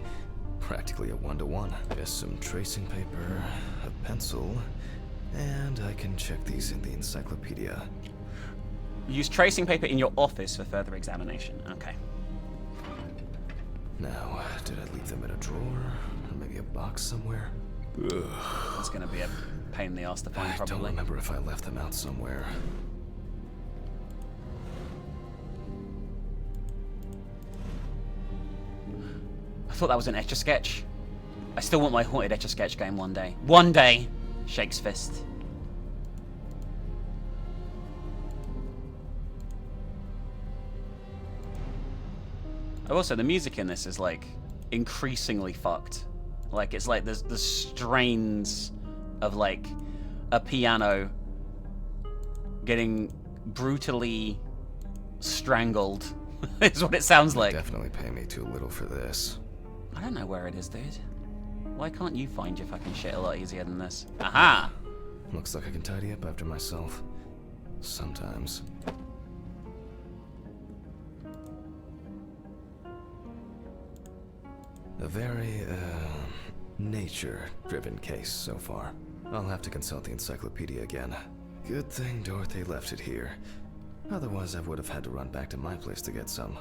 Practically a 1-to-1. Just some tracing paper, a pencil, and I can check these in the encyclopedia. Use tracing paper in your office for further examination. Okay. Now, did I leave them in a drawer? Or maybe a box somewhere? Ugh. It's gonna be a pain in the ass to find, I don't probably. remember if I left them out somewhere. I thought that was an Etch-a-Sketch. I still want my haunted Etch-a-Sketch game one day. One day! Shakes fist. Also, the music in this is, like, increasingly fucked. Like, it's like there's the strains of, like, a piano getting brutally strangled. Is what it sounds like. Definitely pay me too little for this. I don't know where it is, dude. Why can't you find your fucking shit a lot easier than this? Aha! Looks like I can tidy up after myself. Sometimes. A very, nature-driven case so far. I'll have to consult the encyclopedia again. Good thing Dorothy left it here. Otherwise, I would have had to run back to my place to get some.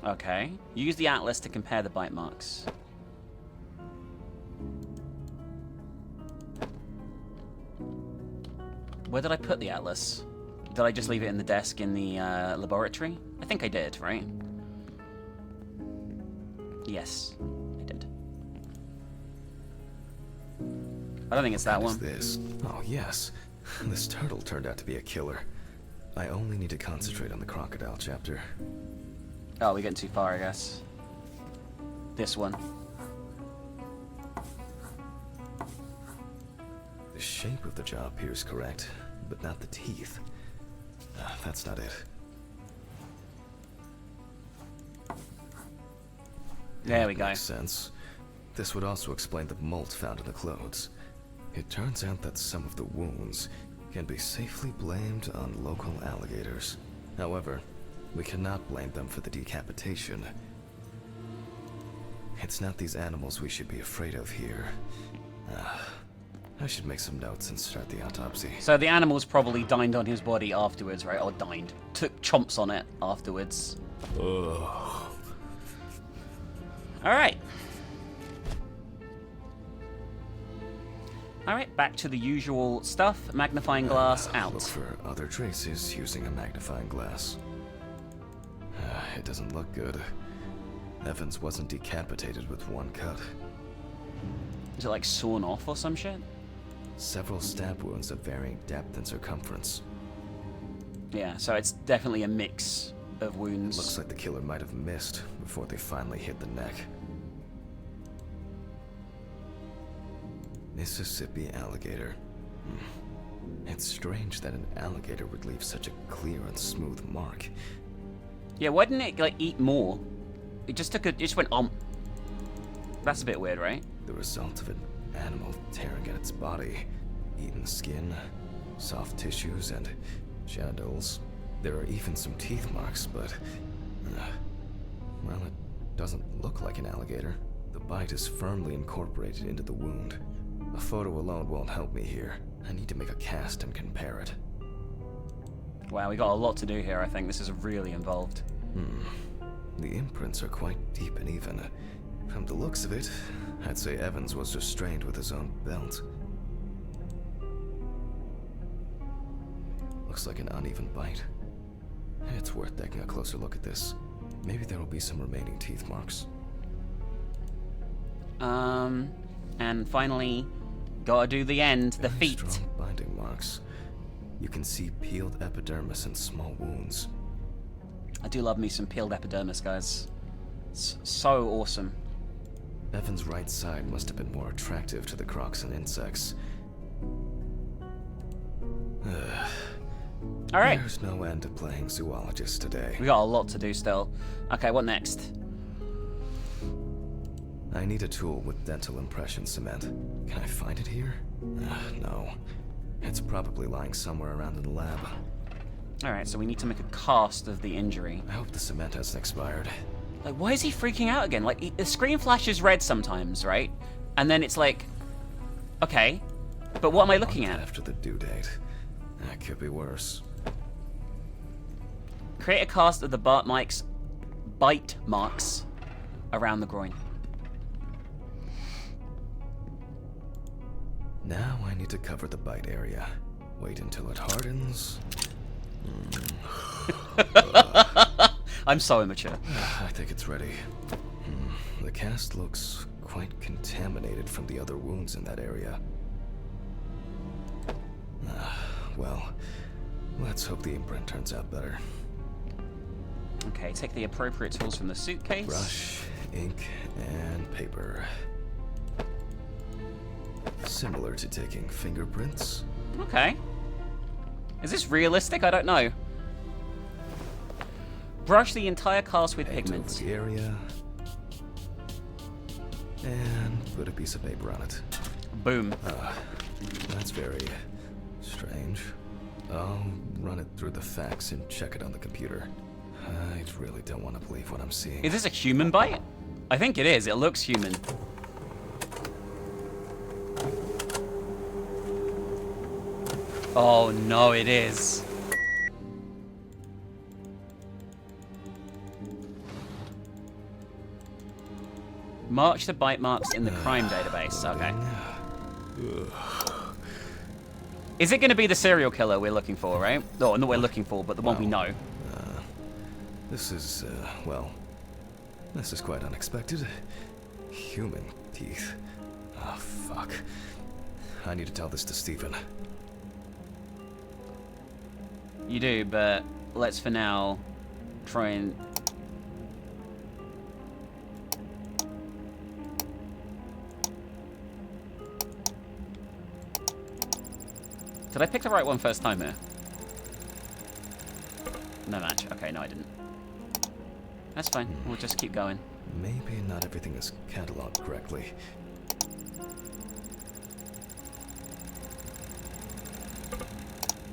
Okay. Use the atlas to compare the bite marks. Where did I put the atlas? Did I just leave it in the desk in the laboratory? I think I did, right? Yes, I did. I don't think it's that What one. is this? Oh, yes. This turtle turned out to be a killer. I only need to concentrate on the crocodile chapter. Oh, we're getting too far, I guess. This one. The shape of the jaw appears correct, but not the teeth. That's not it. There we go. Makes sense. This would also explain the molt found in the clothes. It turns out that some of the wounds can be safely blamed on local alligators. However, we cannot blame them for the decapitation. It's not these animals we should be afraid of here. I should make some notes and start the autopsy. So the animals probably dined on his body afterwards, right? Or dined. Took chomps on it afterwards. Ugh. Alright. Alright, back to the usual stuff. Magnifying glass out. Look for other traces using a magnifying glass. It doesn't look good. Evans wasn't decapitated with one cut. Is it like sawn off or some shit? Several stab wounds of varying depth and circumference. Yeah, so it's definitely a mix of wounds. Looks like the killer might have missed before they finally hit the neck. Mississippi alligator. It's strange that an alligator would leave such a clear and smooth mark. Yeah, why didn't it like eat more? It just took a. It just went That's a bit weird, right? The result of an animal tearing at its body, eaten skin, soft tissues, and genitals. There are even some teeth marks, but well, it doesn't look like an alligator. The bite is firmly incorporated into the wound. A photo alone won't help me here. I need to make a cast and compare it. Wow, we got a lot to do here, I think. This is really involved. The imprints are quite deep and even. From the looks of it, I'd say Evans was restrained with his own belt. Looks like an uneven bite. It's worth taking a closer look at this. Maybe there will be some remaining teeth marks. And finally, gotta do the end, the Very feet. strong binding marks. You can see peeled epidermis and small wounds. I do love me some peeled epidermis, guys. It's so awesome. Evan's right side must have been more attractive to the crocs and insects. Alright, There's no end to playing zoologist today. we got a lot to do still. Okay, what next? I need a tool with dental impression cement. Can I find it here? No. It's probably lying somewhere around in the lab. Alright, so we need to make a cast of the injury. I hope the cement hasn't expired. Like, why is he freaking out again? Like, the screen flashes red sometimes, right? And then it's like, okay, but what am I looking at? After the due date. That could be worse. Create a cast of the bite bite marks around the groin. Now I need to cover the bite area. Wait until it hardens. I'm so immature. I think it's ready. The cast looks quite contaminated from the other wounds in that area. Well, let's hope the imprint turns out better. Okay, take the appropriate tools from the suitcase. Brush, ink, and paper. Similar to taking fingerprints. Okay. Is this realistic? I don't know. Brush the entire cast with Paint pigments. over the area. And put a piece of paper on it. Boom. That's very strange. I'll run it through the facts and check it on the computer. I really don't want to believe what I'm seeing. Is this a human bite? I think it is. It looks human. Oh no, it is. March the bite marks in the crime database. Okay. Is it going to be the serial killer we're looking for, right? No, not we're looking for, but the one we know. This is, well, this is quite unexpected. Human teeth. Oh, fuck. I need to tell this to Stephen. You do, but let's for now try and... Did I pick the right one first time here? No match. Okay, no I didn't. That's fine. We'll just keep going. Maybe not everything is cataloged correctly.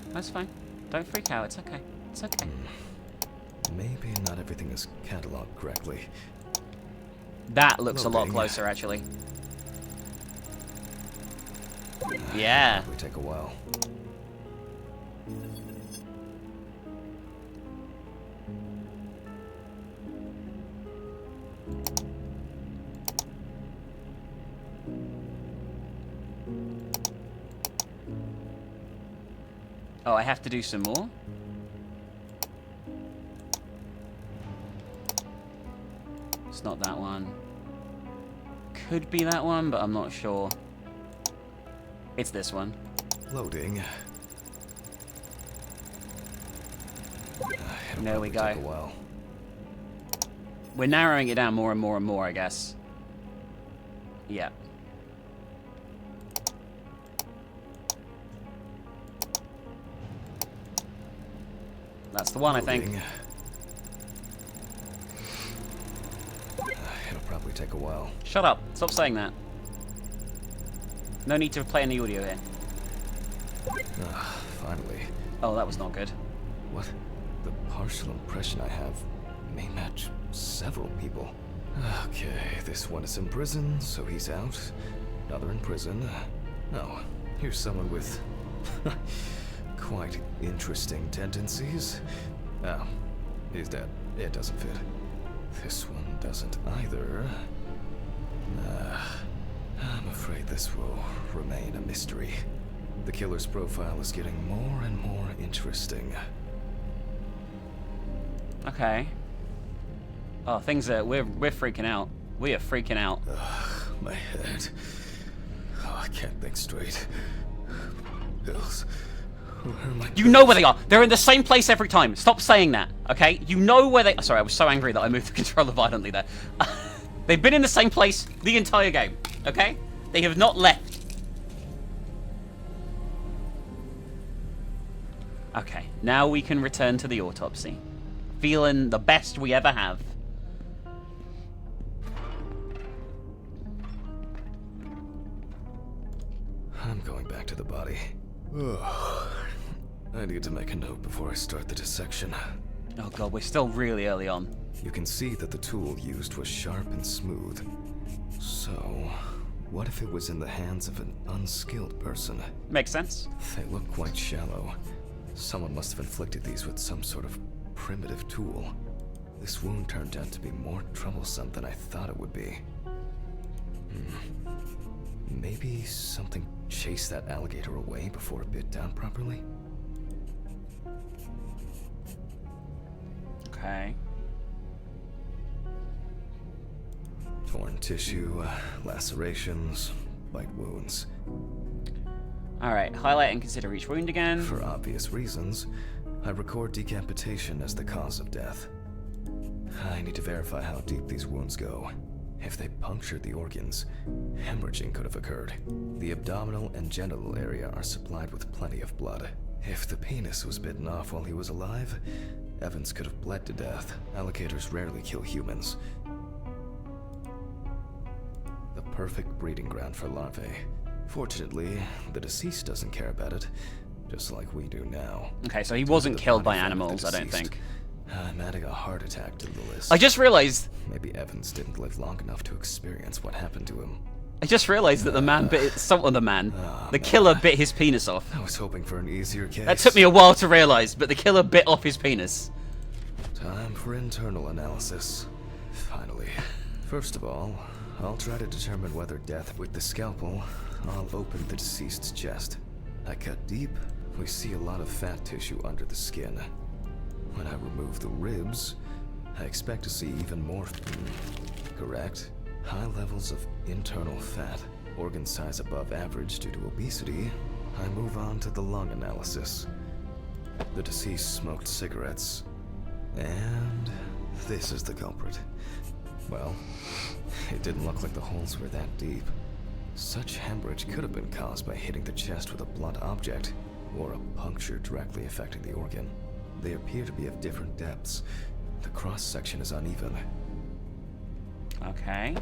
That's fine. Don't freak out. It's okay. It's okay. Maybe not everything is cataloged correctly. That looks a lot Loading. closer, actually. Yeah. Probably take a while. Oh, I have to do some more? It's not that one. Could be that one, but I'm not sure. It's this one. Loading. It'll There we probably go. take a while. We're narrowing it down more and more and more, I guess. Yeah. That's the one, I think. Loading. It'll probably take a while. Shut up. Stop saying that. No need to play any audio here. Finally. Oh, that was not good. What? The partial impression I have may match several people. Okay, this one is in prison, so he's out. Another in prison. Oh, here's someone with quite interesting tendencies. Oh, he's dead. It doesn't fit. This one doesn't either. I'm afraid this will remain a mystery. The killer's profile is getting more and more interesting. Okay. Oh, things are... We're freaking out. We are freaking out. My head. Oh, I can't think straight. Pills. Where am I? You know where they are. They're in the same place every time. Stop saying that, okay? You know where they... Sorry, I was so angry that I moved the controller violently there. They've been in the same place the entire game, okay? They have not left. Okay, now we can return to the autopsy. Feeling the best we ever have. I'm going back to the body. Ugh. I need to make a note before I start the dissection. Oh god, we're still really early on. You can see that the tool used was sharp and smooth. So, what if it was in the hands of an unskilled person? Makes sense. They look quite shallow. Someone must have inflicted these with some sort of primitive tool. This wound turned out to be more troublesome than I thought it would be. Maybe something chased that alligator away before it bit down properly? Okay. Torn tissue, lacerations, bite wounds. Alright, highlight and consider each wound again. For obvious reasons, I record decapitation as the cause of death. I need to verify how deep these wounds go. If they punctured the organs, hemorrhaging could have occurred. The abdominal and genital area are supplied with plenty of blood. If the penis was bitten off while he was alive, Evans could have bled to death. Alligators rarely kill humans. The perfect breeding ground for larvae. Fortunately, the deceased doesn't care about it, just like we do now. Okay, so he wasn't killed by animals, I don't think. I'm adding a heart attack to the list. I just realized... Maybe Evans didn't live long enough to experience what happened to him. I just realized that the man bit... The killer bit his penis off. I was hoping for an easier case. That took me a while to realize, but the killer bit off his penis. Time for internal analysis. Finally. First of all, I'll try to determine whether death with the scalpel. I'll open the deceased's chest. I cut deep. We see a lot of fat tissue under the skin. When I remove the ribs, I expect to see even more. Correct. High levels of internal fat, organ size above average due to obesity. I move on to the lung analysis. The deceased smoked cigarettes. And this is the culprit. Well, it didn't look like the holes were that deep. Such hemorrhage could have been caused by hitting the chest with a blunt object, or a puncture directly affecting the organ. They appear to be of different depths. The cross-section is uneven. Okay.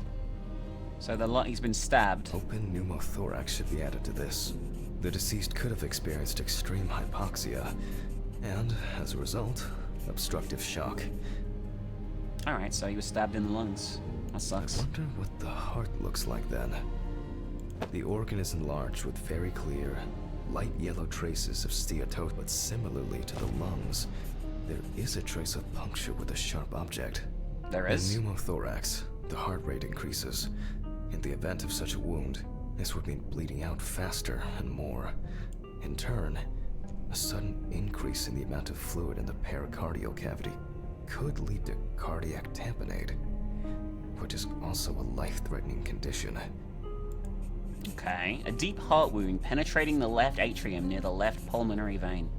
So he's been stabbed. Open pneumothorax should be added to this. The deceased could have experienced extreme hypoxia, and, as a result, obstructive shock. Alright, so he was stabbed in the lungs. That sucks. I wonder what the heart looks like then. The organ is enlarged with very clear, light yellow traces of steatosis, but similarly to the lungs, there is a trace of puncture with a sharp object. There is? In pneumothorax, the heart rate increases. In the event of such a wound, this would mean bleeding out faster and more. In turn, a sudden increase in the amount of fluid in the pericardial cavity could lead to cardiac tamponade, which is also a life-threatening condition. Okay. A deep heart wound penetrating the left atrium near the left pulmonary vein.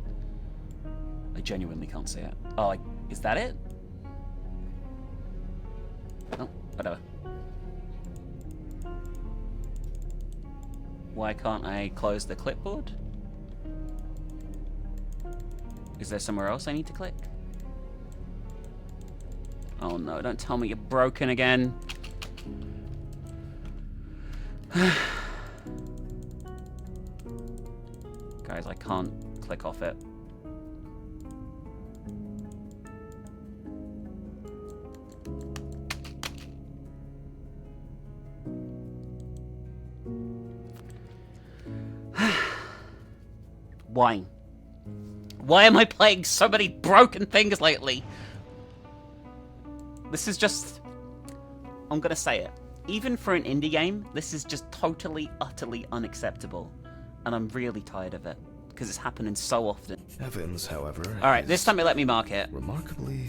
I genuinely can't see it. Oh, is that it? Oh, whatever. Why can't I close the clipboard? Is there somewhere else I need to click? Oh no, don't tell me you're broken again. Guys, I can't click off it. Why? Why am I playing so many broken things lately? This is just... I'm gonna say it. Even for an indie game, this is just totally, utterly unacceptable. And I'm really tired of it. Because it's happening so often. Evans, however... Alright, this time it let me mark it. Remarkably...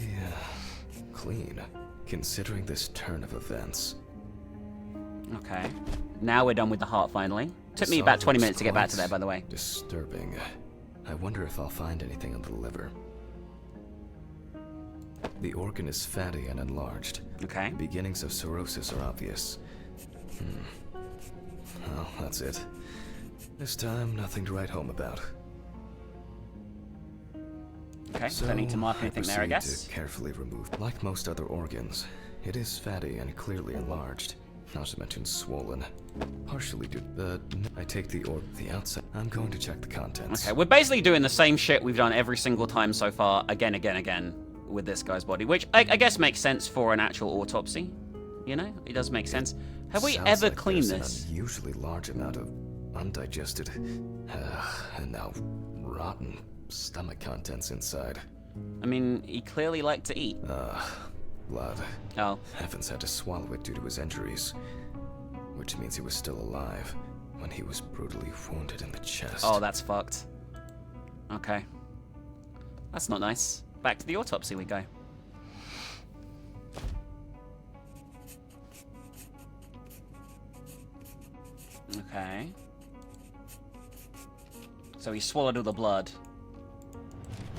clean, considering this turn of events. Okay. Now we're done with the heart, finally. Took me about 20 minutes to get back to there, by the way. Disturbing. I wonder if I'll find anything on the liver. The organ is fatty and enlarged. Okay. Beginnings of cirrhosis are obvious. Well, that's it. This time, nothing to write home about. Okay, so don't need to mark anything there, I guess. To carefully remove. Like most other organs, it is fatty and clearly enlarged. Not to mention swollen. Partially due, but I take the outside. I'm going to check the contents. Okay, we're basically doing the same shit we've done every single time so far, again, with this guy's body, which I guess makes sense for an actual autopsy. You know, it does make sense. Have we ever like cleaned there's this? An unusually large amount of undigested, and now rotten stomach contents inside. I mean, he clearly liked to eat. blood. Oh. Evans had to swallow it due to his injuries, which means he was still alive when he was brutally wounded in the chest. Oh, that's fucked. Okay. That's not nice. Back to the autopsy we go. Okay. So he swallowed all the blood.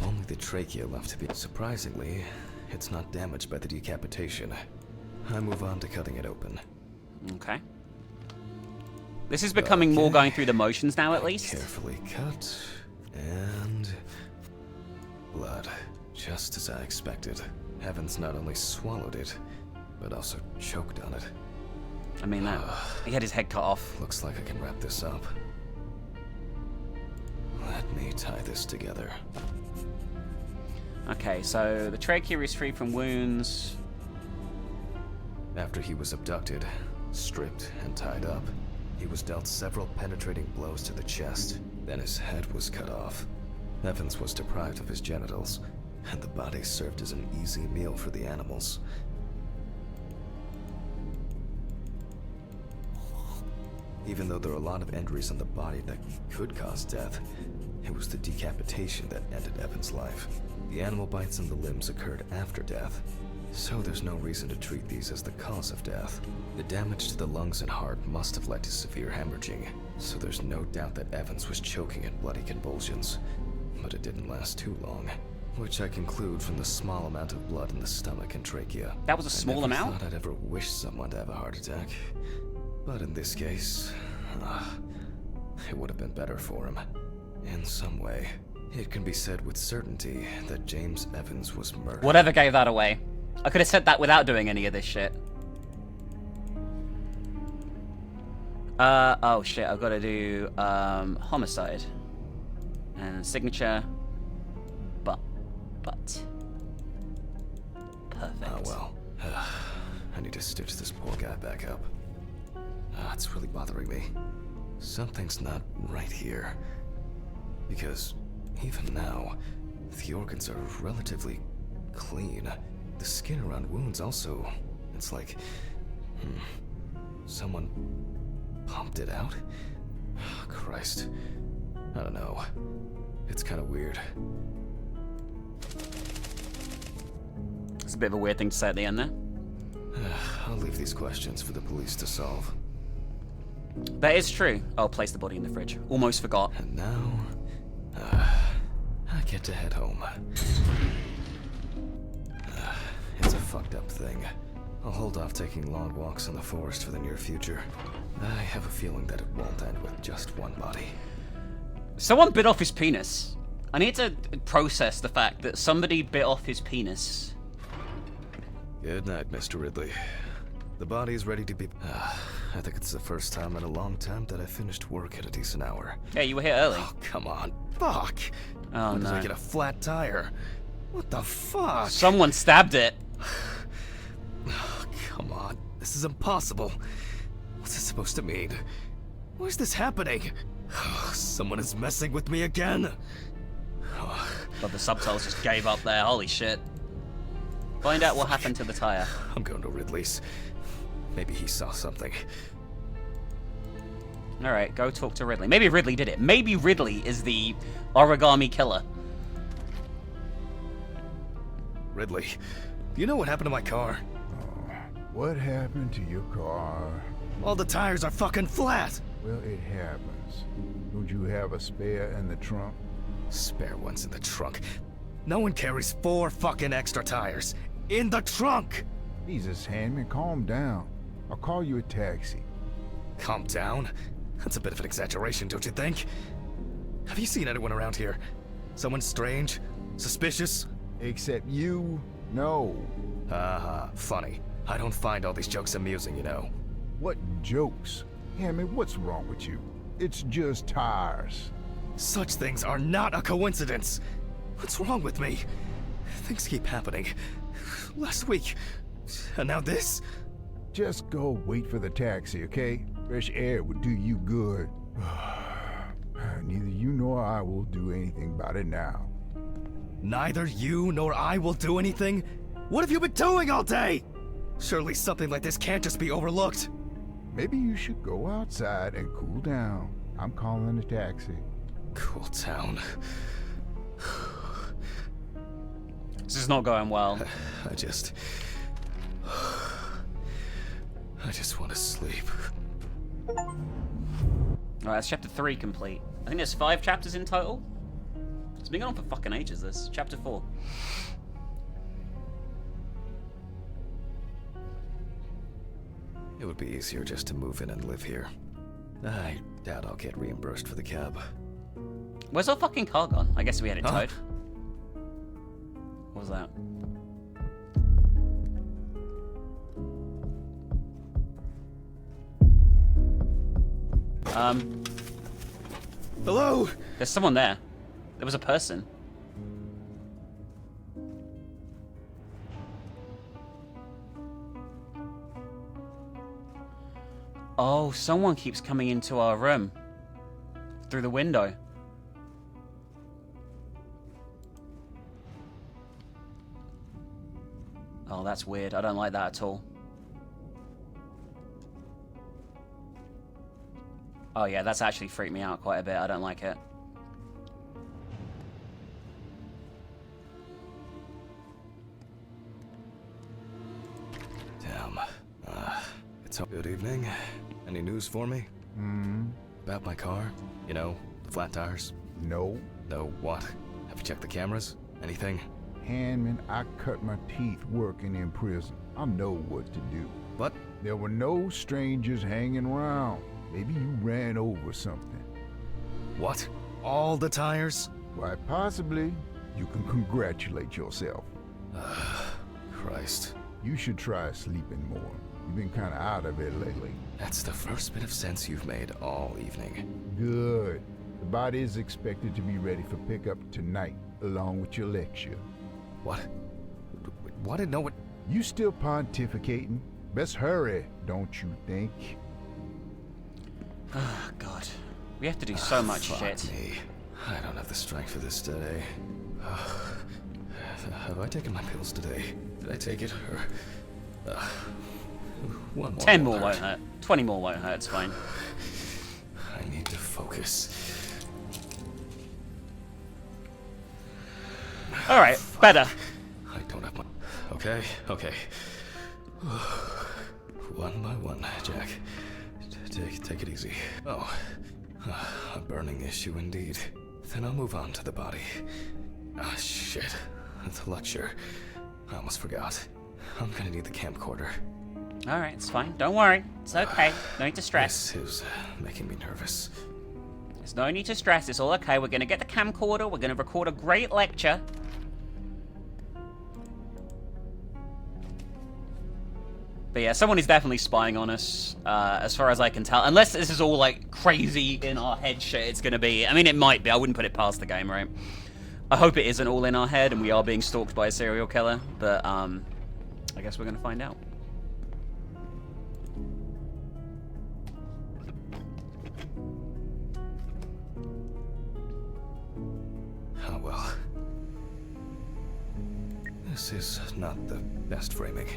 Only the trachea left to be. Surprisingly, it's not damaged by the decapitation. I move on to cutting it open. Okay. This is becoming more Okay. going through the motions now, at least. Carefully cut, and blood, just as I expected. Evans not only swallowed it, but also choked on it. I mean, that he had his head cut off. Looks like I can wrap this up. Let me tie this together. Okay, so the trachea is free from wounds. After he was abducted, stripped, and tied up, he was dealt several penetrating blows to the chest. Then his head was cut off. Evans was deprived of his genitals, and the body served as an easy meal for the animals. Even though there are a lot of injuries on the body that could cause death, it was the decapitation that ended Evans' life. The animal bites on the limbs occurred after death, so there's no reason to treat these as the cause of death. The damage to the lungs and heart must have led to severe hemorrhaging, so there's no doubt that Evans was choking in bloody convulsions. But it didn't last too long, which I conclude from the small amount of blood in the stomach and trachea. That was a small amount? I thought I'd ever wish someone to have a heart attack, but in this case, it would have been better for him. In some way, it can be said with certainty that James Evans was murdered. Whatever gave that away. I could have said that without doing any of this shit. Oh shit, I've got to do, homicide. And signature. But. Perfect. Oh well. I need to stitch this poor guy back up. It's really bothering me. Something's not right here. Because even now, the organs are relatively clean. The skin around wounds also, it's like, someone pumped it out? Christ. I don't know. It's kind of weird. It's a bit of a weird thing to say at the end there. I'll leave these questions for the police to solve. That is true. I'll place the body in the fridge. Almost forgot. And now, I get to head home. It's a fucked up thing. I'll hold off taking long walks in the forest for the near future. I have a feeling that it won't end with just one body. Someone bit off his penis. I need to process the fact that somebody bit off his penis. Good night, Mr. Ridley. The body is ready to be... I think it's the first time in a long time that I finished work at a decent hour. Yeah, you were here early. Oh, come on. Fuck! Oh, When did I no. get a flat tire? What the fuck? Someone stabbed it. Oh, come on. This is impossible. What's this supposed to mean? Why is this happening? Someone is messing with me again. But the subtitles just gave up there. Holy shit. Find out what happened to the tire. I'm going to Ridley's. Maybe he saw something. Alright, go talk to Ridley. Maybe Ridley did it. Maybe Ridley is the origami killer. Ridley, do you know what happened to my car? What happened to your car? All the tires are fucking flat. Well, it happens. Don't you have a spare in the trunk? Spare ones in the trunk. No one carries 4 fucking extra tires in the trunk. Jesus, Handman, calm down. I'll call you a taxi. Calm down? That's a bit of an exaggeration, don't you think? Have you seen anyone around here? Someone strange? Suspicious? Except you? No. Funny. I don't find all these jokes amusing, you know. What jokes? Handman, what's wrong with you? It's just tires. Such things are not a coincidence. What's wrong with me? Things keep happening. Last week, and now this? Just go wait for the taxi, okay? Fresh air would do you good. Neither you nor I will do anything about it now. Neither you nor I will do anything? What have you been doing all day? Surely something like this can't just be overlooked. Maybe you should go outside and cool down. I'm calling a taxi. Cool down. This is not going well. I just want to sleep. Alright, that's chapter 3 complete. I think there's 5 chapters in total. It's been going on for fucking ages, this. Chapter 4. It would be easier just to move in and live here. I doubt I'll get reimbursed for the cab. Where's our fucking car gone? I guess we had it Huh? towed. What was that? Hello? There's someone there. There was a person. Oh, someone keeps coming into our room. Through the window. Oh, that's weird. I don't like that at all. Oh yeah, that's actually freaked me out quite a bit. I don't like it. Damn. It's a good evening. Any news for me? About my car? You know, the flat tires? No. No, what? Have you checked the cameras? Anything? Handman, I cut my teeth working in prison. I know what to do. What? There were no strangers hanging around. Maybe you ran over something. What? All the tires? Why, possibly. You can congratulate yourself. Christ. You should try sleeping more. You've been kind of out of it lately. That's the first bit of sense you've made all evening. Good. The body is expected to be ready for pickup tonight, along with your lecture. What? What did no one... You still pontificating? Best hurry, don't you think? Oh, God. We have to do so much Fuck shit. me. I don't have the strength for this today. Have I taken my pills today? Did I take it? Or... one more 10 more won't won't hurt. 20 more won't hurt, it's fine. I need to focus. Alright, better. I don't have my... Okay, okay. One by one, Jack. Take it easy. Oh, a burning issue indeed. Then I'll move on to the body. Ah, shit. The lecture. I almost forgot. I'm gonna need the camcorder. Alright, it's fine. Don't worry. It's okay. No need to stress. This is making me nervous. There's no need to stress. It's all okay. We're gonna get the camcorder. We're gonna record a great lecture. But yeah, someone is definitely spying on us, as far as I can tell. Unless this is all, like, crazy in our head shit it's gonna be. I mean, it might be. I wouldn't put it past the game, right? I hope it isn't all in our head and we are being stalked by a serial killer. But, I guess we're gonna find out. Oh well. This is not the best framing.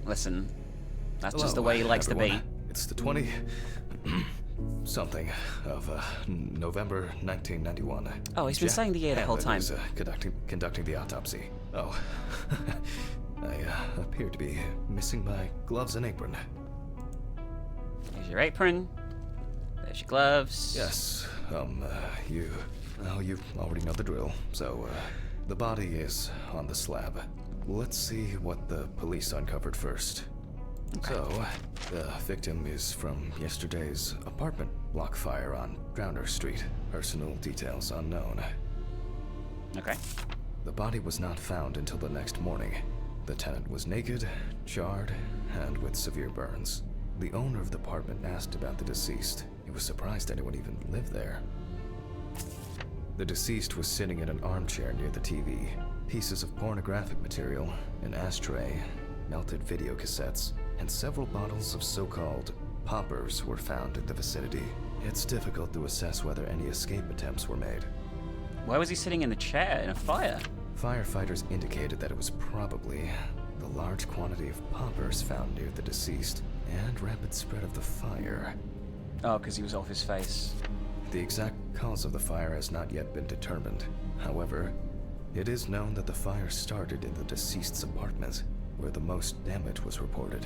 Listen, that's Hello, just the way he likes everyone. to be. It's the 20... something of November 1991. Oh, he's been saying the year the whole Hamlet time. is conducting the autopsy. Oh. I appear to be missing my gloves and apron. Here's your apron. There's your gloves. Yes, you already know the drill. So, the body is on the slab. Let's see what the police uncovered first. Okay. So, the victim is from yesterday's apartment block fire on Drowner Street. Personal details unknown. Okay. The body was not found until the next morning. The tenant was naked, charred, and with severe burns. The owner of the apartment asked about the deceased. He was surprised anyone even lived there. The deceased was sitting in an armchair near the TV. Pieces of pornographic material, an ashtray, melted video cassettes, and several bottles of so-called poppers were found in the vicinity. It's difficult to assess whether any escape attempts were made. Why was he sitting in a chair in a fire? Firefighters indicated that it was probably the large quantity of poppers found near the deceased and rapid spread of the fire. Oh, because he was off his face. The exact cause of the fire has not yet been determined. However, it is known that the fire started in the deceased's apartment, where the most damage was reported.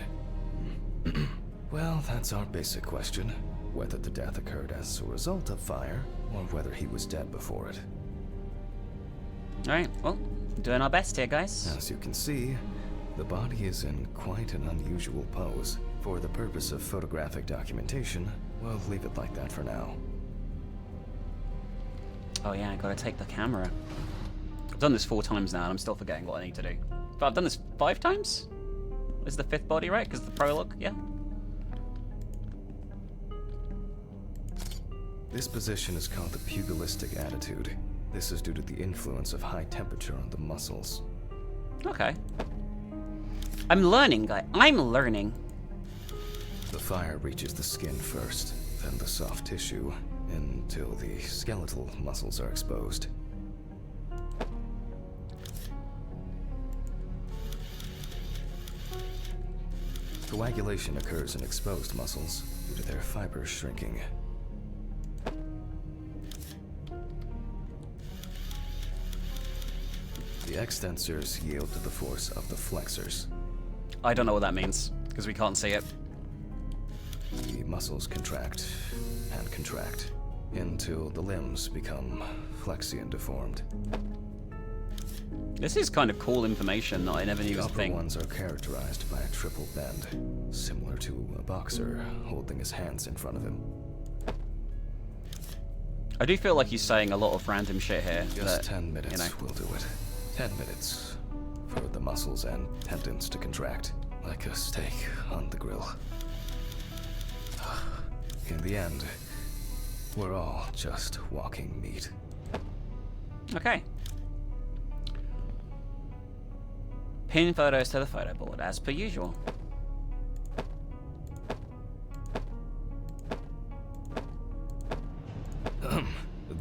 Well, that's our basic question. Whether the death occurred as a result of fire, or whether he was dead before it. Alright, well, doing our best here, guys. As you can see, the body is in quite an unusual pose. For the purpose of photographic documentation, we'll leave it like that for now. Oh yeah, I gotta take the camera. I've done this 4 times now, and I'm still forgetting what I need to do. But I've done this 5 times? This is the 5th body, right? Because the prologue, yeah? This position is called the pugilistic attitude. This is due to the influence of high temperature on the muscles. Okay. I'm learning, guy. I'm learning. The fire reaches the skin first, then the soft tissue, until the skeletal muscles are exposed. Coagulation occurs in exposed muscles due to their fibers shrinking. The extensors yield to the force of the flexors. I don't know what that means, because we can't see it. The muscles contract and contract until the limbs become flexy and deformed. This is kind of cool information that I never knew The was a upper thing. ones are characterized by a triple bend, similar to a boxer holding his hands in front of him. I do feel like he's saying a lot of random shit here. Just that, 10 minutes you know. will do it. 10 minutes for the muscles and tendons to contract, like a steak on the grill. In the end, we're all just walking meat. Okay. Pin photos to the photo board, as per usual.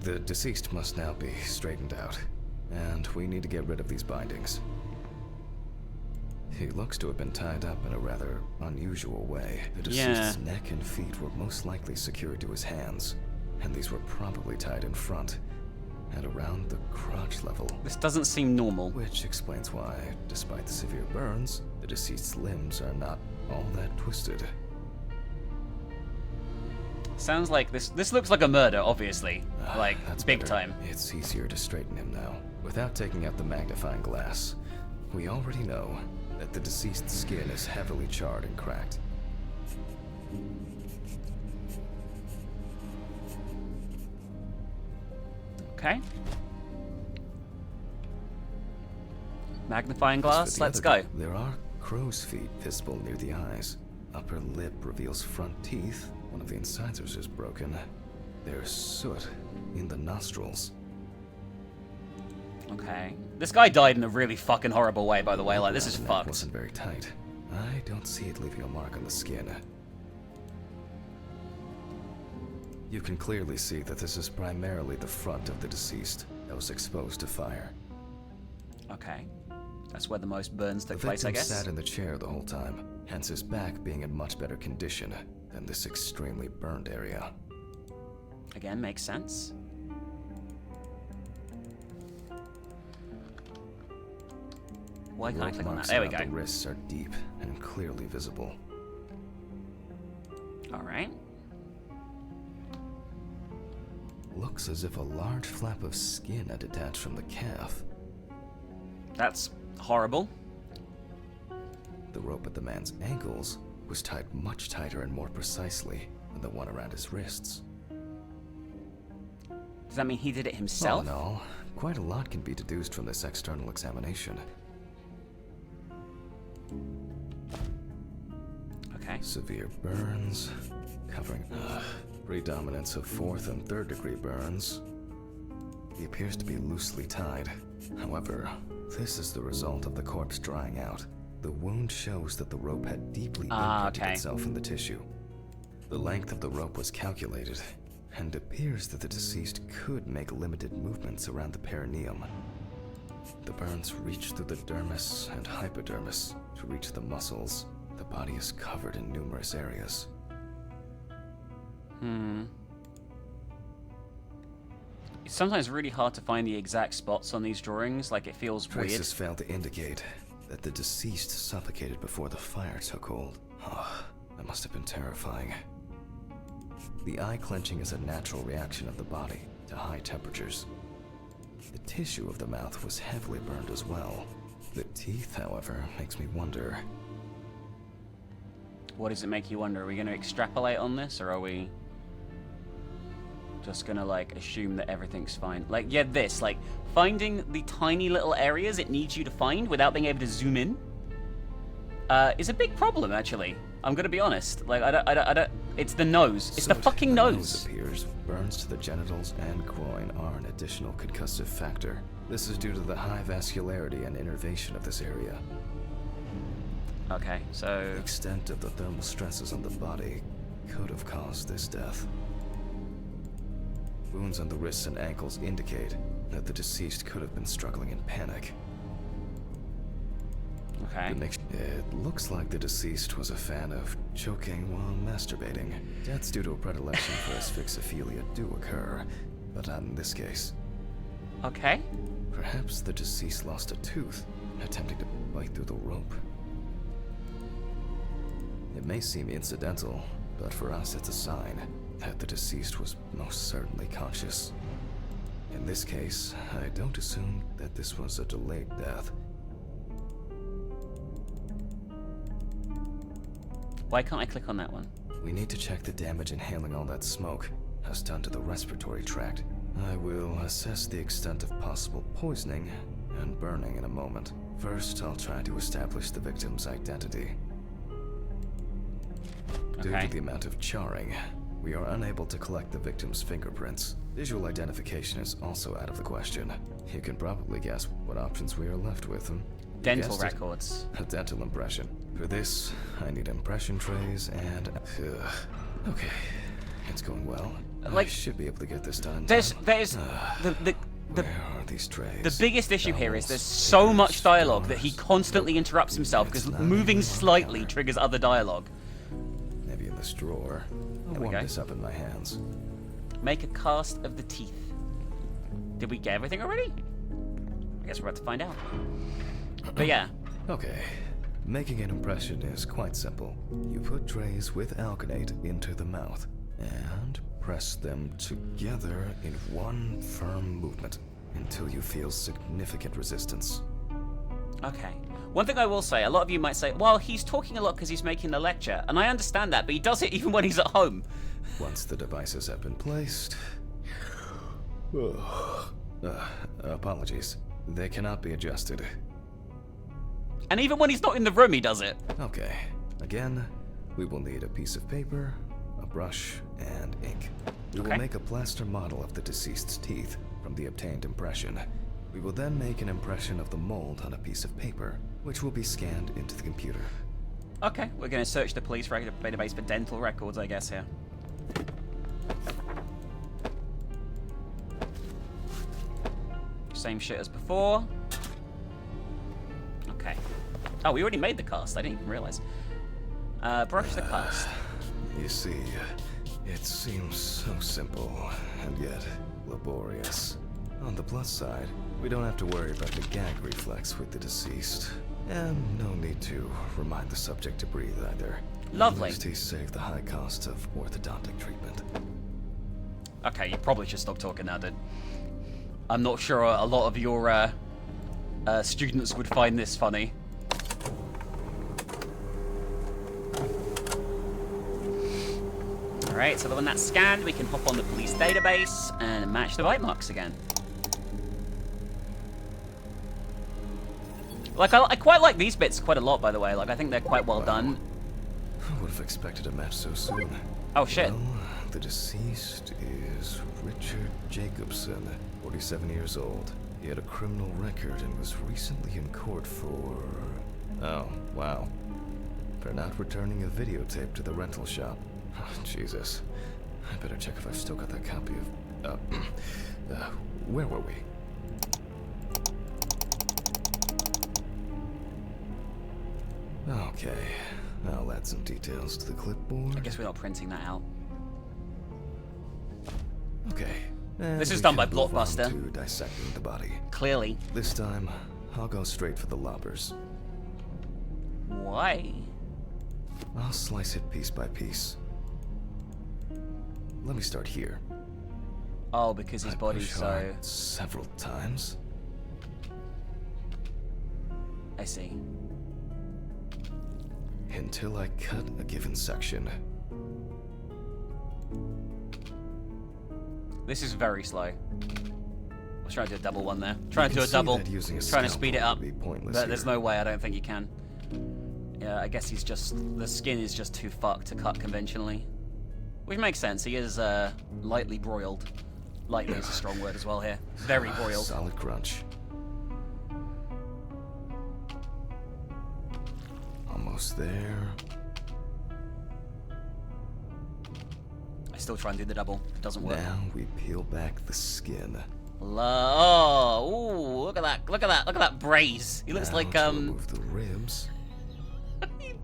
The deceased must now be straightened out, and we need to get rid of these bindings. He looks to have been tied up in a rather unusual way. The deceased's neck and feet were most likely secured to his hands, and these were probably tied in front and around the crotch level. This doesn't seem normal. Which explains why, despite the severe burns, the deceased's limbs are not all that twisted. Sounds like this looks like a murder, obviously. Like, That's big better. time. It's easier to straighten him now. Without taking out the magnifying glass, we already know that the deceased's skin is heavily charred and cracked. Okay. Magnifying glass, As for the let's other go. There are crow's feet visible near the eyes. Upper lip reveals front teeth. One of the incisors is broken. There's soot in the nostrils. Okay. This guy died in a really fucking horrible way, by the way. Like, this is The neck fucked. wasn't very tight. I don't see it leaving a mark on the skin. You can clearly see that this is primarily the front of the deceased that was exposed to fire. Okay. That's where the most burns The took place, I victim guess. sat in the chair the whole time, hence his back being in much better condition than this extremely burned area. Again, makes sense. Why can't I Rope click on that? marks There we around go. The wrists are deep and clearly visible. Alright. Looks as if a large flap of skin had detached from the calf. That's horrible. The rope at the man's ankles was tied much tighter and more precisely than the one around his wrists. Does that mean he did it All himself? in all, quite a lot can be deduced from this external examination. Okay. Severe burns, covering predominance of 4th and 3rd degree burns. He appears to be loosely tied. However, this is the result of the corpse drying out. The wound shows that the rope had deeply imprinted okay. itself in the tissue. The length of the rope was calculated, and appears that the deceased could make limited movements around the perineum. The burns reach through the dermis and hypodermis to reach the muscles. The body is covered in numerous areas. It's sometimes really hard to find the exact spots on these drawings, like it feels weird. Traces failed to indicate that the deceased suffocated before the fire took hold. Oh, that must have been terrifying. The eye clenching is a natural reaction of the body to high temperatures. The tissue of the mouth was heavily burned as well. The teeth, however, makes me wonder. What does it make you wonder? Are we going to extrapolate on this, or are we just going to, like, assume that everything's fine? Like, yeah, this, like, finding the tiny little areas it needs you to find without being able to zoom in is a big problem, actually. I'm going to be honest. Like, I don't, it's the nose. It's the fucking nose. Appears burns to the genitals and groin are an additional concussive factor. This is due to the high vascularity and innervation of this area. Okay, so The extent of the thermal stresses on the body could have caused this death. Wounds on the wrists and ankles indicate that the deceased could have been struggling in panic. okay. It looks like the deceased was a fan of choking while masturbating. Deaths due to a predilection for asphyxophilia do occur, but not in this case. Okay. Perhaps the deceased lost a tooth, attempting to bite through the rope. It may seem incidental, but for us it's a sign that the deceased was most certainly conscious. In this case, I don't assume that this was a delayed death. Why can't I click on that one? We need to check the damage inhaling all that smoke has done to the respiratory tract. I will assess the extent of possible poisoning and burning in a moment. First, I'll try to establish the victim's identity. Due Okay. to the amount of charring, we are unable to collect the victim's fingerprints. Visual identification is also out of the question. You can probably guess what options we are left with. You Dental guessed it. records. A dental impression. For this, I need impression trays and... okay, it's going well. Like, I should be able to get this done. There's the Where are these trays? The biggest issue here is there's Vowels, so much figures, dialogue that he stars. constantly interrupts himself because It's not moving even on slightly counter. triggers other dialogue. Maybe in this drawer. I'll There we warm go. this up in my hands. Make a cast of the teeth. Did we get everything already? I guess we're about to find out. But yeah, Okay. Making an impression is quite simple. You put trays with alkanate into the mouth and press them together in one firm movement until you feel significant resistance. okay. One thing I will say, a lot of you might say, well, he's talking a lot because he's making a lecture. And I understand that, but he does it even when he's at home. Once the devices have been placed... apologies. They cannot be adjusted. And even when he's not in the room, he does it. Okay. Again, we will need a piece of paper, a brush, and ink. We Okay. will make a plaster model of the deceased's teeth from the obtained impression. We will then make an impression of the mold on a piece of paper, which will be scanned into the computer. Okay, we're going to search the police record database for dental records, I guess, here. Same shit as before. Okay. Oh, we already made the cast. I didn't even realize. Brush the cast. You see, it seems so simple, and yet laborious. On the plus side, we don't have to worry about the gag reflex with the deceased. And no need to remind the subject to breathe either. Lovely. At least he saved the high cost of orthodontic treatment. Okay, you probably should stop talking now, dude. I'm not sure a lot of your students would find this funny. Alright, so when that's scanned, we can hop on the police database and match the bite marks again. Like, I quite like these bits quite a lot, by the way. Like, I think they're quite well done. Who would have expected a match so soon? Oh, shit. Well, the deceased is Richard Jacobson, 47 years old. He had a criminal record and was recently in court for... oh, wow. For not returning a videotape to the rental shop. Oh, Jesus. I better check if I've still got that copy of... where were we? Okay, I'll add some details to the clipboard. I guess we're not printing that out. Okay. and This is we done by can move on Blockbuster. to dissecting the body. Clearly. This time, I'll go straight for the loppers. Why? I'll slice it piece by piece. Let me start here. Oh, because his I body's push so... hard several times. I see. Until I cut a given section. This is very slow. I was trying to do a double one there. Trying to can do a see double. that using a Trying to speed it scalpel up. would be pointless But there's here. no way, I don't think you can. Yeah, I guess he's just... The skin is just too fucked to cut conventionally. Which makes sense. He is lightly broiled. Lightly is a strong word as well here. Very broiled. Solid crunch. Almost there. I still try and do the double. It doesn't work. Now we peel back the skin. Oh, ooh, look at that. Look at that. Look at that braise. He looks Now like, to remove the ribs.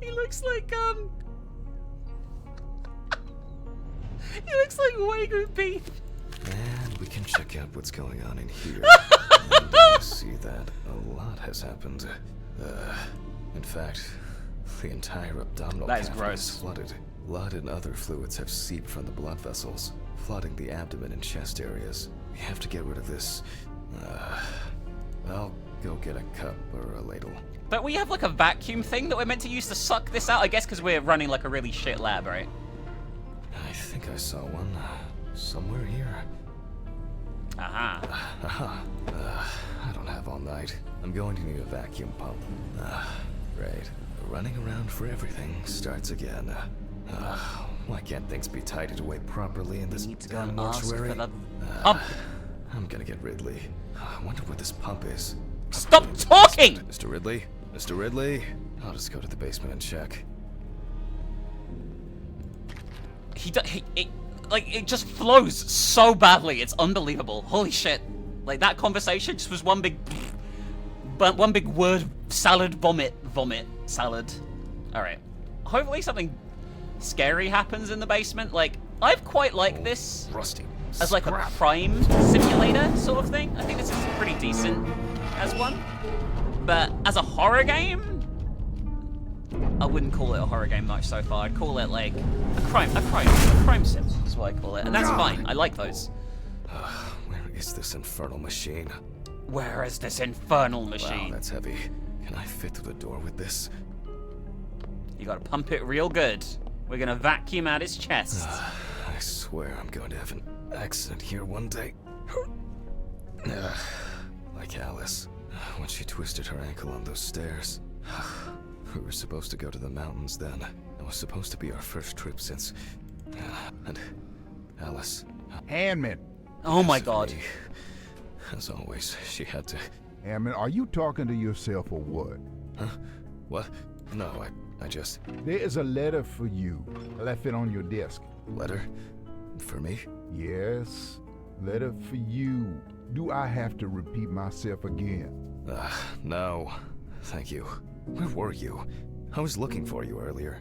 he looks like, he looks like Wagyu beef. And we can check out what's going on in here. And you see that a lot has happened. In fact, the entire abdominal That is cavity gross. is flooded. Blood and other fluids have seeped from the blood vessels, flooding the abdomen and chest areas. We have to get rid of this. I'll go get a cup or a ladle. Don't we have like a vacuum thing that we're meant to use to suck this out? I guess because we're running like a really shit lab, right? I think I saw one somewhere here. Aha. Aha. I don't have all night. I'm going to need a vacuum pump. Great. Running around for everything starts again. Why can't things be tidied away properly in this Need to go damn and ask for mortuary? the pump. I'm gonna get Ridley. I wonder what this pump is. Stop talking! Mr. Ridley? Mr. Ridley? I'll just go to the basement and check. It just flows so badly. It's unbelievable. Holy shit. Like, that conversation just was one big word salad vomit. Salad. Alright. Hopefully something scary happens in the basement. Like, I've quite liked this Rusty. as like a crime simulator sort of thing. I think this is pretty decent as one. But as a horror game, I wouldn't call it a horror game much so far. I'd call it like a crime sim is what I call it. And that's fine. I like those. Where is this infernal machine? Where is this infernal Wow, machine? that's heavy. Can I fit through the door with this? You gotta pump it real good. We're gonna vacuum out his chest. I swear I'm going to have an accident here one day. Like Alice, when she twisted her ankle on those stairs. We were supposed to go to the mountains then. It was supposed to be our first trip since... and Alice... Handman. Oh my as god. me, as always, she had to... Handman, are you talking to yourself or what? Huh? What? No, I just... There is a letter for you. I left it on your desk. Letter? For me? Yes, letter for you. Do I have to repeat myself again? No. Thank you. Where were you? I was looking for you earlier.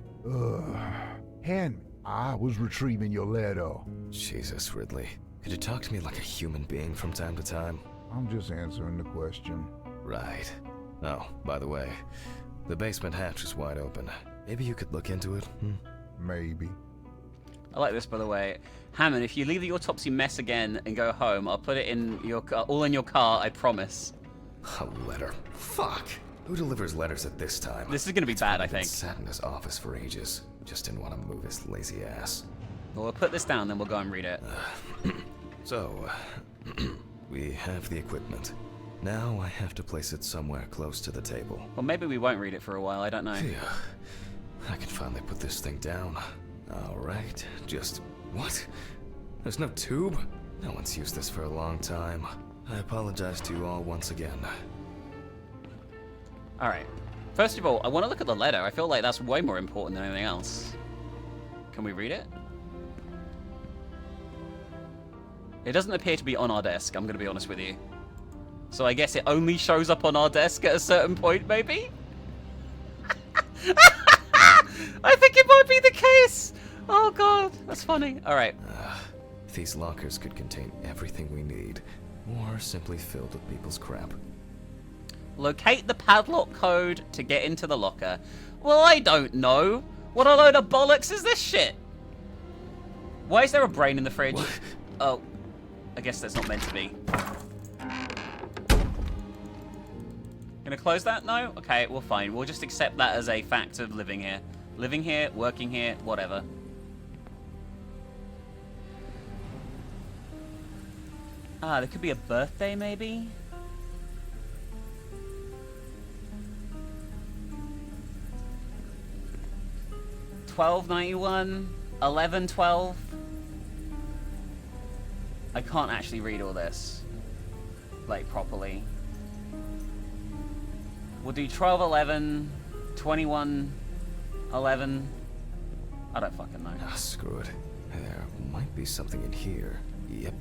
Handman, I was retrieving your letter. Jesus, Ridley. Could you talk to me like a human being from time to time? I'm just answering the question. Right. Oh, by the way, the basement hatch is wide open. Maybe you could look into it? Maybe. I like this, by the way. Hammond, if you leave the autopsy mess again and go home, I'll put it in your all in your car, I promise. A letter. Fuck. Who delivers letters at this time? This is gonna be bad, I think. Sat in his office for ages. Just didn't want to move his lazy ass. Well, we'll put this down, then we'll go and read it. So, we have the equipment. Now I have to place it somewhere close to the table. Well, maybe we won't read it for a while, I don't know. Phew. I can finally put this thing down. Alright, just... What? There's no tube? No one's used this for a long time. I apologize to you all once again. Alright. First of all, I want to look at the letter. I feel like that's way more important than anything else. Can we read it? It doesn't appear to be on our desk, I'm going to be honest with you. So I guess it only shows up on our desk at a certain point, maybe? I think it might be the case. Oh god, that's funny. All right. These lockers could contain everything we need, or simply filled with people's crap. Locate the padlock code to get into the locker. Well, I don't know. What a load of bollocks is this shit? Why is there a brain in the fridge? What? Oh, I guess that's not meant to be. Gonna close that? No? Okay, well fine. We'll just accept that as a fact of living here. Living here, working here, whatever. Ah, there could be a birthday maybe? $12.91, $11.12. I can't actually read all this, like, properly. We'll do 12.11, 21.11. I don't fucking know. Ah, screw it. There might be something in here. Yep.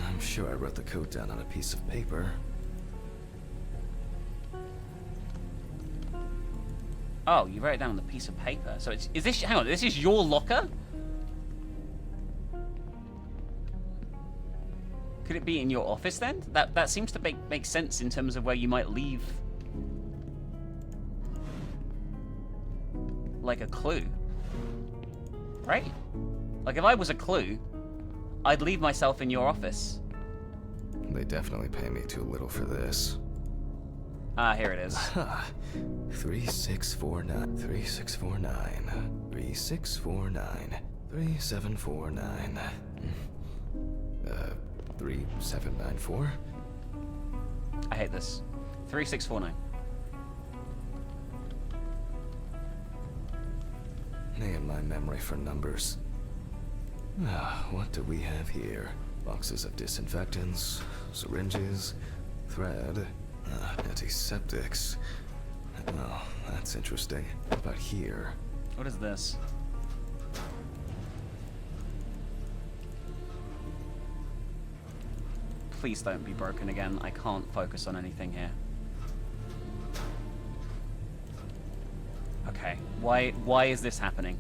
I'm sure I wrote the code down on a piece of paper. Oh, you wrote it down on the piece of paper. So it's, is this, hang on, this is your locker? Could it be in your office then? That seems to make sense in terms of where you might leave, like, a clue. Right? Like, if I was a clue, I'd leave myself in your office. They definitely pay me too little for this. Ah, here it is. 3649, 3649, 3649, 3749, 3794. I hate this. 3649. Man, my memory for numbers. What do we have here? Boxes of disinfectants, syringes, thread, antiseptics. Oh, that's interesting. But here... What is this? Please don't be broken again. I can't focus on anything here. Okay, why is this happening?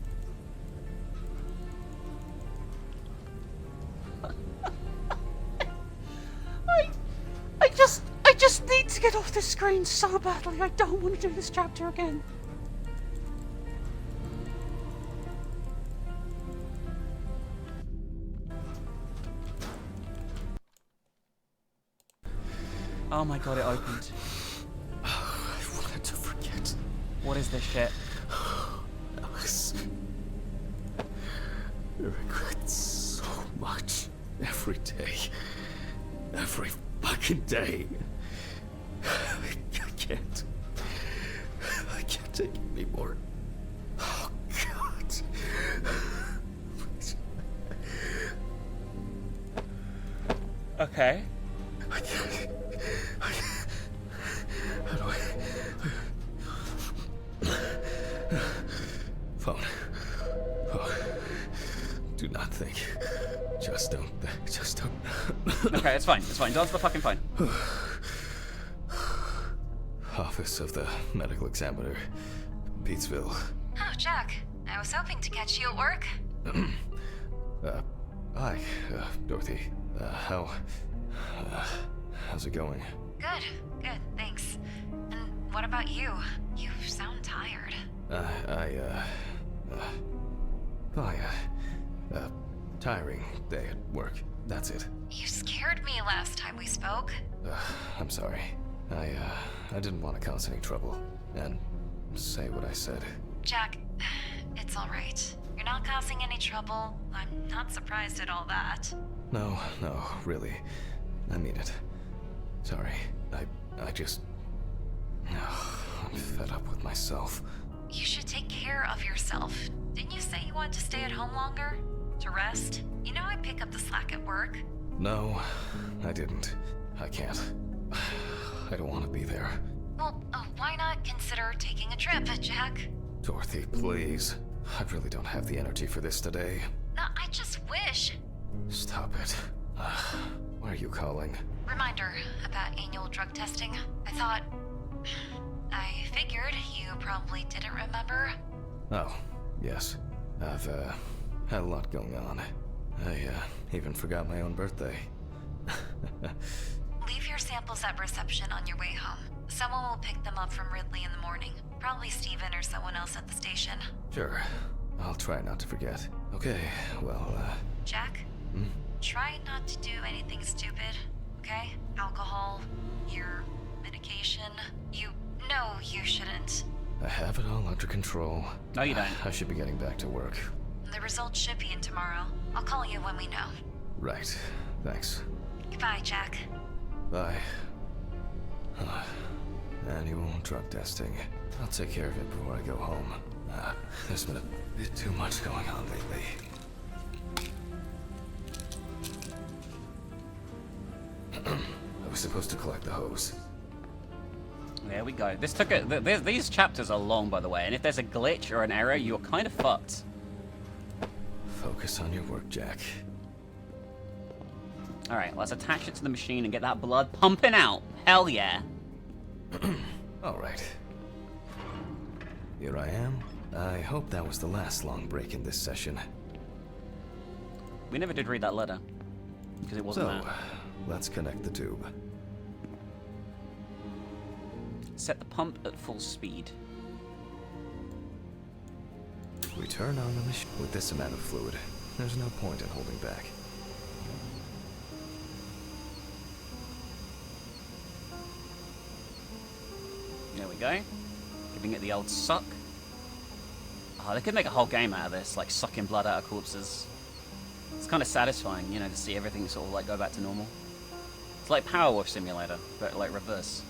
I just need to get off this screen so badly. I don't want to do this chapter again. Oh my god, it opened. I wanted to forget. What is this shit? Alex. I regret so much. Every day. Every fucking day. I can't. I can't take it anymore. Oh, God. Okay. I can't. How do I... Phone. Oh. Do not think. Just don't. Okay, it's fine. It's fine. Answer the fucking phone. Office of the Medical Examiner, Peatsville. Oh, Jack. I was hoping to catch you at work. Hi, Dorothy. How's it going? Good, thanks. And what about you? You sound tired. Tiring day at work. That's it. You scared me last time we spoke. I'm sorry. I didn't want to cause any trouble and say what I said. Jack, it's alright. You're not causing any trouble. I'm not surprised at all that. No, really. I mean it. Sorry. I just... I'm fed up with myself. You should take care of yourself. Didn't you say you wanted to stay at home longer? To rest? You know I pick up the slack at work. No, I didn't. I can't. I don't want to be there. Well, why not consider taking a trip, Jack? Dorothy, please. I really don't have the energy for this today. I just wish. Stop it. Why are you calling? Reminder about annual drug testing. I thought I figured you probably didn't remember. Oh, yes. I've, had a lot going on. I, even forgot my own birthday. Leave your samples at reception on your way home. Someone will pick them up from Ridley in the morning. Probably Steven or someone else at the station. Sure. I'll try not to forget. Okay, well, Jack? Try not to do anything stupid, okay? Alcohol, your medication. You know you shouldn't. I have it all under control. No, you don't. I should be getting back to work. The results should be in tomorrow. I'll call you when we know. Right. Thanks. Goodbye, Jack. Bye. Annual drug testing. I'll take care of it before I go home. There's been a bit too much going on lately. I was supposed to collect the hose. There we go. This took these chapters are long, by the way, and if there's a glitch or an error, you're kind of fucked. Focus on your work, Jack. Alright, let's attach it to the machine and get that blood pumping out. Hell yeah. Alright. Here I am. I hope that was the last long break in this session. We never did read that letter. Because it wasn't So, that. let's connect the tube. Set the pump at full speed. We turn on the machine. With this amount of fluid, there's no point in holding back. There we go. Giving it the old suck. Oh, they could make a whole game out of this, like sucking blood out of corpses. It's kind of satisfying, you know, to see everything sort of like go back to normal. It's like Power Wash Simulator, but like reverse.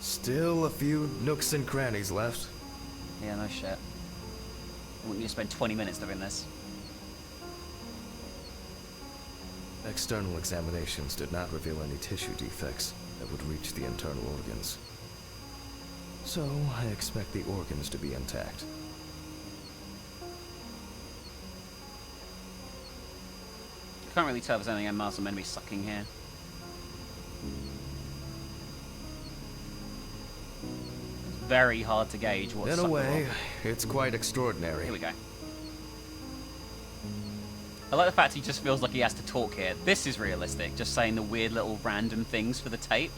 Still a few nooks and crannies left. Yeah, no shit. I wouldn't need to spend 20 minutes doing this. External examinations did not reveal any tissue defects that would reach the internal organs. So, I expect the organs to be intact. Can't really tell if there's anything else I'm meant to be sucking here. It's very hard to gauge what's In a suckable. way, it's quite extraordinary. Here we go. I like the fact he just feels like he has to talk here. This is realistic, just saying the weird little random things for the tape.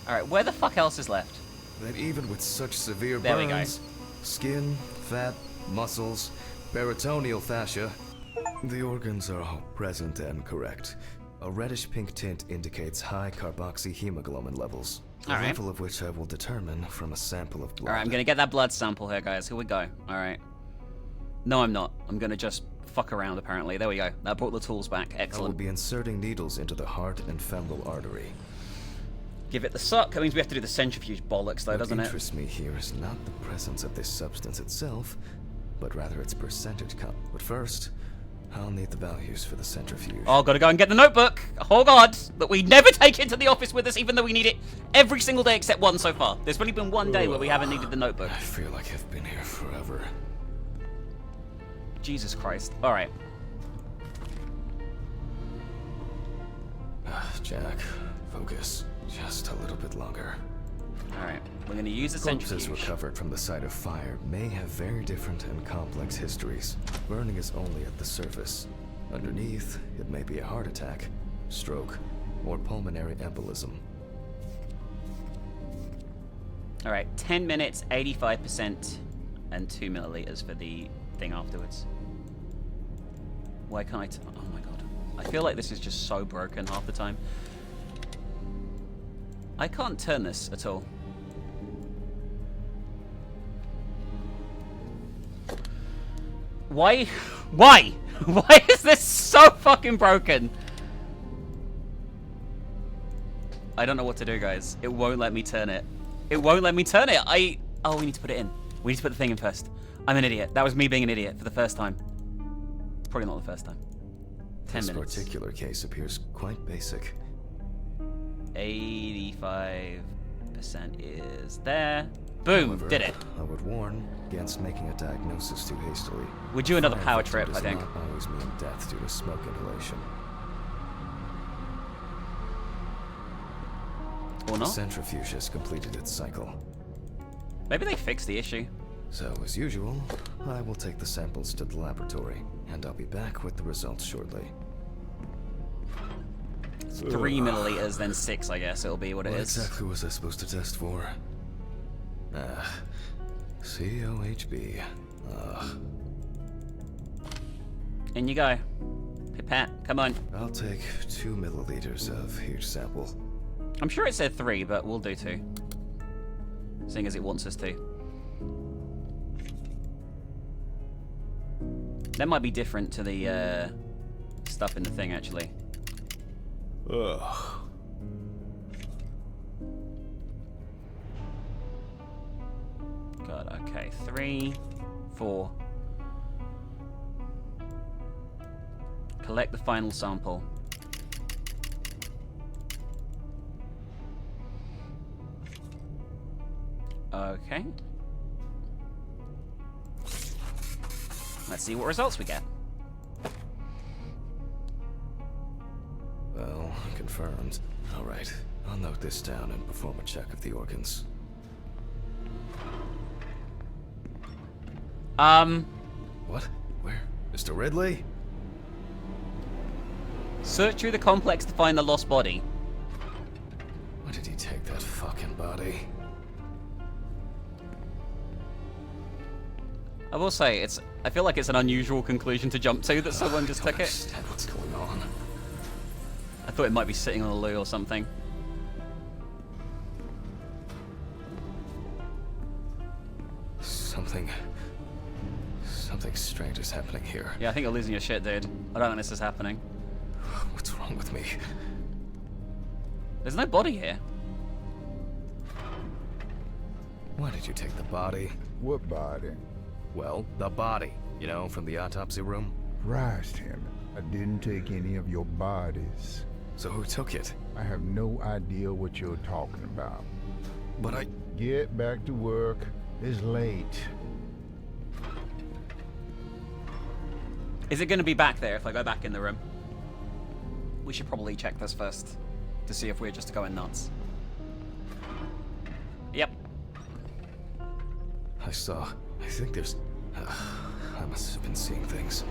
Alright, where the fuck else is left? That even with such severe There we go. burns, skin, fat, muscles, peritoneal fascia, the organs are all present and correct. A reddish-pink tint indicates high carboxyhemoglobin levels, the All right. level of which I will determine from a sample of blood. Alright, I'm gonna get that blood sample here, guys. Here we go. Alright. No, I'm not. I'm gonna just fuck around, apparently. There we go. That brought the tools back. I will Excellent. be inserting needles into the heart and femoral artery. Give it the suck. That means we have to do the centrifuge bollocks, though, What doesn't it? interests me here is not the presence of this substance itself, but rather its percentage count. But first, I'll need the values for the centrifuge. Oh, gotta go and get the notebook. Oh god, that we never take it to the office with us, even though we need it every single day except one so far. There's only been one day where we haven't needed the notebook. I feel like I've been here forever. Jesus Christ. All right. Jack, focus. Just a little bit longer. All right. We're gonna use the Corpses centrifuge. recovered from the site of fire may have very different and complex histories. Burning is only at the surface. Underneath, it may be a heart attack, stroke, or pulmonary embolism. All right. 10 minutes, 85%, and 2 milliliters for the thing afterwards. Why can't I? Oh my god. I feel like this is just so broken half the time. I can't turn this at all. Why? Why? Why is this so fucking broken? I don't know what to do, guys. It won't let me turn it. It won't let me turn it. Oh, we need to put it in. We need to put the thing in first. I'm an idiot. That was me being an idiot for the first time. It's probably not the first time. 10 This minutes. particular case appears quite basic. 85% is there. Boom, However, did it. I would warn against making a diagnosis too hastily. We're due another Fire power victim trip, I does think. not always mean death due to smoke inhalation. Or The not? centrifuge has completed its cycle. Maybe they fixed the issue. So, as usual, I will take the samples to the laboratory, and I'll be back with the results shortly. 3 milliliters, then 6, I guess it'll be what it What is. exactly was I supposed to test for? COHB. In you go. Pipette, come on. I'll take 2 milliliters of each sample. I'm sure it said 3, but we'll do 2. Seeing as it wants us to. That might be different to the stuff in the thing, actually. Ugh. God, okay. 3, 4. Collect the final sample. Okay. Let's see what results we get. Well, confirmed. Alright, I'll note this down and perform a check of the organs. What? Where? Mr. Ridley? Search through the complex to find the lost body. Why did he take that fucking body? I will say, I feel like it's an unusual conclusion to jump to that someone just I don't took it. understand what's going on. I thought it might be sitting on a loo or something. Something strange is happening here. Yeah, I think you're losing your shit, dude. I don't think this is happening. What's wrong with me? There's no body here. Why did you take the body? What body? Well, the body. You know, from the autopsy room. Christ, him. I didn't take any of your bodies. So who took it? I have no idea what you're talking about. But I... Get back to work. It's late. Is it going to be back there if I go back in the room? We should probably check this first to see if we're just going nuts. Yep. I think there's... I must have been seeing things.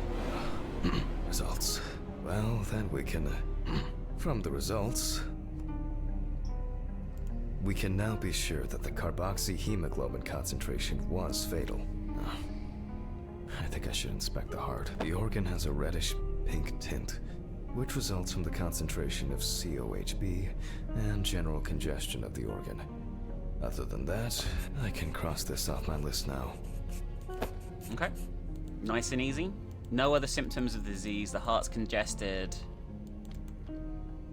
Results. Well, then we can... from the results... we can now be sure that the carboxyhemoglobin concentration was fatal. I think I should inspect the heart. The organ has a reddish pink tint, which results from the concentration of COHB and general congestion of the organ. Other than that, I can cross this off my list now. Okay. Nice and easy. No other symptoms of the disease. The heart's congested.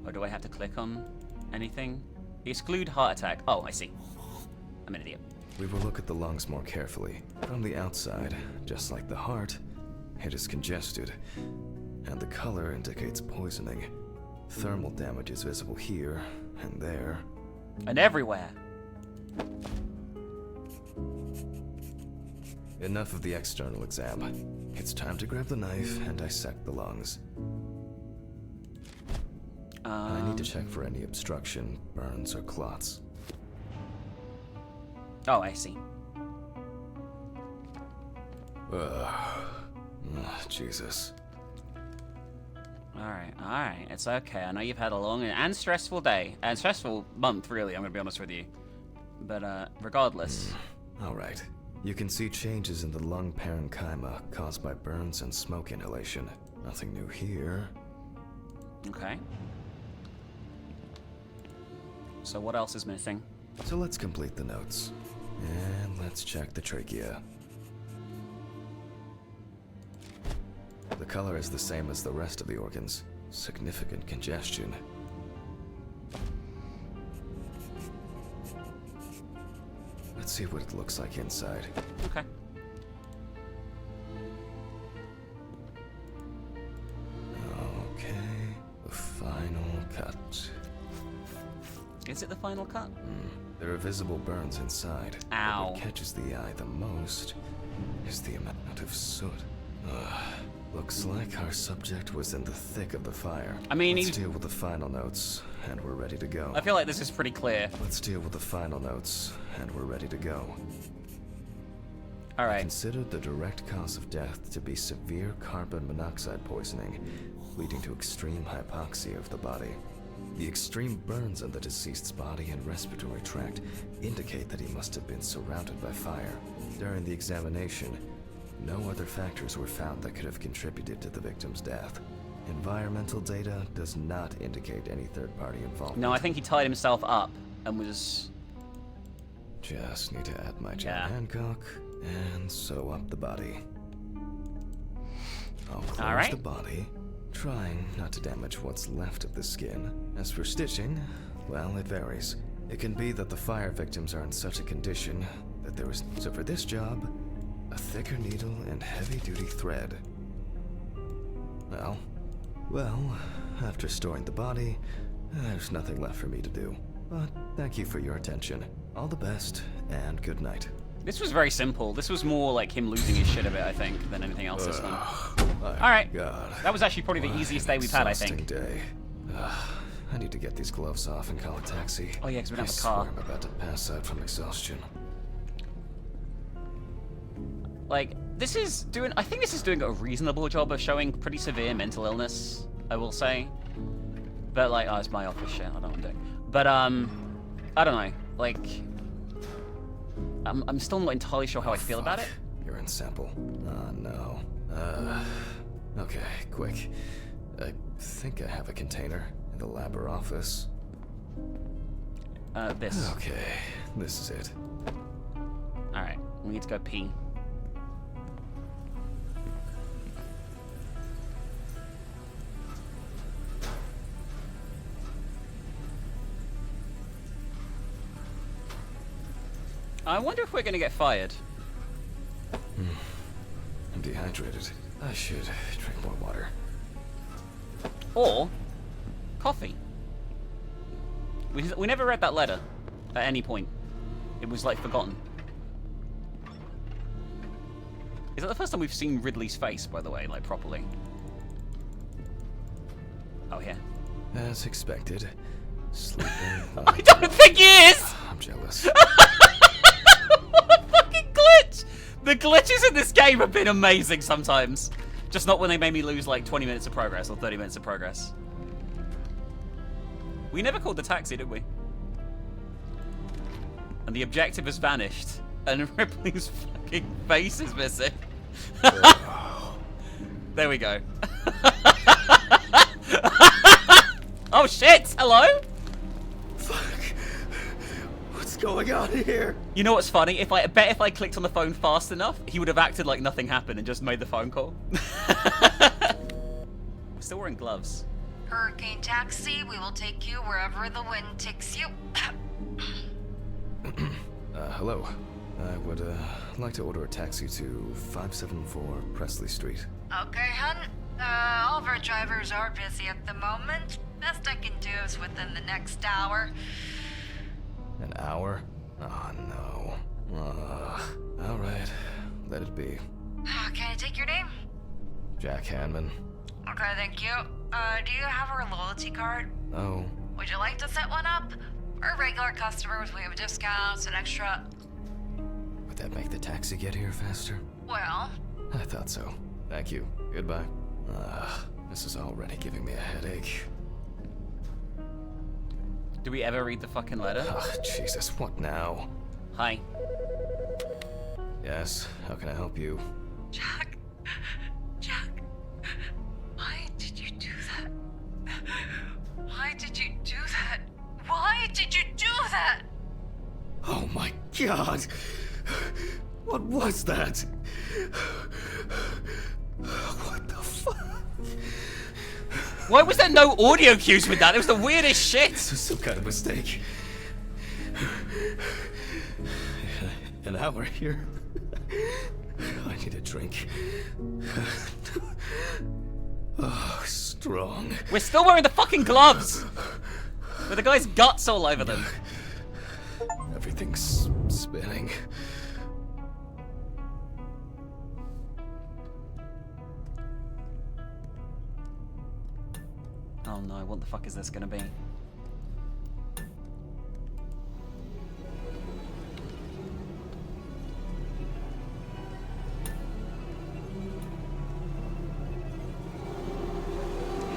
Or do I have to click on anything? Exclude heart attack. Oh, I see. I'm an idiot. We will look at the lungs more carefully. From the outside, just like the heart, it is congested, and the color indicates poisoning. Thermal damage is visible here and there. And everywhere. Enough of the external exam. It's time to grab the knife and dissect the lungs. I need to check for any obstruction, burns, or clots. Oh, I see. Jesus. Alright, it's okay. I know you've had a long and stressful day. And stressful month, really, I'm gonna be honest with you. But, regardless. Alright. You can see changes in the lung parenchyma caused by burns and smoke inhalation. Nothing new here. Okay. So what else is missing? So let's complete the notes. And let's check the trachea. The color is the same as the rest of the organs. Significant congestion. Let's see what it looks like inside. Okay. Okay, the final cut. Is it the final cut? There are visible burns inside. but Ow. What catches the eye the most is the amount of soot. Looks like our subject was in the thick of the fire. I mean, let's deal with the final notes, and we're ready to go. I feel like this is pretty clear. Let's deal with the final notes, and we're ready to go. Alright. Considered the direct cause of death to be severe carbon monoxide poisoning, leading to extreme hypoxia of the body. The extreme burns on the deceased's body and respiratory tract indicate that he must have been surrounded by fire. During the examination, no other factors were found that could have contributed to the victim's death. Environmental data does not indicate any third-party involvement. No, I think he tied himself up and was... Just need to add my John Yeah. Hancock and sew up the body. I'll close Alright. the body, trying not to damage what's left of the skin. As for stitching, well, it varies. It can be that the fire victims are in such a condition that there was... So for this job, a thicker needle and heavy-duty thread. Well, after storing the body, there's nothing left for me to do. But thank you for your attention. All the best, and good night. This was very simple. This was more like him losing his shit a bit, I think, than anything else this one. My Alright. God. That was actually probably the What easiest an day we've had, I exhausting think. Day. I need to get these gloves off and call a taxi. Oh yeah, 'cause we don't I have a car. swear I'm about to pass out from exhaustion. Like, this is doing... I think this is doing a reasonable job of showing pretty severe mental illness, I will say. But, like, oh, it's my office shit. I don't know what I'm doing. But, I don't know. Like... I'm still not entirely sure how I feel about it. You're in sample. Oh, no. Okay, quick. I think I have a container in the lab or office. This. Okay, this is it. Alright, we need to go pee. I wonder if we're gonna get fired. I'm dehydrated. I should drink more water. Or coffee. We never read that letter at any point. It was like forgotten. Is that the first time we've seen Ridley's face, by the way, like properly? Oh, yeah. As expected. Sleeping. I don't think he is! I'm jealous. What a fucking glitch! The glitches in this game have been amazing sometimes. Just not when they made me lose like 20 minutes of progress or 30 minutes of progress. We never called the taxi, did we? And the objective has vanished. And Ripley's fucking face is missing. There we go. Oh shit! Hello? Fuck. What's going on here? You know what's funny? I bet if I clicked on the phone fast enough, he would have acted like nothing happened and just made the phone call. We're still wearing gloves. Hurricane Taxi, we will take you wherever the wind takes you. Hello. I would, like to order a taxi to 574 Presley Street. Okay, hun. All of our drivers are busy at the moment. Best I can do is within the next hour. An hour? Oh, no. Alright. Let it be. Can I take your name? Jack Hanman. Okay, thank you. Do you have our loyalty card? Oh. Would you like to set one up? For regular customers, we have discounts and extra... Would that make the taxi get here faster? Well... I thought so. Thank you. Goodbye. This is already giving me a headache. Do we ever read the fucking letter? Jesus, what now? Hi. Yes, how can I help you? Jack, why did you do that? Why did you do that? Why did you do that? Oh my god! What was that? What the fuck? Why was there no audio cues with that? It was the weirdest shit. This was some kind of mistake. An hour here. I need a drink. Oh, strong. We're still wearing the fucking gloves. With the guy's guts all over them. Everything's spinning. Oh no, what the fuck is this gonna be?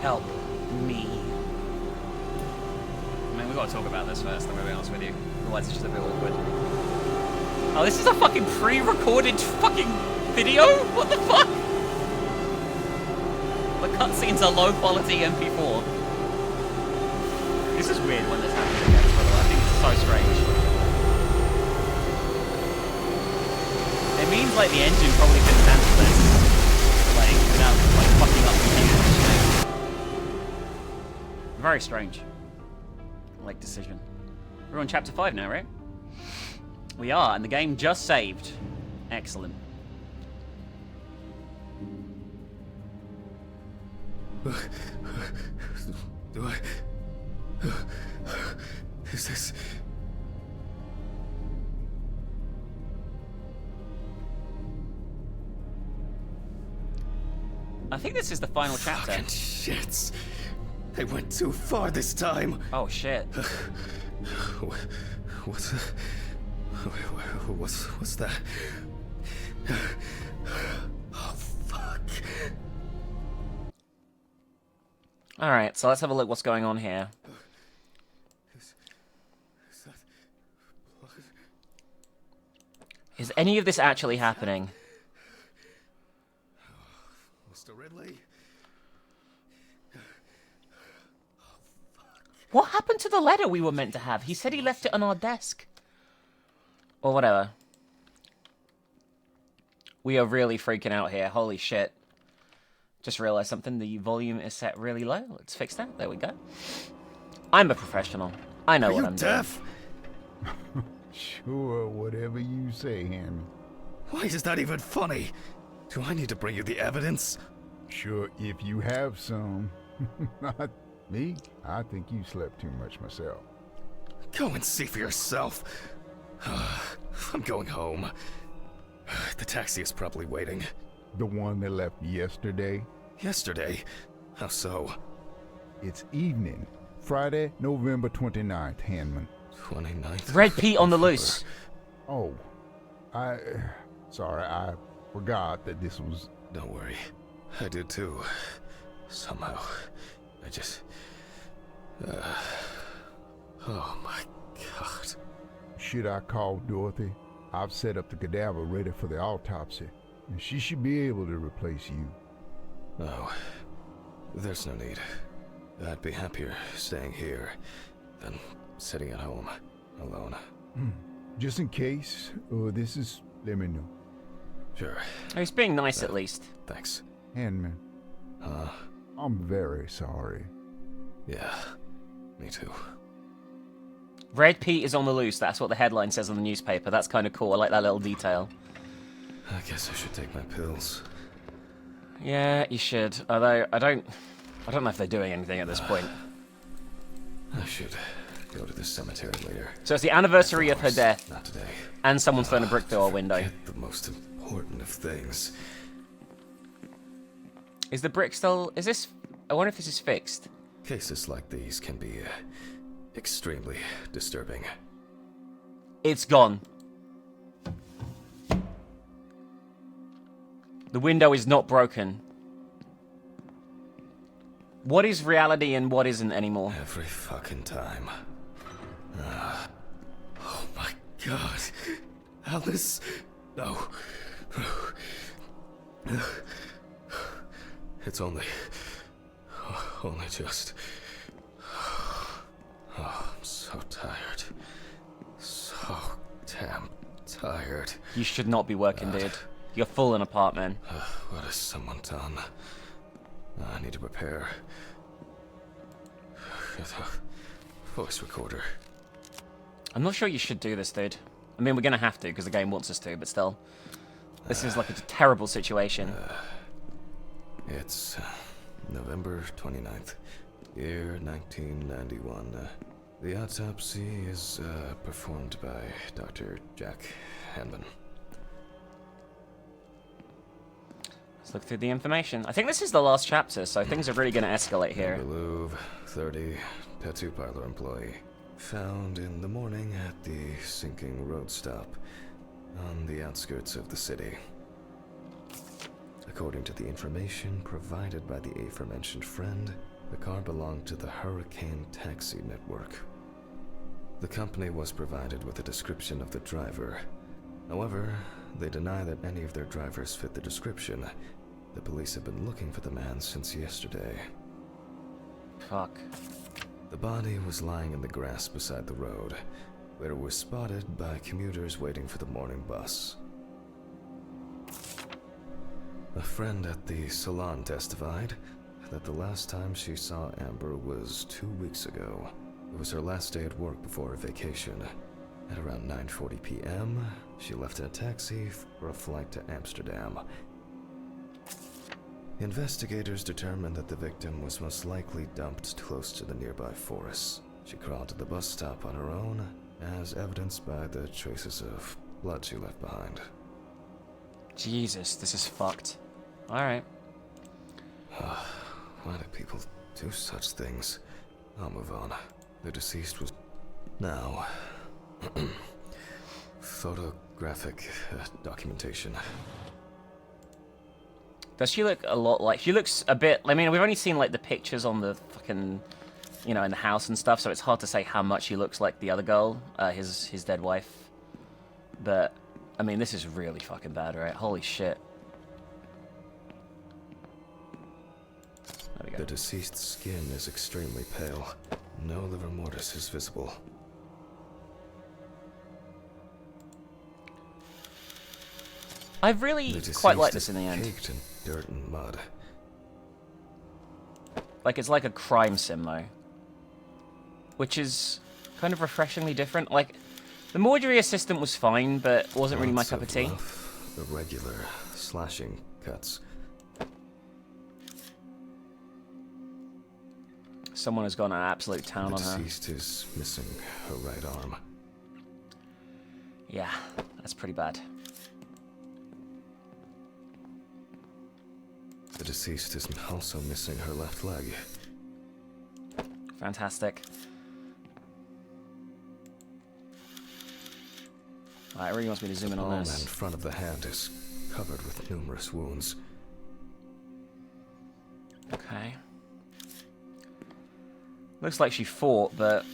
Help me. I mean, we gotta talk about this first, I'm gonna be honest with you. Otherwise it's just a bit awkward. Oh, this is a fucking pre-recorded fucking video? What the fuck? The cutscenes are low quality MP4. This is weird when this happens again, by the way. I think it's so strange. It means like the engine probably couldn't handle this. Like, without like fucking up the game. Very strange. Like decision. We're on chapter 5 now, right? We are, and the game just saved. Excellent. Do I... Is this... I think this is the final chapter. Fucking shits. They went too far this time. Oh shit. What's... What's that? Oh, fuck. Alright, so let's have a look what's going on here. Is any of this actually happening? Mr. Ridley? What happened to the letter we were meant to have? He said he left it on our desk. Or whatever. We are really freaking out here. Holy shit. Just realized something. The volume is set really low. Let's fix that. There we go. I'm a professional. I know what I'm deaf? Sure, whatever you say, Henry. Why is that even funny? Do I need to bring you the evidence? Sure, if you have some. Not me. I think you slept too much myself. Go and see for yourself. I'm going home. The taxi is probably waiting. The one that left yesterday? Yesterday? How so? It's evening. Friday, November 29th, Hanman. 29th? Red Pete on the loose. Oh, sorry, I forgot that this was... Don't worry. I did too. Somehow. I just... oh my god. Should I call Dorothy? I've set up the cadaver ready for the autopsy, and she should be able to replace you. No. There's no need. I'd be happier staying here than sitting at home, alone. Just in case, let me know. Sure. He's being nice at least. Thanks. Hanman, I'm very sorry. Yeah, me too. Red Pete is on the loose. That's what the headline says on the newspaper. That's kind of cool. I like that little detail. I guess I should take my pills. Yeah, you should. Although I don't know if they're doing anything at this point. I should go to the cemetery later. So it's the anniversary of her death, Not today. and someone's thrown a brick through our window. Forget the most important of things. Is the brick still? Is this? I wonder if this is fixed. Cases like these can be extremely disturbing. It's gone. The window is not broken. What is reality and what isn't anymore? Every fucking time. Oh my god. Alice. No. It's only just... Oh, I'm so tired. So damn tired. You should not be working, dude. You're falling apart, man. What has someone done? I need to prepare. Voice recorder. I'm not sure you should do this, dude. I mean, we're gonna have to because the game wants us to, but still. This is like a terrible situation. It's November 29th, year 1991. The autopsy is performed by Dr. Jack Hanman. Let's look through the information. I think this is the last chapter, so things are really going to escalate here. Louvre, 30, tattoo parlor employee. Found in the morning at the sinking road stop on the outskirts of the city. According to the information provided by the aforementioned friend, the car belonged to the Hurricane Taxi Network. The company was provided with a description of the driver. However, they deny that any of their drivers fit the description. The police have been looking for the man since yesterday. Fuck. The body was lying in the grass beside the road, where it was spotted by commuters waiting for the morning bus. A friend at the salon testified that the last time she saw Amber was 2 weeks ago. It was her last day at work before her vacation. At around 9:40 p.m., she left in a taxi for a flight to Amsterdam. Investigators determined that the victim was most likely dumped close to the nearby forests. She crawled to the bus stop on her own, as evidenced by the traces of blood she left behind. Jesus, this is fucked. Alright. Why do people do such things? I'll move on. The deceased was... Now... photographic documentation. Does she look a lot like... She looks a bit... I mean, we've only seen, like, the pictures on the fucking... You know, in the house and stuff, so it's hard to say how much she looks like the other girl, his dead wife. But, I mean, this is really fucking bad, right? Holy shit. There we go. The deceased's skin is extremely pale. No livor mortis is visible. I really quite like this in the end. Caked in dirt and mud. Like, it's like a crime sim, though. Which is kind of refreshingly different. Like, the mortuary assistant was fine, but wasn't really my cup of tea. Irregular slashing cuts. Someone has gone an absolute town on The her. deceased is missing her right arm. Yeah, that's pretty bad. The deceased is also missing her left leg. Fantastic. Alright, it really wants me to zoom in The on palm this. and front of the hand is covered with numerous wounds. Okay. Looks like she fought, but...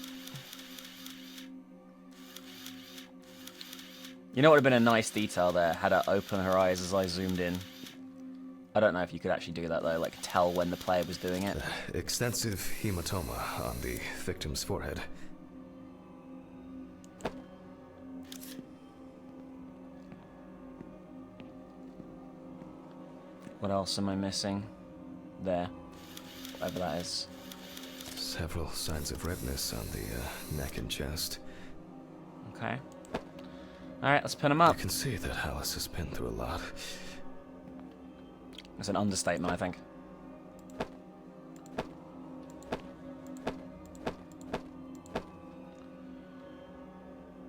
You know what would have been a nice detail there? Had her open her eyes as I zoomed in. I don't know if you could actually do that, though, like tell when the player was doing it. Extensive hematoma on the victim's forehead. What else am I missing? There. Whatever that is. Several signs of redness on the neck and chest. Okay. Alright, let's pin him up. You can see that Alice has been through a lot. That's an understatement, I think.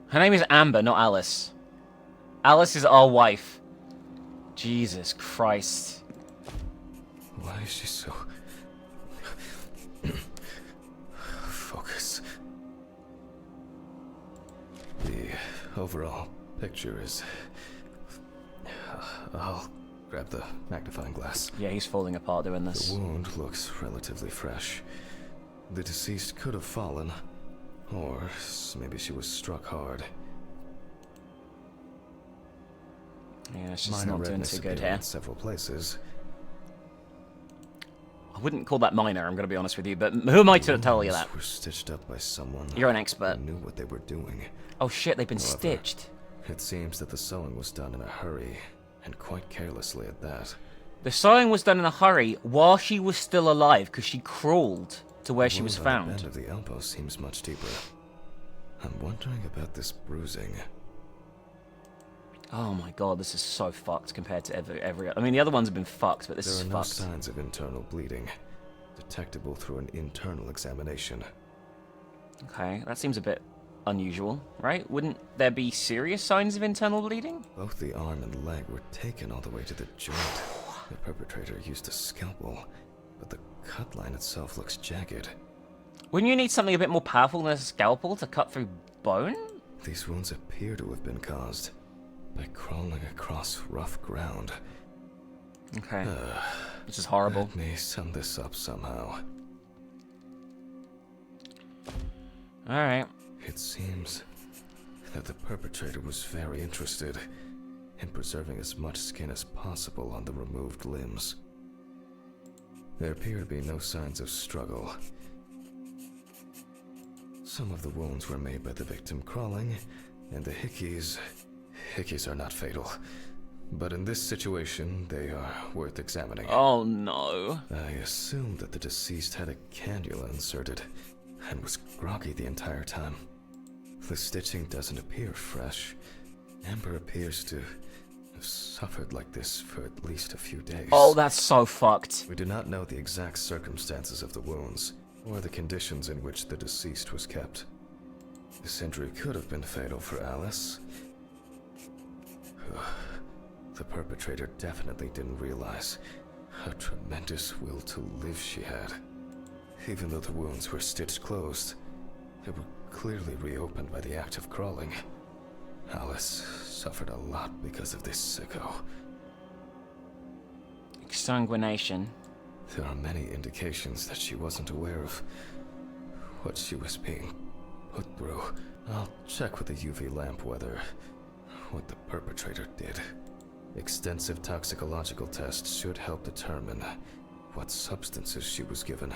Her name is Amber, not Alice. Alice is our wife. Jesus Christ. Why is she so... Focus. The overall picture is... I'll grab the magnifying glass. Yeah, he's falling apart doing this. The wound looks relatively fresh. The deceased could have fallen, or maybe she was struck hard. Yeah, it's just Minor not doing redness too good appeared here. in several places. I wouldn't call that minor, I'm going to be honest with you, but who am I to tell you that? Wounds were stitched up by someone You're an expert. who knew what they were doing. Oh shit, they've been However, stitched. It seems that the sewing was done in a hurry, and quite carelessly at that. The sewing was done in a hurry while she was still alive, because she crawled to where she The was wound on the found. bend of the elbow seems much deeper. I'm wondering about this bruising. Oh my god, this is so fucked compared to every... I mean, the other ones have been fucked, but this is There are no fucked. signs of internal bleeding, detectable through an internal examination. Okay, that seems a bit unusual, right? Wouldn't there be serious signs of internal bleeding? Both the arm and leg were taken all the way to the joint. The perpetrator used a scalpel, but the cut line itself looks jagged. Wouldn't you need something a bit more powerful than a scalpel to cut through bone? These wounds appear to have been caused by crawling across rough ground. Okay. This is horrible. Let me sum this up somehow. Alright. It seems that the perpetrator was very interested in preserving as much skin as possible on the removed limbs. There appear to be no signs of struggle. Some of the wounds were made by the victim crawling, and the hickeys are not fatal. But in this situation, they are worth examining. Oh no. I assume that the deceased had a cannula inserted and was groggy the entire time. The stitching doesn't appear fresh. Amber appears to have suffered like this for at least a few days. Oh, that's so fucked. We do not know the exact circumstances of the wounds, or the conditions in which the deceased was kept. This injury could have been fatal for Alice. The perpetrator definitely didn't realize how tremendous will to live she had. Even though the wounds were stitched closed, they were clearly reopened by the act of crawling. Alice suffered a lot because of this sicko. Exsanguination. There are many indications that she wasn't aware of what she was being put through. I'll check with the UV lamp whether what the perpetrator did. Extensive toxicological tests should help determine what substances she was given.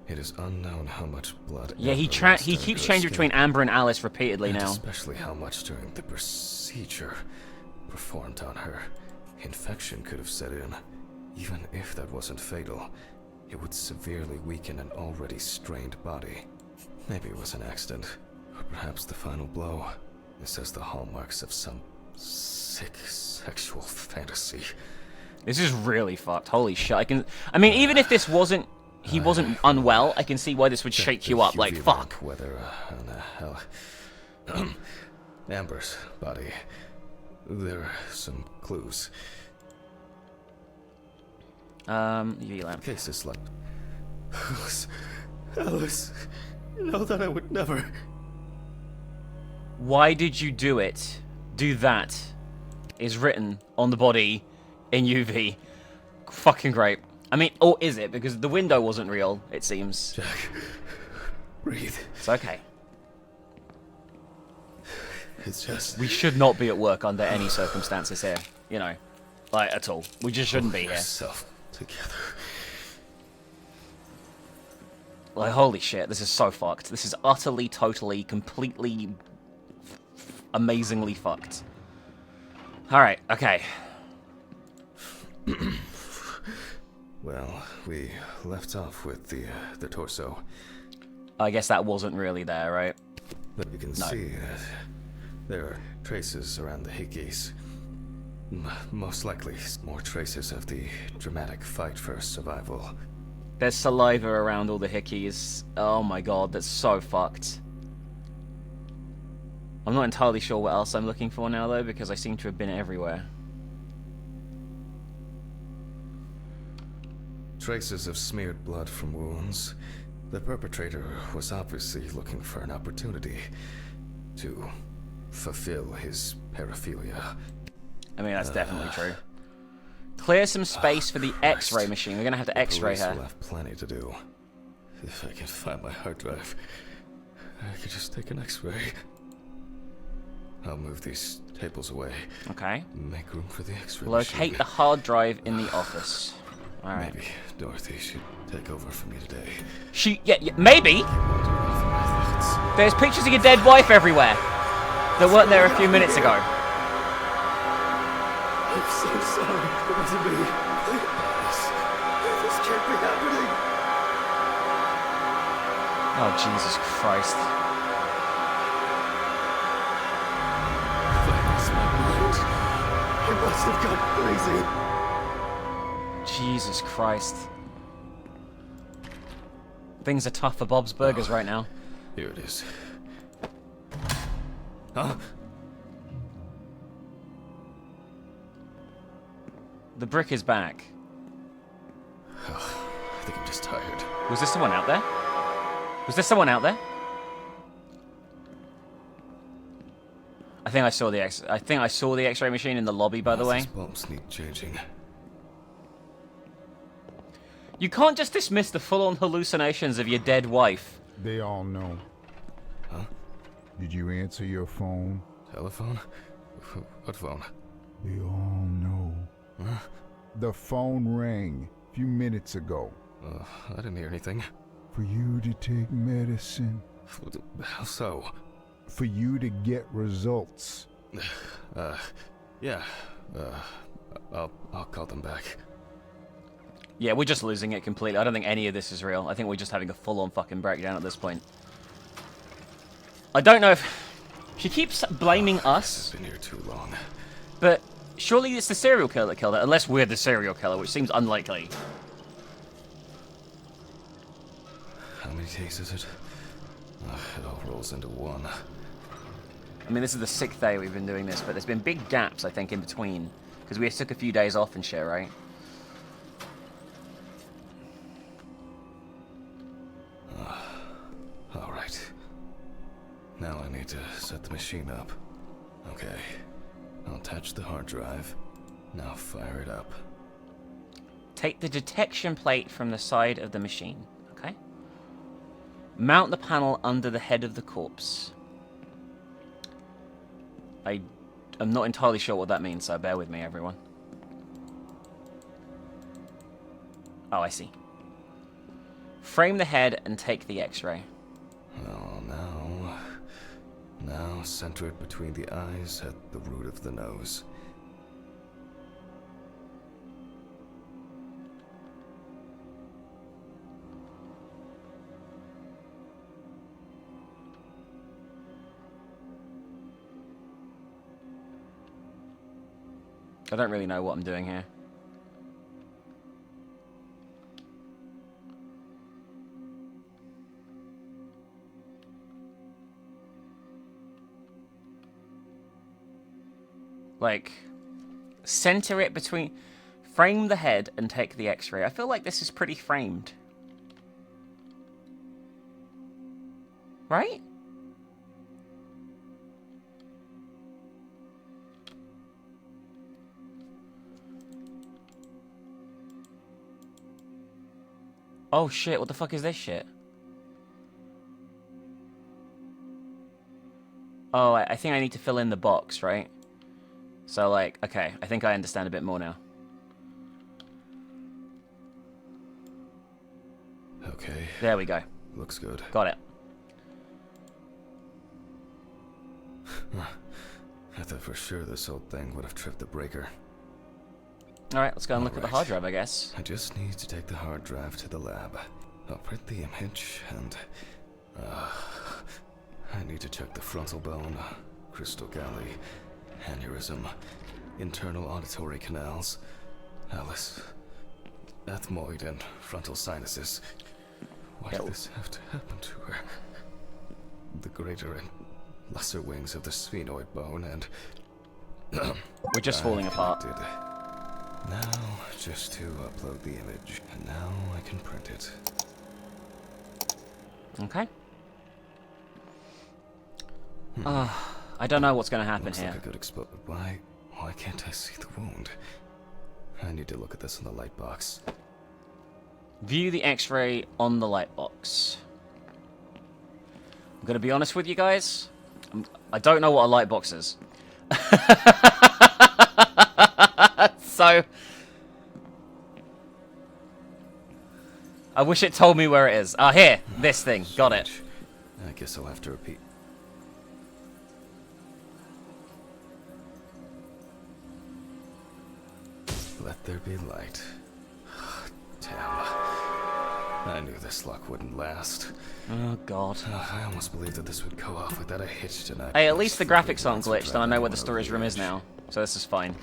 It is unknown how much blood. Yeah, he Amber keeps lost changing in her between skin, Amber and Alice repeatedly and now. especially how much during the procedure performed on her. Infection could have set in. Even if that wasn't fatal, it would severely weaken an already strained body. Maybe it was an accident, or perhaps the final blow. This has the hallmarks of some sick sexual fantasy. This is really fucked. Holy shit. I mean, even if this wasn't... He wasn't unwell, I can see why this would shake you up. Like, fuck. Whether Amber's body. There are some clues. UV lamp. Cases like Alice, you know that I would never. Why did you do it? Do that. Is written on the body in UV. Fucking great. I mean, or is it? Because the window wasn't real, it seems. Jack, breathe. It's okay. It's just. We should not be at work under any circumstances here. You know, like, at all. We just shouldn't be here. Yourself together. Like, holy shit, this is so fucked. This is utterly, totally, completely, amazingly fucked. Alright, okay. Well, we left off with the torso. I guess that wasn't really there, right? But you can see that there are traces around the hickeys. Most likely more traces of the dramatic fight for survival. There's saliva around all the hickeys. Oh my god, that's so fucked. I'm not entirely sure what else I'm looking for now, though, because I seem to have been everywhere. Traces of smeared blood from wounds. The perpetrator was obviously looking for an opportunity to fulfill his paraphilia. I mean, that's definitely true. Clear some space for the X-ray machine. We're gonna have to X-ray Police will her. have plenty to do. If I can find my hard drive, I could just take an X-ray. I'll move these tables away. Okay. Make room for the X-ray Locate machine. the hard drive in the office. Alright. Maybe Dorothy should take over for me today. Yeah, maybe! There's pictures of your dead wife everywhere that weren't there a few minutes ago. I'm so sorry. It wasn't me. This can't be happening. Oh, Jesus Christ. I lost my mind. I must have gone crazy. Jesus Christ. Things are tough for Bob's Burgers right now. Here it is. Huh? The brick is back. I think I'm just tired. Was there someone out there? Was there someone out there? I think I saw the X-ray machine in the lobby, by the way. These bulbs need changing. You can't just dismiss the full-on hallucinations of your dead wife. They all know. Huh? Did you answer your phone? Telephone? What phone? They all know. Huh? The phone rang a few minutes ago. I didn't hear anything. For you to take medicine. How so? For you to get results. Yeah. I'll call them back. Yeah, we're just losing it completely. I don't think any of this is real. I think we're just having a full-on fucking breakdown at this point. I don't know if... She keeps blaming us. I've been here too long. But surely it's the serial killer that killed her, unless we're the serial killer, which seems unlikely. How many days is it? It all rolls into one. I mean, this is the 6th day we've been doing this, but there's been big gaps, I think, in between. Because we took a few days off and shit, right? Alright. Now I need to set the machine up. Okay. I'll attach the hard drive. Now fire it up. Take the detection plate from the side of the machine, okay? Mount the panel under the head of the corpse. I'm not entirely sure what that means, so bear with me, everyone. Oh, I see. Frame the head and take the X-ray. Oh, now center it between the eyes at the root of the nose. I don't really know what I'm doing here. Like, center it between... Frame the head and take the X-ray. I feel like this is pretty framed. Right? Oh shit, what the fuck is this shit? Oh, I think I need to fill in the box, right? So, like, okay, I think I understand a bit more now. Okay. There we go. Looks good. Got it. I thought for sure this old thing would have tripped the breaker. Alright, let's go and look at the hard drive, I guess. I just need to take the hard drive to the lab. I'll print the image and... I need to check the frontal bone, crystal galley, aneurysm, internal auditory canals, Alice, ethmoid, and frontal sinuses. Why did this have to happen to her? The greater and lesser wings of the sphenoid bone and... We're just falling apart. Connected. Now, just to upload the image, and now I can print it. Okay. I don't know what's going to happen Looks here. like a good expo. Why can't I see the wound? I need to look at this in the light box. View the X-ray on the light box. I'm going to be honest with you guys. I don't know what a light box is. So... I wish it told me where it is. Ah, here. This thing. Got it. I guess I'll have to repeat. Let there be light. Damn. I knew this luck wouldn't last. Oh, God. I almost believed that this would go off without a hitch tonight. Hey, at least the graphics aren't glitched, and I know where the storage room is now. So this is fine.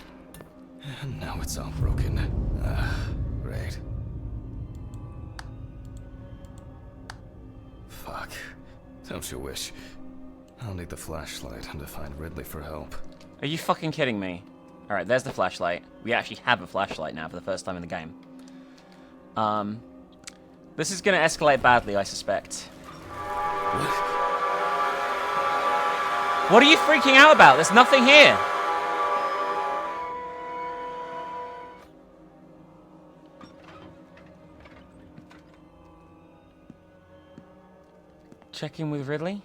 And now it's all broken. Great. Fuck. Don't you wish? I'll need the flashlight and to find Ridley for help. Are you fucking kidding me? Alright, there's the flashlight. We actually have a flashlight now for the first time in the game. This is gonna escalate badly, I suspect. What are you freaking out about? There's nothing here. Check in with Ridley?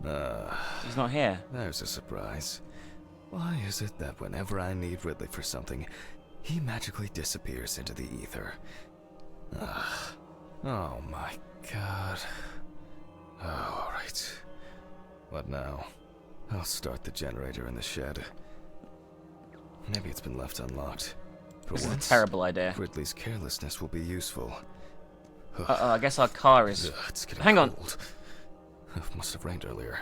He's not here. There's a surprise. Why is it that whenever I need Ridley for something, he magically disappears into the ether? Oh my god. Oh, alright. What now? I'll start the generator in the shed. Maybe it's been left unlocked. For This is once, a terrible idea. Ridley's carelessness will be useful. I guess our car is... Ugh, it's getting Hang on. cold. It must have rained earlier.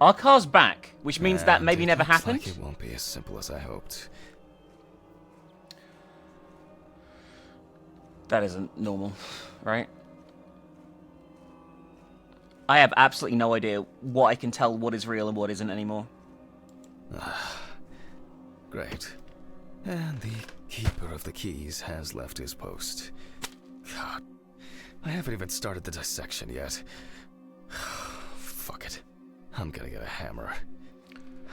Our car's back, which means that And maybe it never looks happened. Like it won't be as simple as I hoped. That isn't normal, right? I have absolutely no idea what I can tell what is real and what isn't anymore. Great. And the keeper of the keys has left his post. God, I haven't even started the dissection yet. Fuck it. I'm gonna get a hammer.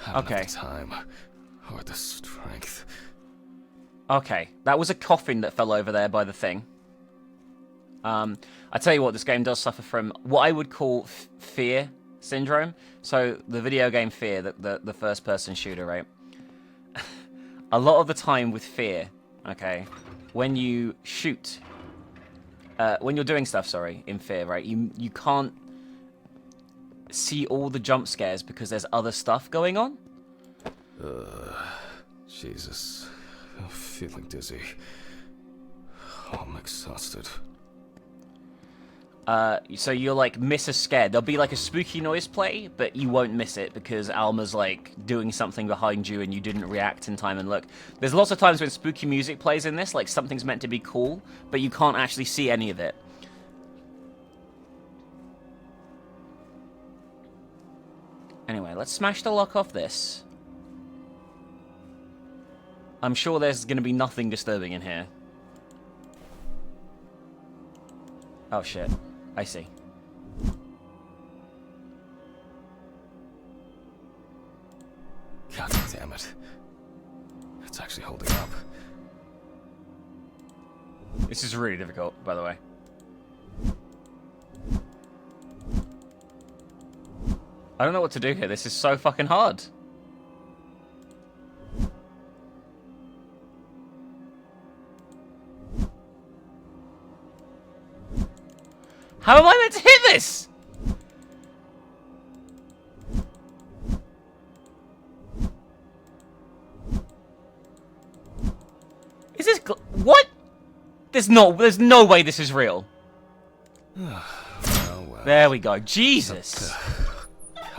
I don't Okay. have the time or the strength. Okay, that was a coffin that fell over there by the thing. I tell you what, this game does suffer from what I would call fear syndrome. So the video game Fear, the first-person shooter, right? A lot of the time with Fear, okay, when you shoot, when you're doing stuff, sorry, in Fear, right, you can't see all the jump scares because there's other stuff going on. Jesus. I'm feeling dizzy. I'm exhausted. So you'll like miss a scare. There'll be like a spooky noise play, but you won't miss it because Alma's like doing something behind you and you didn't react in time and look. There's lots of times when spooky music plays in this, like something's meant to be cool, but you can't actually see any of it. Anyway, let's smash the lock off this. I'm sure there's going to be nothing disturbing in here. Oh shit. I see. God damn it. It's actually holding up. This is really difficult, by the way. I don't know what to do here. This is so fucking hard. How am I meant to hit this? Is this what? There's no way this is real. Oh, well. There we go. Jesus.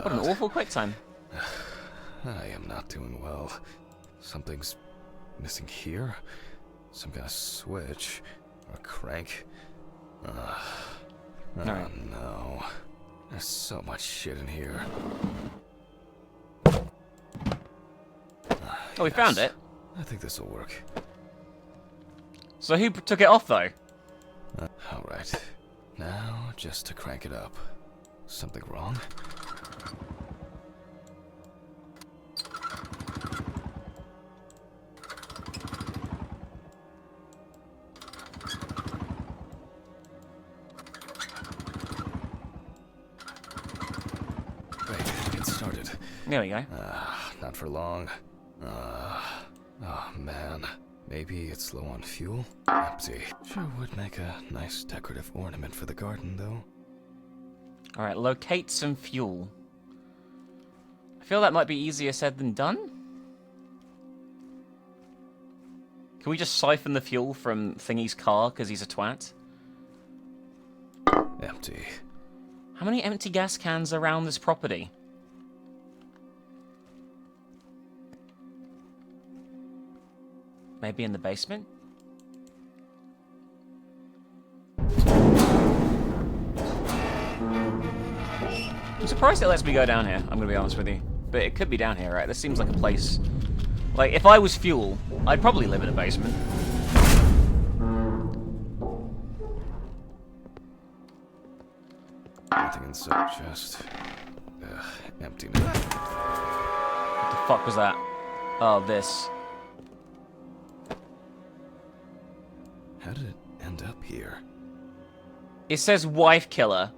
What an awful quick time. I am not doing well. Something's missing here. Some kind of switch or crank. Oh no. There's so much shit in here. Oh, we found it. I think this will work. So who took it off, though? Alright. Now, just to crank it up. Something wrong? There we go. Not for long. Oh man. Maybe it's low on fuel? Empty. Sure would make a nice decorative ornament for the garden, though. Alright, locate some fuel. I feel that might be easier said than done. Can we just siphon the fuel from Thingy's car because he's a twat? Empty. How many empty gas cans are around this property? Maybe in the basement? I'm surprised it lets me go down here, I'm gonna be honest with you. But it could be down here, right? This seems like a place... Like, if I was Fuel, I'd probably live in a basement. Nothing inside, just... empty now. What the fuck was that? Oh, this. How did it end up here? It says wife killer.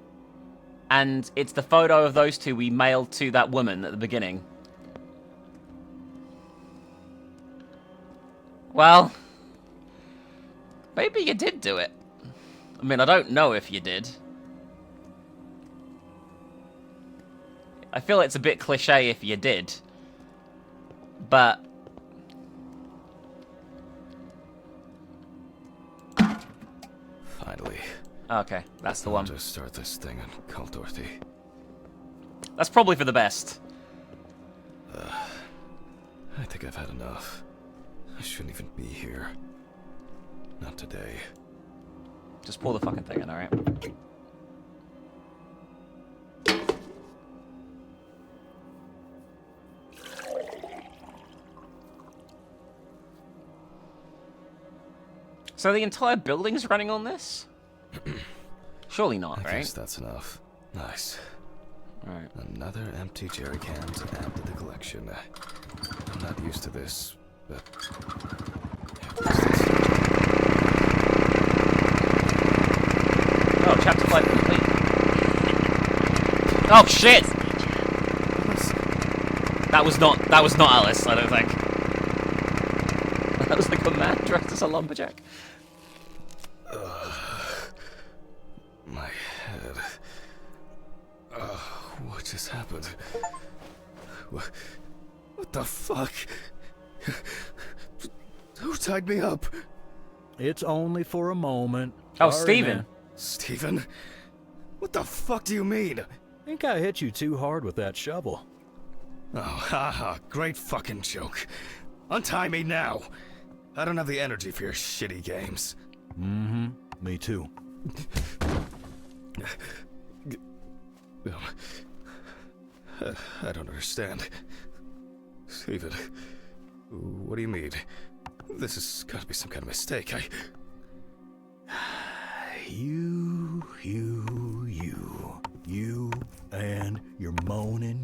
And it's the photo of those two we mailed to that woman at the beginning. Well, maybe you did do it. I mean, I don't know if you did. I feel it's a bit cliche if you did. But... Finally. Okay, that's the one. I'll just start this thing and call Dorothy. That's probably for the best. I think I've had enough. I shouldn't even be here. Not today. Just pull the fucking thing in, alright? So the entire building's running on this? Surely not, I right? guess that's enough. Nice. Right. Another empty jerry can to add to the collection. I'm not used to this, but... Oh, chapter 5 complete. Oh shit! That was not Alice, I don't think. That was like a man dressed as a lumberjack. My head. What just happened? What the fuck? Who tied me up? It's only for a moment. Oh, Sorry, Steven. man. Steven? What the fuck do you mean? Think I hit you too hard with that shovel. Oh, haha, great fucking joke. Untie me now. I don't have the energy for your shitty games. Mm-hmm. Me too. I don't understand. Steven, what do you mean? This has got to be some kind of mistake. You and your moaning,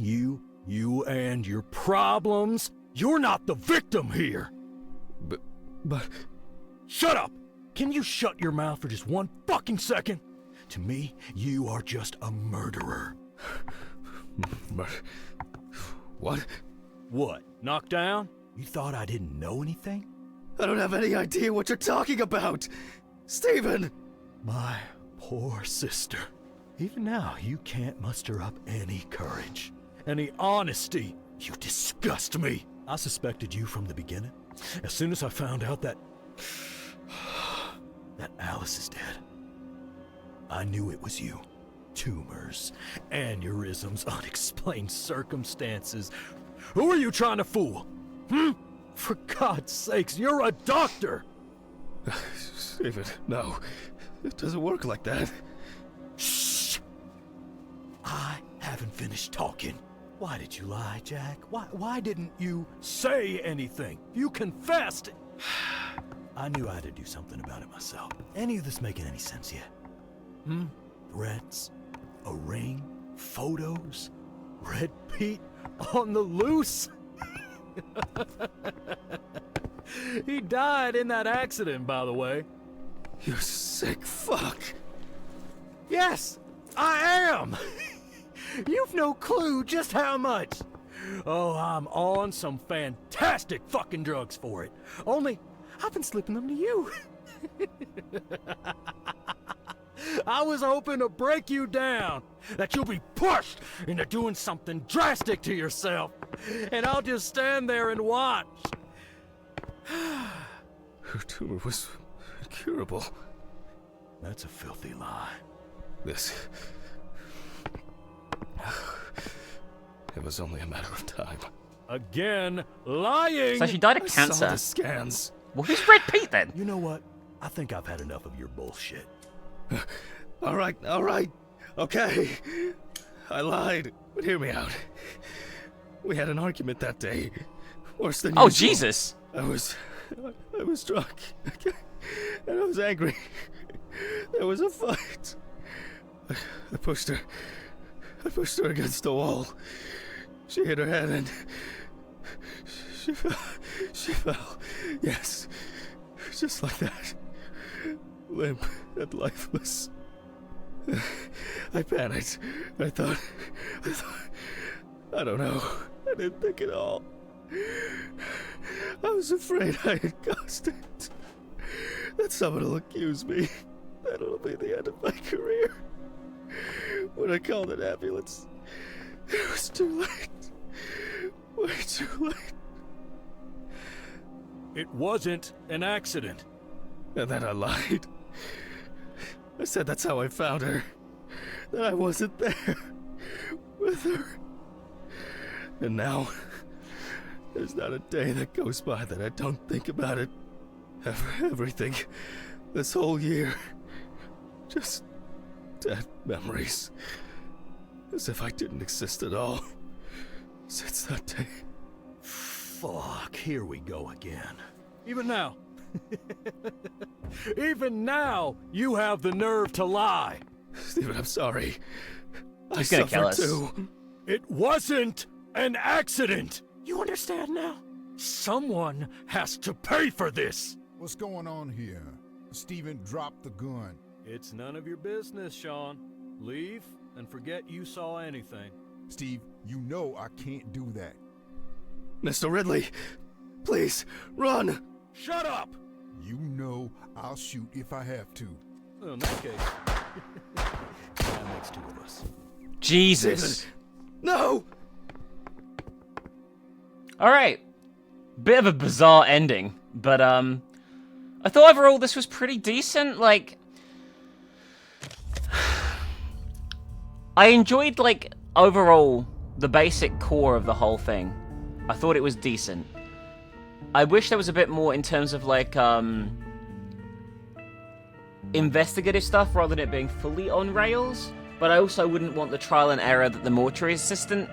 you and your problems. You're not the victim here. But... Shut up! Can you shut your mouth for just one fucking second? To me, you are just a murderer. What? What? Knocked down? You thought I didn't know anything? I don't have any idea what you're talking about! Steven! My poor sister. Even now, you can't muster up any courage, any honesty. You disgust me. I suspected you from the beginning. As soon as I found out that Alice is dead, I knew it was you. Tumors, aneurysms, unexplained circumstances. Who are you trying to fool? For God's sakes, you're a doctor! Steven, no. It doesn't work like that. Shh! I haven't finished talking. Why did you lie, Jack? Why didn't you say anything? You confessed! I knew I had to do something about it myself. Any of this making any sense yet? Threats? A ring? Photos? Red Pete on the loose? He died in that accident, by the way. You sick fuck. Yes, I am! You've no clue just how much. Oh, I'm on some fantastic fucking drugs for it. Only, I've been slipping them to you. I was hoping to break you down, that you'll be pushed into doing something drastic to yourself, and I'll just stand there and watch. Her tumor was incurable. That's a filthy lie. This... It was only a matter of time. Again, lying! So she died of I saw cancer. the scans. Well, who's Red Pete then? You know what? I think I've had enough of your bullshit. All right. Okay. I lied. But hear me out. We had an argument that day. Worse than Oh, usual. Jesus. I was drunk. And I was angry. There was a fight. I pushed her. I pushed her against the wall. She hit her head and she fell. She fell. Yes. Just like that. Limp and lifeless. I panicked. I thought, I don't know. I didn't think at all. I was afraid I had caused it. That someone will accuse me. That it'll be the end of my career. When I called an ambulance, it was too late. Way too late. It wasn't an accident. And then I lied. I said that's how I found her. That I wasn't there with her. And now, there's not a day that goes by that I don't think about it. Everything. This whole year. Just dead memories. As if I didn't exist at all. Since that day. Fuck, here we go again. Even now. Even now, you have the nerve to lie. Steven, I'm sorry. He's gonna kill us. Too. It wasn't an accident. You understand now? Someone has to pay for this. What's going on here? Steven, drop the gun. It's none of your business, Sean. Leave and forget you saw anything. Steve, you know I can't do that. Mr. Ridley, please, run! Shut up! You know I'll shoot if I have to. Well, in that case, that makes two of us. Jesus. No! Alright. Bit of a bizarre ending, but, I thought overall this was pretty decent. Like, I enjoyed, like, overall, the basic core of the whole thing. I thought it was decent. I wish there was a bit more in terms of, like, investigative stuff rather than it being fully on rails, but I also wouldn't want the trial and error that the mortuary assistant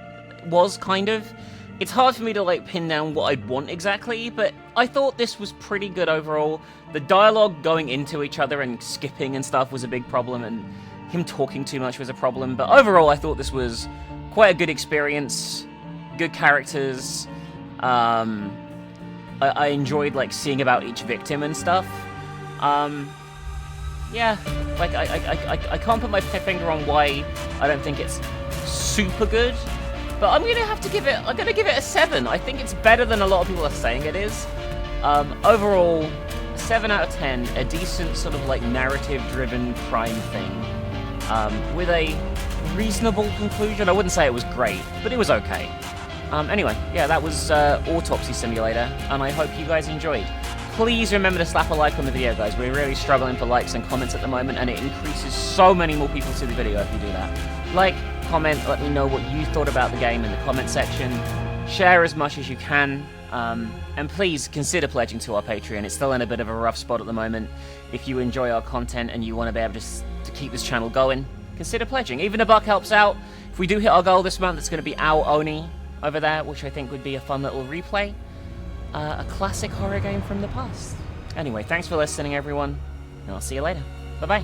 was, kind of. It's hard for me to, like, pin down what I'd want exactly, but I thought this was pretty good overall. The dialogue going into each other and skipping and stuff was a big problem, and him talking too much was a problem, but overall I thought this was quite a good experience, good characters. I enjoyed, like, seeing about each victim and stuff. Yeah, like, I can't put my finger on why I don't think it's super good, but I'm gonna give it a 7. I think it's better than a lot of people are saying it is. Overall, 7 out of 10, a decent sort of, like, narrative-driven crime thing, with a reasonable conclusion. I wouldn't say it was great, but it was okay. Anyway, yeah, that was Autopsy Simulator, and I hope you guys enjoyed. Please remember to slap a like on the video, guys. We're really struggling for likes and comments at the moment, and it increases so many more people to the video if you do that. Like, comment, let me know what you thought about the game in the comment section. Share as much as you can, and please consider pledging to our Patreon. It's still in a bit of a rough spot at the moment. If you enjoy our content and you want to be able to keep this channel going, consider pledging. Even $1 helps out. If we do hit our goal this month, it's going to be Owl Oni over there, which I think would be a fun little replay. A classic horror game from the past. Anyway, thanks for listening, everyone, and I'll see you later. Bye-bye.